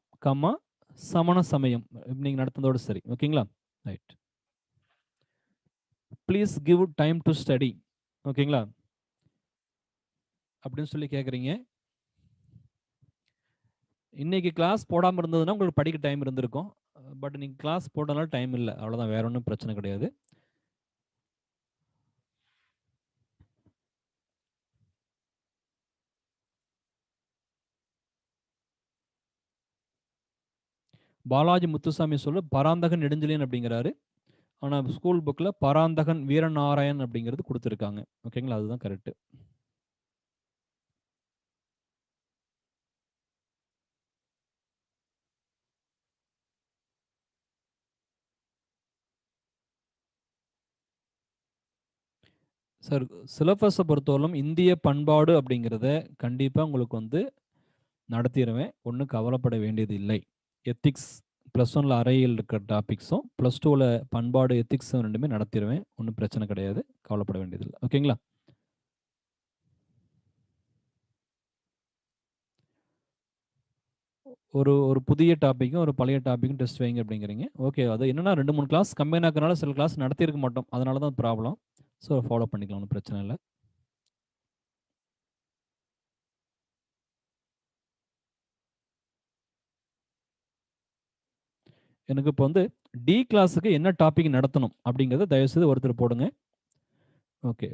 A: சமண சமயம் நீங்க நடத்துனதோட சரி. ஓகேங்களா? Right. Please give time to study. ஓகேங்களா? அப்படின்னு சொல்லி கேட்குறீங்க. இன்னைக்கு கிளாஸ் போடாமல் இருந்ததுன்னா உங்களுக்கு படிக்க டைம் இருந்திருக்கும். பட் நீங்கள் கிளாஸ் போட்டனால டைம் இல்லை, அவ்வளோதான். வேற ஒன்றும் பிரச்சனை கிடையாது. பாலாஜி முத்துசாமி சொல்ல பராந்தகன் நெடுஞ்செழியன் அப்படிங்கிறாரு. ஆனால் ஸ்கூல் புக்கில் பராந்தகன் வீரநாராயண் அப்படிங்கிறது கொடுத்துருக்காங்க. ஓகேங்களா? அதுதான் கரெக்டு. சார், சிலபஸை பொறுத்தவரைக்கும் இந்திய பண்பாடு அப்படிங்கிறத கண்டிப்பாக உங்களுக்கு வந்து நடத்திடுவேன். ஒன்றும் கவலைப்பட வேண்டியது இல்லை. எத்திக்ஸ் +1 அறையில் இருக்கிற டாபிக்ஸும் +2 பண்பாடு எத்திக்ஸும் ரெண்டுமே நடத்திடுவேன். ஒன்றும் பிரச்சனை கிடையாது, கவலைப்பட வேண்டியதில்லை. ஓகேங்களா? ஒரு புதிய டாப்பிக்கும் ஒரு பழைய டாப்பிக்கும் டெஸ்ட் வைங்க அப்படிங்கிறீங்க. ஓகே, அது என்னன்னா 2-3 கிளாஸ் கம்பைன் ஆக்கிறனால சில கிளாஸ் நடத்தியிருக்க மாட்டோம், அதனால தான் ப்ராப்ளம். ஸோ ஃபாலோ பண்ணிக்கலாம், ஒன்றும் பிரச்சனை இல்லை. எனக்கு இப்போ வந்து டி கிளாஸுக்கு என்ன டாபிக் நடத்தணும் அப்படிங்கிறத தயவுசெய்து ஒருத்தர் போடுங்க. ஓகே,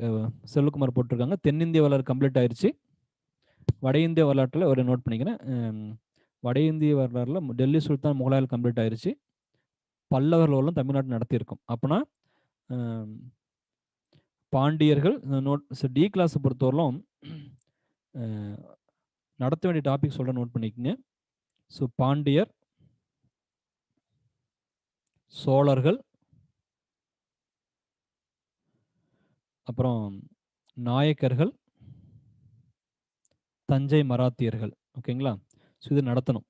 A: செல்வகுமார் போட்டிருக்காங்க. தென்னிந்திய வரலாறு கம்ப்ளீட் ஆயிடுச்சு. வட இந்திய வரலாற்றில் ஒரு நோட் பண்ணிக்கிறேன். வட இந்திய வரலாறுல டெல்லி சுல்தான் முகலாயர் கம்ப்ளீட் ஆயிடுச்சு. பல்லவர்களும் தமிழ்நாட்டு நடத்தியிருக்கோம். அப்போனா பாண்டியர்கள் நோட். டி கிளாஸை பொறுத்தவரையிலும் நடத்த வேண்டிய டாபிக் சொல்ற, நோட் பண்ணிக்கோங்க. ஸோ பாண்டியர், சோழர்கள், அப்புறம் நாயக்கர்கள், தஞ்சை மராத்தியர்கள். ஓகேங்களா? ஸோ இது நடத்தணும்,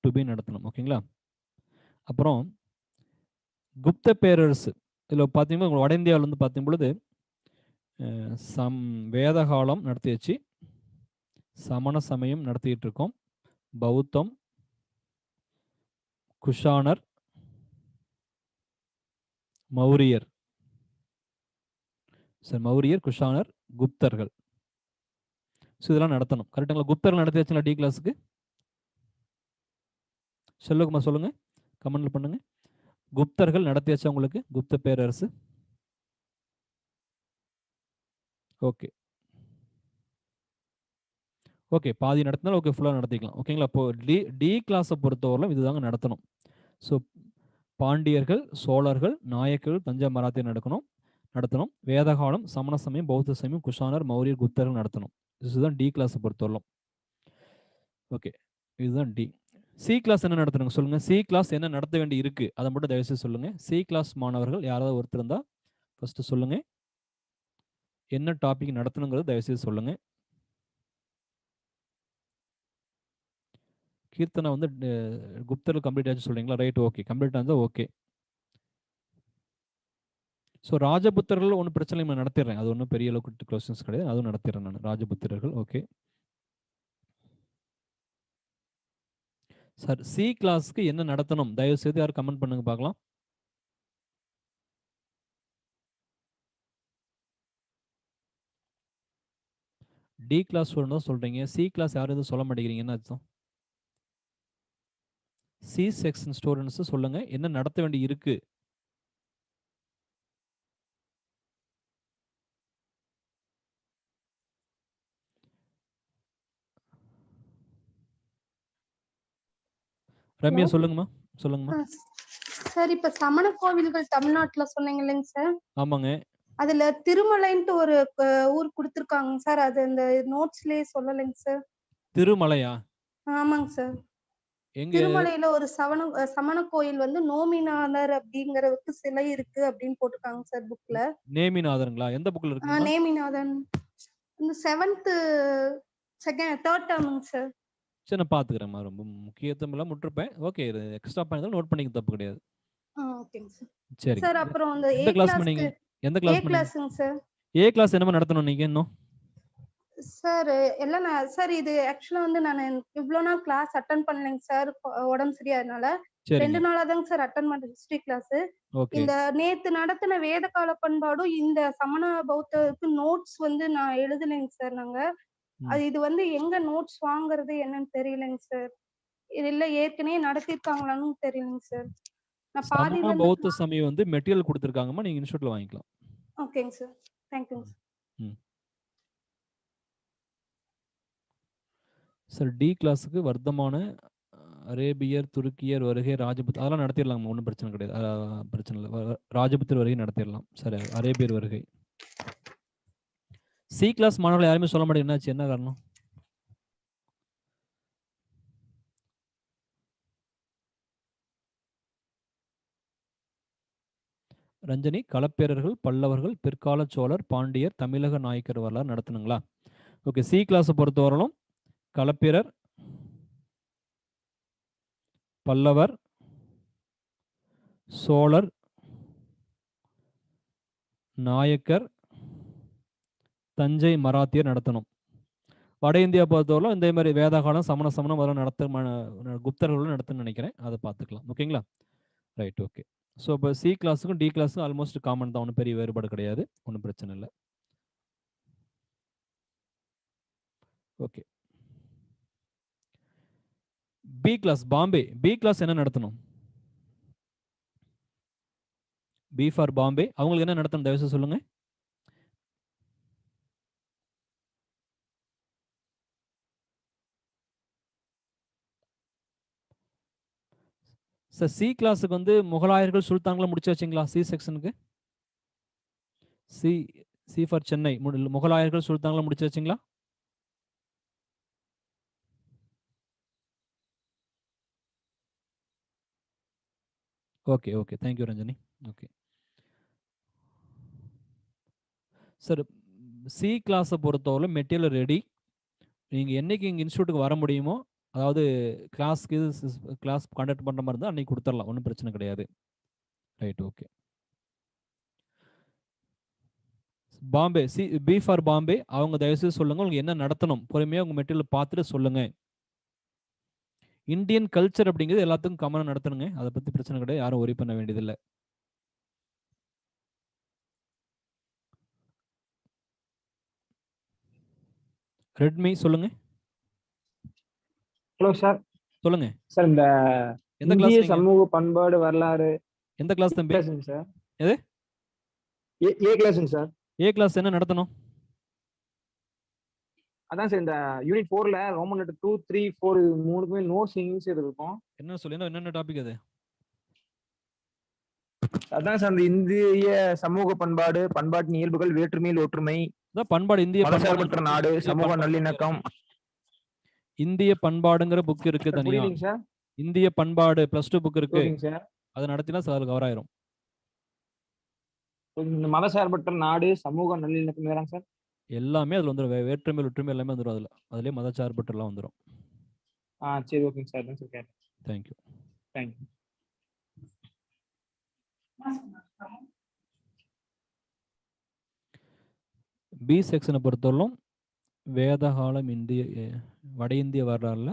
A: டு பி நடத்தணும். ஓகேங்களா? அப்புறம் குப்த பேரரசு இதில் பார்த்தீங்கன்னா வட இந்தியாவில் வந்து பார்க்கும் பொழுது வேதகாலம் நடத்தியாச்சு, சமண சமயம் நடத்திட்டு இருக்கோம், பௌத்தம், குஷானர், மௌரியர். சார், மௌரியர், குஷானர், குப்தர்கள். ஸோ இதெல்லாம் நடத்தணும். கரெக்டுங்களா? குப்தர்கள் நடத்தியாச்சுங்களா டி கிளாஸுக்கு? செல்வகுமார் சொல்லுங்க, கமெண்ட்ல பண்ணுங்க. குப்தர்கள் நடத்தியாச்சா உங்களுக்கு? குப்த பேரரசு. ஓகே ஓகே, பாதி நடத்தினாலும் ஓகே, ஃபுல்லாக நடத்திக்கலாம். ஓகேங்களா? இப்போ டி கிளாஸை பொறுத்தவரையிலும் இதுதாங்க நடத்தணும். ஸோ பாண்டியர்கள், சோழர்கள், நாயக்கர்கள், தஞ்சை மராத்தியர் நடத்தணும். வேதகாலம், சமண சமயம், பௌத்த சமயம், குஷானர், மௌரியர், குப்தர்கள் நடத்தணும். இதுதான் டி கிளாஸை பொறுத்தவரையிலும். ஓகே, இதுதான் டி. சி கிளாஸ் என்ன நடத்தணுங்க சொல்லுங்க. சி கிளாஸ் என்ன நடத்த வேண்டி இருக்கு அதை மட்டும் தயவுசெய்து சொல்லுங்க. சி கிளாஸ் மாணவர்கள் யாராவது ஒருத்தர் இருந்தா ஃபர்ஸ்ட் சொல்லுங்க. என்ன டாபிக் நடத்தணுங்கிறது தயவுசெய்து சொல்லுங்க. கீர்த்தனா வந்து குப்தர் கம்ப்ளீட் ஆச்சு சொல்றீங்களா? ரைட், ஓகே, கம்ப்ளீட் ஆனது ஓகே. ஸோ ராஜபுத்திரர்கள் ஒன்றும் பிரச்சனை இல்லை, நடத்திடுறேன். அது ஒன்றும் பெரிய அளவுக்கு கொஸ்டின்ஸ் கிடையாது, அதுவும் நடத்திடுறேன் நான். ராஜபுத்திரர்கள் ஓகே. சார், சி கிளாஸ்க்கு என்ன நடத்தணும் தயவு செய்து யாரும் கமெண்ட் பண்ணுங்க பார்க்கலாம். டி கிளாஸ் சொல்லணும் சொல்றீங்க, சி கிளாஸ் யாரும் எதுவும் சொல்ல மாட்டேங்கிறீங்கன்னு அர்த்தம். சி செக்ஷன் ஸ்டூடெண்ட்ஸ் சொல்லுங்க என்ன நடத்த வேண்டி இருக்கு. ரம்யா சொல்லுங்கம்மா, சொல்லுங்கம்மா.
C: சார், இப்ப சமண கோவில்கள் தமிழ்நாட்டுல சொன்னீங்க இல்லைங்க சார்?
A: ஆமாங்க.
C: அதுல திருமலைன்ட்டு ஒரு ஊர் கொடுத்திருக்காங்க சார், அது அந்த நோட்ஸ்லயே சொல்லலைங்க சார்.
A: திருமலையா?
C: ஆமாங்க சார்.
A: எங்க
C: திருமலையில ஒரு சமண கோயில் வந்து நோமிநாதர் அப்படிங்கறதுக்கு சிலை இருக்கு அப்படின்னு போட்டிருக்காங்க சார் புக்ல.
A: நேமிநாதருங்களா? எந்த புக்ல இருக்குங்களா?
C: நேமிநாதன் இந்த 7th தேர்ட் டேர்முங்க சார்.
A: சரி, நான் பாத்துக்கிறேன். ரொம்ப முக்கியத்துவம் எல்லாம் முட்டிருப்பேன். ஓகே, இது எக்ஸ்ட்ரா பாயிண்ட் நோட் பண்ணிக்க தப்பு கிடையாது.
C: ஓகேங்க சார்.
A: சரி,
C: சார் அப்புறம் அந்த
A: எந்த
C: ஏ
A: கிளாஸ் பண்ணீங்க?
C: கிளாஸ்க்கு
A: எந்த
C: ஏ
A: கிளாஸ் பண்ணீங்க?
C: கிளாஸ்ங்க சார்.
A: ஏ கிளாஸ் என்னமா நடத்தணும் நீங்க இன்னும்?
C: சார் எல்லாம் சார் இது ஆக்சுவலா வந்து நான் இவ்வளவு நாள் கிளாஸ் அட்டன் பண்ணலைங்க சார், உடம்பு சரியாதனால. 2
A: சரிங்க.
C: நாளா தாங்க சார் அட்டன் பண்றேன் ஹிஸ்டரி கிளாஸ்.
A: ஓகே.
C: இந்த நேத்து நடத்தின வேத கால பண்பாடும் இந்த சமண பௌத்தருக்கு நோட்ஸ் வந்து நான் எழுதலைங்க சார். நாங்க இது வந்து எங்க நோட்ஸ் வாங்குறது என்னன்னு தெரியலைங்க சார். இது இல்ல ஏற்கனவே நடத்திருக்காங்களான்னு தெரியலைங்க சார். நான்
A: சமண
C: பாதியில
A: பௌத்த சமயம் வந்து மெட்டீரியல் கொடுத்துருக்காங்கம்மா, நீங்க இன்ஸ்டியூட்ல வாங்கிக்கலாம்.
C: ஓகேங்க சார். தேங்க்யூங்க சார்.
A: சார் டி கிளாஸுக்கு வர்த்தமான அரேபியர், துருக்கியர் வருகை, ராஜபுத் அதெல்லாம் நடத்திடலாம், ஒன்றும் பிரச்சனை கிடையாது. பிரச்சனை இல்லை, ராஜபுத்தர் வருகை நடத்திடலாம். சரி, அரேபியர் வருகை. சி கிளாஸ் மாணவர்கள் யாருமே சொல்ல மாட்டேங்க, என்னாச்சு, என்ன காரணம்? ரஞ்சனி, களப்பேரர்கள், பல்லவர்கள், பிற்கால சோழர், பாண்டியர், தமிழக நாயக்கர் வரலாறு நடத்தணுங்களா? ஓகே, சி கிளாஸை பொறுத்தவரையிலும் களப்பேரர், பல்லவர், சோழர், நாயக்கர், தஞ்சை மராத்தியர் நடத்தணும். வட இந்தியா பொறுத்தவரைக்கும் இந்த மாதிரி வேதகாலம், சமணம் அதெல்லாம் குப்தர்களும் நடத்துன்னு நினைக்கிறேன். அதை பார்த்துக்கலாம். ஓகேங்களா? Right, okay. ஸோ இப்போ சி கிளாஸுக்கும் டி கிளாஸுக்கும் ஆல்மோஸ்ட் காமன் தான், ஒன்றும் பெரிய வேறுபாடு கிடையாது, ஒன்றும் பிரச்சனை இல்லை. Okay. B class Bombay, B class என்ன நடத்தணும்? பி ஃபார் பாம்பே, அவங்களுக்கு என்ன நடத்தணும் தயவுசெய்து சொல்லுங்க. சார் சி கிளாஸுக்கு வந்து முகலாயர்கள் சுல்தான்களை முடிச்சு வச்சிங்களா? சி செக்ஷனுக்கு சி ஃபார் சென்னை, முகலாயர்கள் சுல்தான்களை முடிச்சு வச்சிங்களா? Okay, okay, thank you Ranjani. Okay sir, C கிளாஸை பொறுத்தவரை மெட்டீரியல் ரெடி. நீங்கள் என்னைக்கு இங்கே இன்ஸ்டியூட்டுக்கு வர முடியுமோ, அதாவது கிளாஸ் கண்டக்ட் பண்ணுற மாதிரி இருந்தால் அன்னைக்கு கொடுத்துடலாம், ஒன்றும் பிரச்சனை கிடையாது. Right, okay. Bombay, B for Bombay, அவங்க தயவுசெய்து சொல்லுங்க உங்களுக்கு என்ன நடத்தணும், பொறுமையாக உங்கள் மெட்டீரியல் பார்த்துட்டு சொல்லுங்க. இந்தியன் கல்ச்சர் அப்படிங்கிறது எல்லாத்துக்கும் காமனாக நடத்தணுங்க, அதை பற்றி பிரச்சனை கிடையாது, யாரும் ஒரி பண்ண வேண்டியதில்லை. ரெட்மி சொல்லுங்க.
D: Hello sir.
A: சொல்லுங்க
D: சார், இந்த
A: எந்த
D: இந்திய
A: கிளாஸ்?
D: சமூக பண்பாடு வரலாறு
A: எந்த கிளாஸ் தம்பி?
D: சார்.
A: எது?
D: ஏ கிளாஸுங்க சார்.
A: ஏ கிளாஸ் என்ன நடத்தணும்?
D: அதான் சார், இந்த யூனிட் 4ல ரோமன் லெட்டர் 2, 3, 4 மூணுக்குமே நோட்ஸ் இங்கிலீஷ் இருக்கும்.
A: என்ன சொல்லி என்னென்ன டாபிக் அது?
D: அதான் சார், இந்த இந்திய சமூக பண்பாடு, பண்பாட்டின் இயல்புகள், வேற்றுமையில் ஒற்றுமை,
A: பண்பாடு, இந்திய
D: மதசார்பற்ற நாடு, சமூக நல்லிணக்கம்.
A: இந்திய பண்பாடுங்கிற புக் இருக்கு தனியா.
D: சார்,
A: இந்திய பண்பாடு +2 புக் இருக்கு,
D: சார்.
A: அது நடத்தினா சார் கவர் ஆயிரும்.
D: இந்த மதசார்பற்ற நாடு, சமூக நல்லிணக்கம் வேறாங்க சார்.
A: எல்லாமே அதுல வந்துடும், வேற்றுமை ஒற்றுமை எல்லாமே வந்துடும், அதுலயே மதச்சார்பற்ற எல்லாம் வந்துடும்.
D: சரி, ஓகேங்க சார். தான் சார் கேட்டேன்.
A: தேங்க்யூ.
D: தேங்க்யூ.
A: பி செக்ஷனை பொறுத்தவரைக்கும் வேதகாலம், வட இந்திய வரலாறுல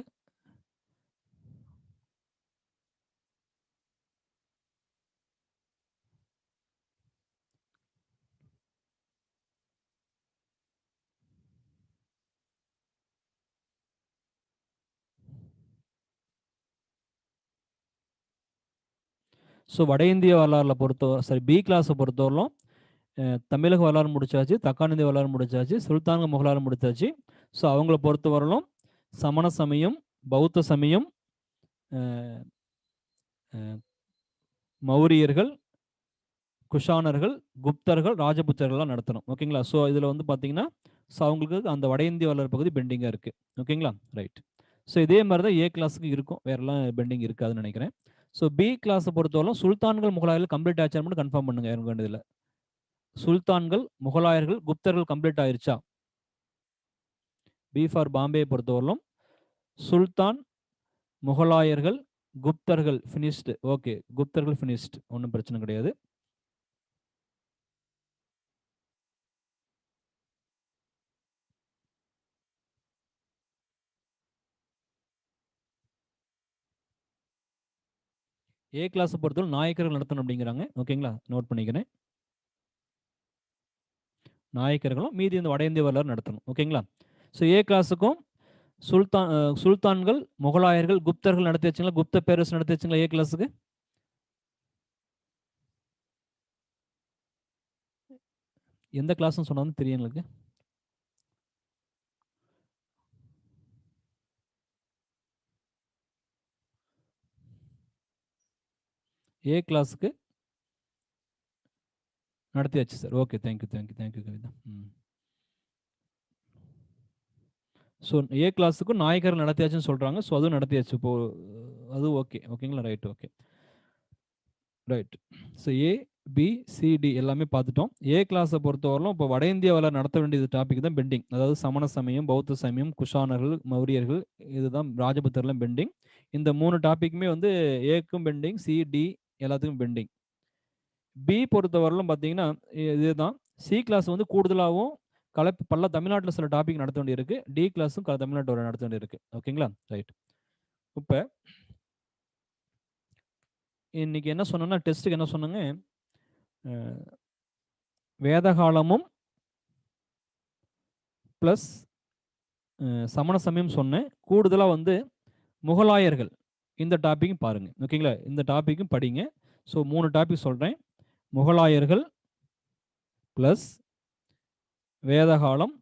A: ஸோ வட இந்திய வரலாறுல பி கிளாஸை பொறுத்தவரைக்கும் தமிழக வரலாறு முடிச்சாச்சு, தக்காணிந்திய வரலாறு முடிச்சாச்சு, சுல்தான்க முகலாறு முடிச்சாச்சு. ஸோ அவங்கள பொறுத்தவரையிலும் சமண சமயம், பௌத்த சமயம், மௌரியர்கள், குஷானர்கள், குப்தர்கள், ராஜபுத்தர்கள்லாம் நடத்தணும். ஓகேங்களா? ஸோ இதில் வந்து பார்த்தீங்கன்னா ஸோ அவங்களுக்கு அந்த வட இந்திய வரலாறு பகுதி பெண்டிங்காக இருக்குது. ஓகேங்களா? ரைட். ஸோ இதே மாதிரி தான் ஏ கிளாஸுக்கு இருக்கும், வேறெல்லாம் பெண்டிங் இருக்காதுன்னு நினைக்கிறேன். ஸோ பி கிளாஸை பொறுத்தவரை சுல்தான்கள் முகலாயர்கள் கம்ப்ளீட் ஆச்சான்னு மட்டும் கன்ஃபார்ம் பண்ணுங்க. எனக்கு வேண்டியதில்லை. சுல்தான்கள் முகலாயர்கள் குப்தர்கள் கம்ப்ளீட் ஆயிருச்சா? பி ஃபார் பாம்பே பொறுத்தவரையிலும் சுல்தான் முகலாயர்கள் குப்தர்கள் ஃபினிஷ்டு. ஓகே, குப்தர்கள் ஃபினிஷ்டு, ஒன்றும் பிரச்சனை கிடையாது. ஏ கிளாஸை பொறுத்தவரை நாயக்கர்கள் நடத்தணும் அப்படிங்கிறாங்க. ஓகேங்களா, நோட் பண்ணிக்கிறேன். நாயக்கர்களும் மீதி இந்த வட இந்திய வரலாறு நடத்தணும். ஓகேங்களா. ஸோ ஏ கிளாஸுக்கும் சுல்தான்கள் முகலாயர்கள் குப்தர்கள் நடத்தி வச்சுங்களா, குப்த பேரரசு நடத்தி வச்சுங்களா ஏ கிளாஸுக்கு? எந்த கிளாஸ்னு சொன்னாலும் தெரியும் எங்களுக்கு. ஏ கிளாஸுக்கு நடத்தியாச்சு sir. Okay, thank you Kavitha. So A கிளாஸுக்கும் நாயக்கர்கள் நடத்தியாச்சுன்னு சொல்றாங்க. ஸோ அதுவும் நடத்தியாச்சு இப்போ, அது ஓகே. ஓகேங்களா, right. Okay, right. So A B C D எல்லாமே பார்த்துட்டோம். ஏ கிளாஸை பொறுத்தவரையிலும் இப்போ வட இந்தியாவில் நடத்த வேண்டியது டாபிக் தான் பெண்டிங். அதாவது சமண சமயம், பௌத்த சமயம், குஷானர்கள், மௌரியர்கள், இதுதான் ராஜபுத்தர்லாம் பெண்டிங். இந்த 3 டாபிக்குமே வந்து ஏக்கும் பெண்டிங், சி டி எல்லாத்துக்கும் பெண்டிங். பி பொறுத்தவரையிலும் பார்த்தீங்கன்னா இதுதான். சி கிளாஸ் வந்து கூடுதலாகவும் பல தமிழ்நாட்டில் சில டாபிக் நடத்த வேண்டியிருக்கு. டி கிளாஸும் தமிழ்நாட்டோட நடத்த வேண்டியிருக்கு. ஓகேங்களா, ரைட். இப்போ இன்னைக்கு என்ன சொன்னோம்னா, டெஸ்ட்டுக்கு என்ன சொன்னாங்க, வேதகாலமும் ப்ளஸ் சமண சமயம் சொன்னேன். கூடுதலாக வந்து முகலாயர்கள் இந்த டாப்பிக்கும் பாருங்க. ஓகேங்களா, இந்த டாப்பிக்கும் படிங்க. ஸோ 3 டாபிக் சொல்கிறேன். முகலாயர்கள் ப்ளஸ் வேதகாலம்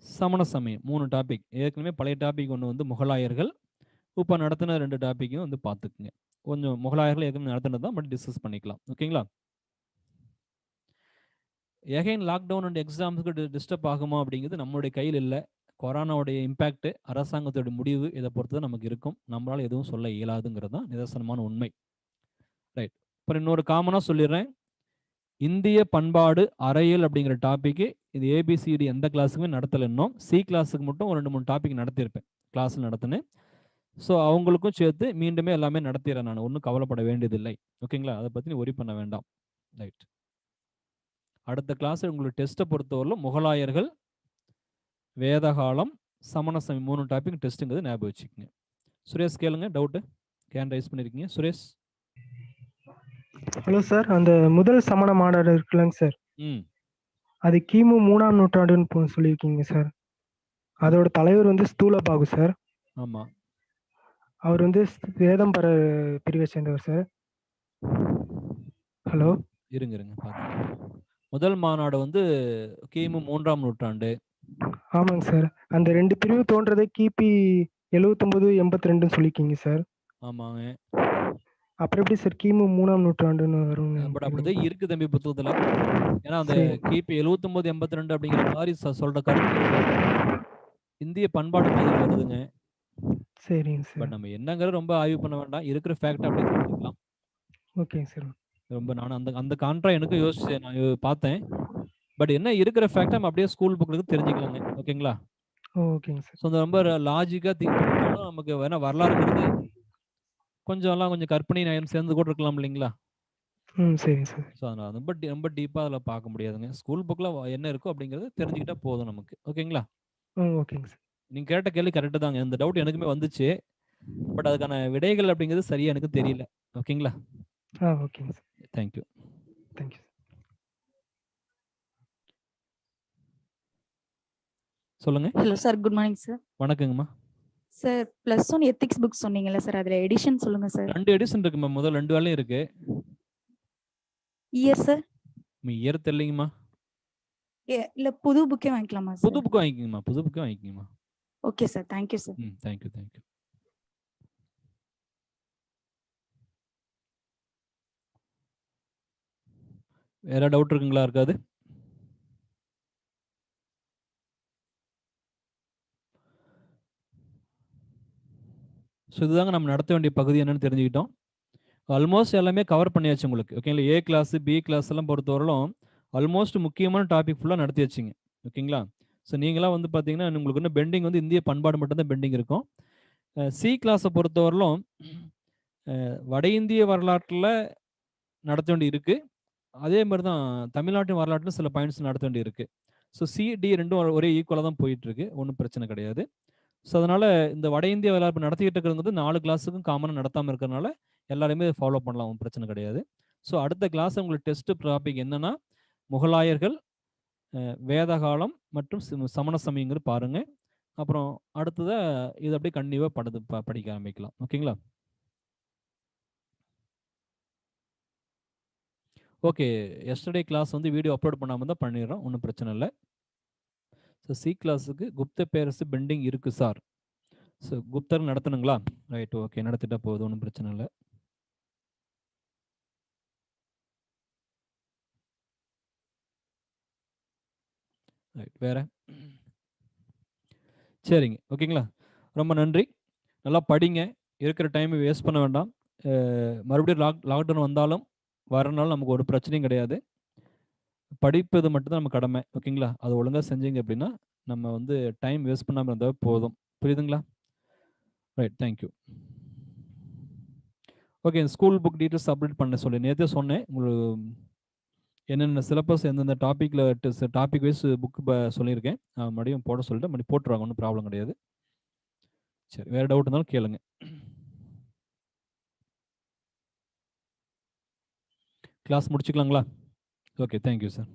A: சமண சமயம் 3 டாபிக். ஏற்கனவே பழைய டாபிக் ஒன்று வந்து முகலாயர்கள், இப்போ நடத்தின 2 டாப்பிக்கும் வந்து பார்த்துக்குங்க. கொஞ்சம் முகலாயர்கள் ஏற்கனவே நடத்தினது தான், பட் டிஸ்கஸ் பண்ணிக்கலாம். ஓகேங்களா. எகைன் லாக்டவுன் அண்ட் எக்ஸாம்ஸுக்கு டிஸ்டர்ப் ஆகுமா அப்படிங்கிறது நம்மளுடைய கையில் இல்லை. கொரோனாவுடைய இம்பேக்ட், அரசாங்கத்தோட முடிவு, இதை பொறுத்து தான் நமக்கு இருக்கும். நம்மளால் எதுவும் சொல்ல இயலாதுங்கிறது தான் நிதர்சனமான உண்மை. ரைட். அப்புறம் இன்னொரு காமனாக சொல்லிடுறேன். இந்திய பண்பாடு அறையல் அப்படிங்கிற டாபிக்கு இது ஏபிசிடி எந்த கிளாஸுக்குமே நடத்தலை. இன்னும் சி கிளாஸுக்கு மட்டும் ஒரு 2-3 டாபிக் நடத்தியிருப்பேன், கிளாஸில் நடத்தினேன். ஸோ அவங்களுக்கும் சேர்த்து மீண்டுமே எல்லாமே நடத்திடுறேன் நான். ஒன்றும் கவலைப்பட வேண்டியதில்லை. ஓகேங்களா, அதை பற்றி ஒரி பண்ண வேண்டாம். ரைட். அடுத்த கிளாஸ் உங்களுக்கு டெஸ்ட்டை பொறுத்தவரையிலும் முகலாயர்கள், வேதகாலம், சமண சமயம் 3 டாபிக் டெஸ்ட்டுங்கிறது ஞாபகம் வச்சுக்கோங்க. சுரேஷ் கேளுங்க, டவுட்டு கேன் ரைஸ் பண்ணியிருக்கீங்க. சுரேஷ்.
E: ஹலோ சார், அந்த முதல் சமண மாநாடு இருக்குல்லங்க சார், அது கிமு 3ஆம் நூற்றாண்டுன்னு சொல்லியிருக்கீங்க சார். அதோட தலைவர் வந்து ஸ்தூலபாகு சார்.
A: ஆமா,
E: அவர் வந்து வேதம்பர பிரிவை சேர்ந்தவர் சார். ஹலோ,
A: இருங்க பார்த்து. முதல் மாநாடு வந்து கிமு 3ஆம் நூற்றாண்டு.
E: ஆமாங்க சார். அந்த 2 பிரிவு தோன்றதை கிபி 79-82 சொல்லியிருக்கீங்க சார்.
A: ஆமாங்க.
E: அப்புறம் எப்படி சார் கிமு 3ஆம் நூற்றாண்டுன்னு வரும்?
A: பட் அப்படிதான் இருக்கு தம்பி புத்தகத்துல. ஏன்னா அந்த கிபி 79-82 அப்படிங்கிற மாதிரி சொல்ற கருத்து இந்திய பண்பாடு மாதிரி வருதுங்க.
E: சரிங்க சார்.
A: பட் நம்ம என்னங்கிறது ரொம்ப ஆய்வு பண்ண வேண்டாம், இருக்கிற ஃபேக்ட் அப்படியே தெரிஞ்சுக்கலாம்.
E: ஓகேங்க சார்.
A: ரொம்ப நானும் அந்த கான்ட்ரா எனக்கு யோசிச்சேன், நான் பார்த்தேன். பட் என்ன இருக்கிற ஃபேக்ட் நம்ம அப்படியே ஸ்கூல் புக்ல தெரிஞ்சுக்கலாங்க. ஓகேங்களா.
E: ஓகேங்க சார்.
A: ஸோ ரொம்ப லாஜிக்கா திங்க் பண்ணாலும் நமக்கு வேணா வரலாறுங்கிறது கொஞ்சம் கற்பனை நயம் சேர்ந்து கூட இருக்கலாம் இல்லைங்களா.
E: சரிங்க சார்.
A: ஸோ அதனால ரொம்ப டீப்பா அதில் பார்க்க முடியாதுங்க. ஸ்கூல் புக்ல என்ன இருக்கோ அப்படிங்கிறது தெரிஞ்சுக்கிட்டா போதும் நமக்கு. ஓகேங்களா.
E: ஓகேங்க சார்.
A: நீங்க கேட்ட கேள்வி கரெக்டு தாங்க. இந்த டவுட் எனக்குமே வந்துச்சு. பட் அதுக்கான விடைகள் அப்படிங்கிறது சரியா எனக்கு தெரியல. ஓகேங்களா.
E: ஓகேங்க சார்.
A: தேங்க்யூ.
E: தேங்க்யூ.
A: சொல்லுங்க.
F: Hello sir, good morning sir.
A: வணக்கங்கம்மா.
F: சார் +1 எத்திக்ஸ் புக் சொன்னீங்கல்ல சார், அதுல எடிஷன் சொல்லுங்க சார்.
A: 2 எடிஷன் இருக்குமா, முதல் 2 வேலையும் இருக்கு.
F: Year sir?
A: இயர் தெரியலங்கம்மா.
F: இல்ல புது புக்கே வாங்கிக்கலாமா சார்?
A: புது புக்கு வாங்கிக்கங்கம்மா, புது புக்கு வாங்கிக்கங்கம்மா.
F: Okay sir, thank you sir.
A: Thank you. வேற டவுட் இருக்குங்களா இருக்காது? ஸோ இதுதாங்க நம்ம நடத்த வேண்டிய பகுதி என்னன்னு தெரிஞ்சுக்கிட்டோம். ஆல்மோஸ்ட் எல்லாமே கவர் பண்ணியாச்சு உங்களுக்கு. ஓகேங்களா? ஏ கிளாஸ், பி கிளாஸ் எல்லாம் பொறுத்தவரையிலும் ஆல்மோஸ்ட் முக்கியமான டாபிக் ஃபுல்லாக நடத்தி வச்சிங்க. ஓகேங்களா? ஸோ நீங்களாம் வந்து பார்த்தீங்கன்னா உங்களுக்கு இன்னும் பெண்டிங் வந்து இந்திய பண்பாடு மட்டும்தான் பெண்டிங் இருக்கும். சி கிளாஸை பொறுத்தவரையிலும் வட இந்திய வரலாற்றில் நடத்த வேண்டி இருக்கு. அதே மாதிரி தான் தமிழ்நாட்டின் வரலாற்றில் சில பாயிண்ட்ஸ் நடத்த வேண்டி இருக்கு. ஸோ சி, டி ரெண்டும் ஒரே ஈக்குவலாக தான் போயிட்டு இருக்கு. ஒன்றும் பிரச்சனை கிடையாது. ஸோ அதனால இந்த வட இந்திய வரலாறு நடத்திக்கிட்டு இருக்கிறது 4 கிளாஸுக்கும் காமனாக நடத்தாமல் இருக்கிறதுனால எல்லாருமே ஃபாலோ பண்ணலாம். ஒன்றும் பிரச்சனை கிடையாது. ஸோ அடுத்த கிளாஸ் உங்களுக்கு டெஸ்ட் டாபிக் என்னன்னா முகலாயர்கள், வேதகாலம் மற்றும் சமண சமயங்கள் பாருங்க. அப்புறம் அடுத்ததா இது அப்படியே கண்டிப்பாக படிக்க ஆரம்பிக்கலாம். ஓகேங்களா? ஓகே. எஸ்டர்டே கிளாஸ் வந்து வீடியோ அப்லோட் பண்ணாமல் தான் பண்ணிடுறோம். ஒன்றும் பிரச்சனை இல்லை. ஸோ சி கிளாஸுக்கு குப்த பேரரசு பெண்டிங் இருக்கு சார். ஸோ குப்தர் நடத்தணுங்களா? ரைட், ஓகே, நடத்திட்டா போதும், ஒன்றும் பிரச்சனை இல்லை. ரைட், வேற சரிங்க. ஓகேங்களா? ரொம்ப நன்றி. நல்லா படிங்க. இருக்கிற டைமை வேஸ்ட் பண்ண வேண்டாம். மறுபடியும் லாக்டவுன் வந்தாலும் வரனாலும் நமக்கு ஒரு பிரச்சனையும் கிடையாது. படிப்பது மட்டும்தான் நம்ம கடமை. ஓகேங்களா? அது ஒழுங்காக செஞ்சீங்க அப்படின்னா நம்ம வந்து டைம் வேஸ்ட் பண்ணாமல் இருந்தால் போதும். புரியுதுங்களா? Right, thank you. Okay, school book details update பண்ண சொல்லி நேற்றே சொன்னேன். உங்களுக்கு என்னென்ன சிலபஸ் எந்தெந்த டாப்பிக்கில் டாபிக் வைஸ் புக்கு சொல்லியிருக்கேன். மறுபடியும் போட சொல்லிட்டு மறுபடியும் போட்டுருவாங்க. ஒன்றும் ப்ராப்ளம் கிடையாது. சரி, வேறு டவுட் இருந்தாலும் கேளுங்க. கிளாஸ் முடிச்சுக்கலாங்களா? Okay, thank you sir.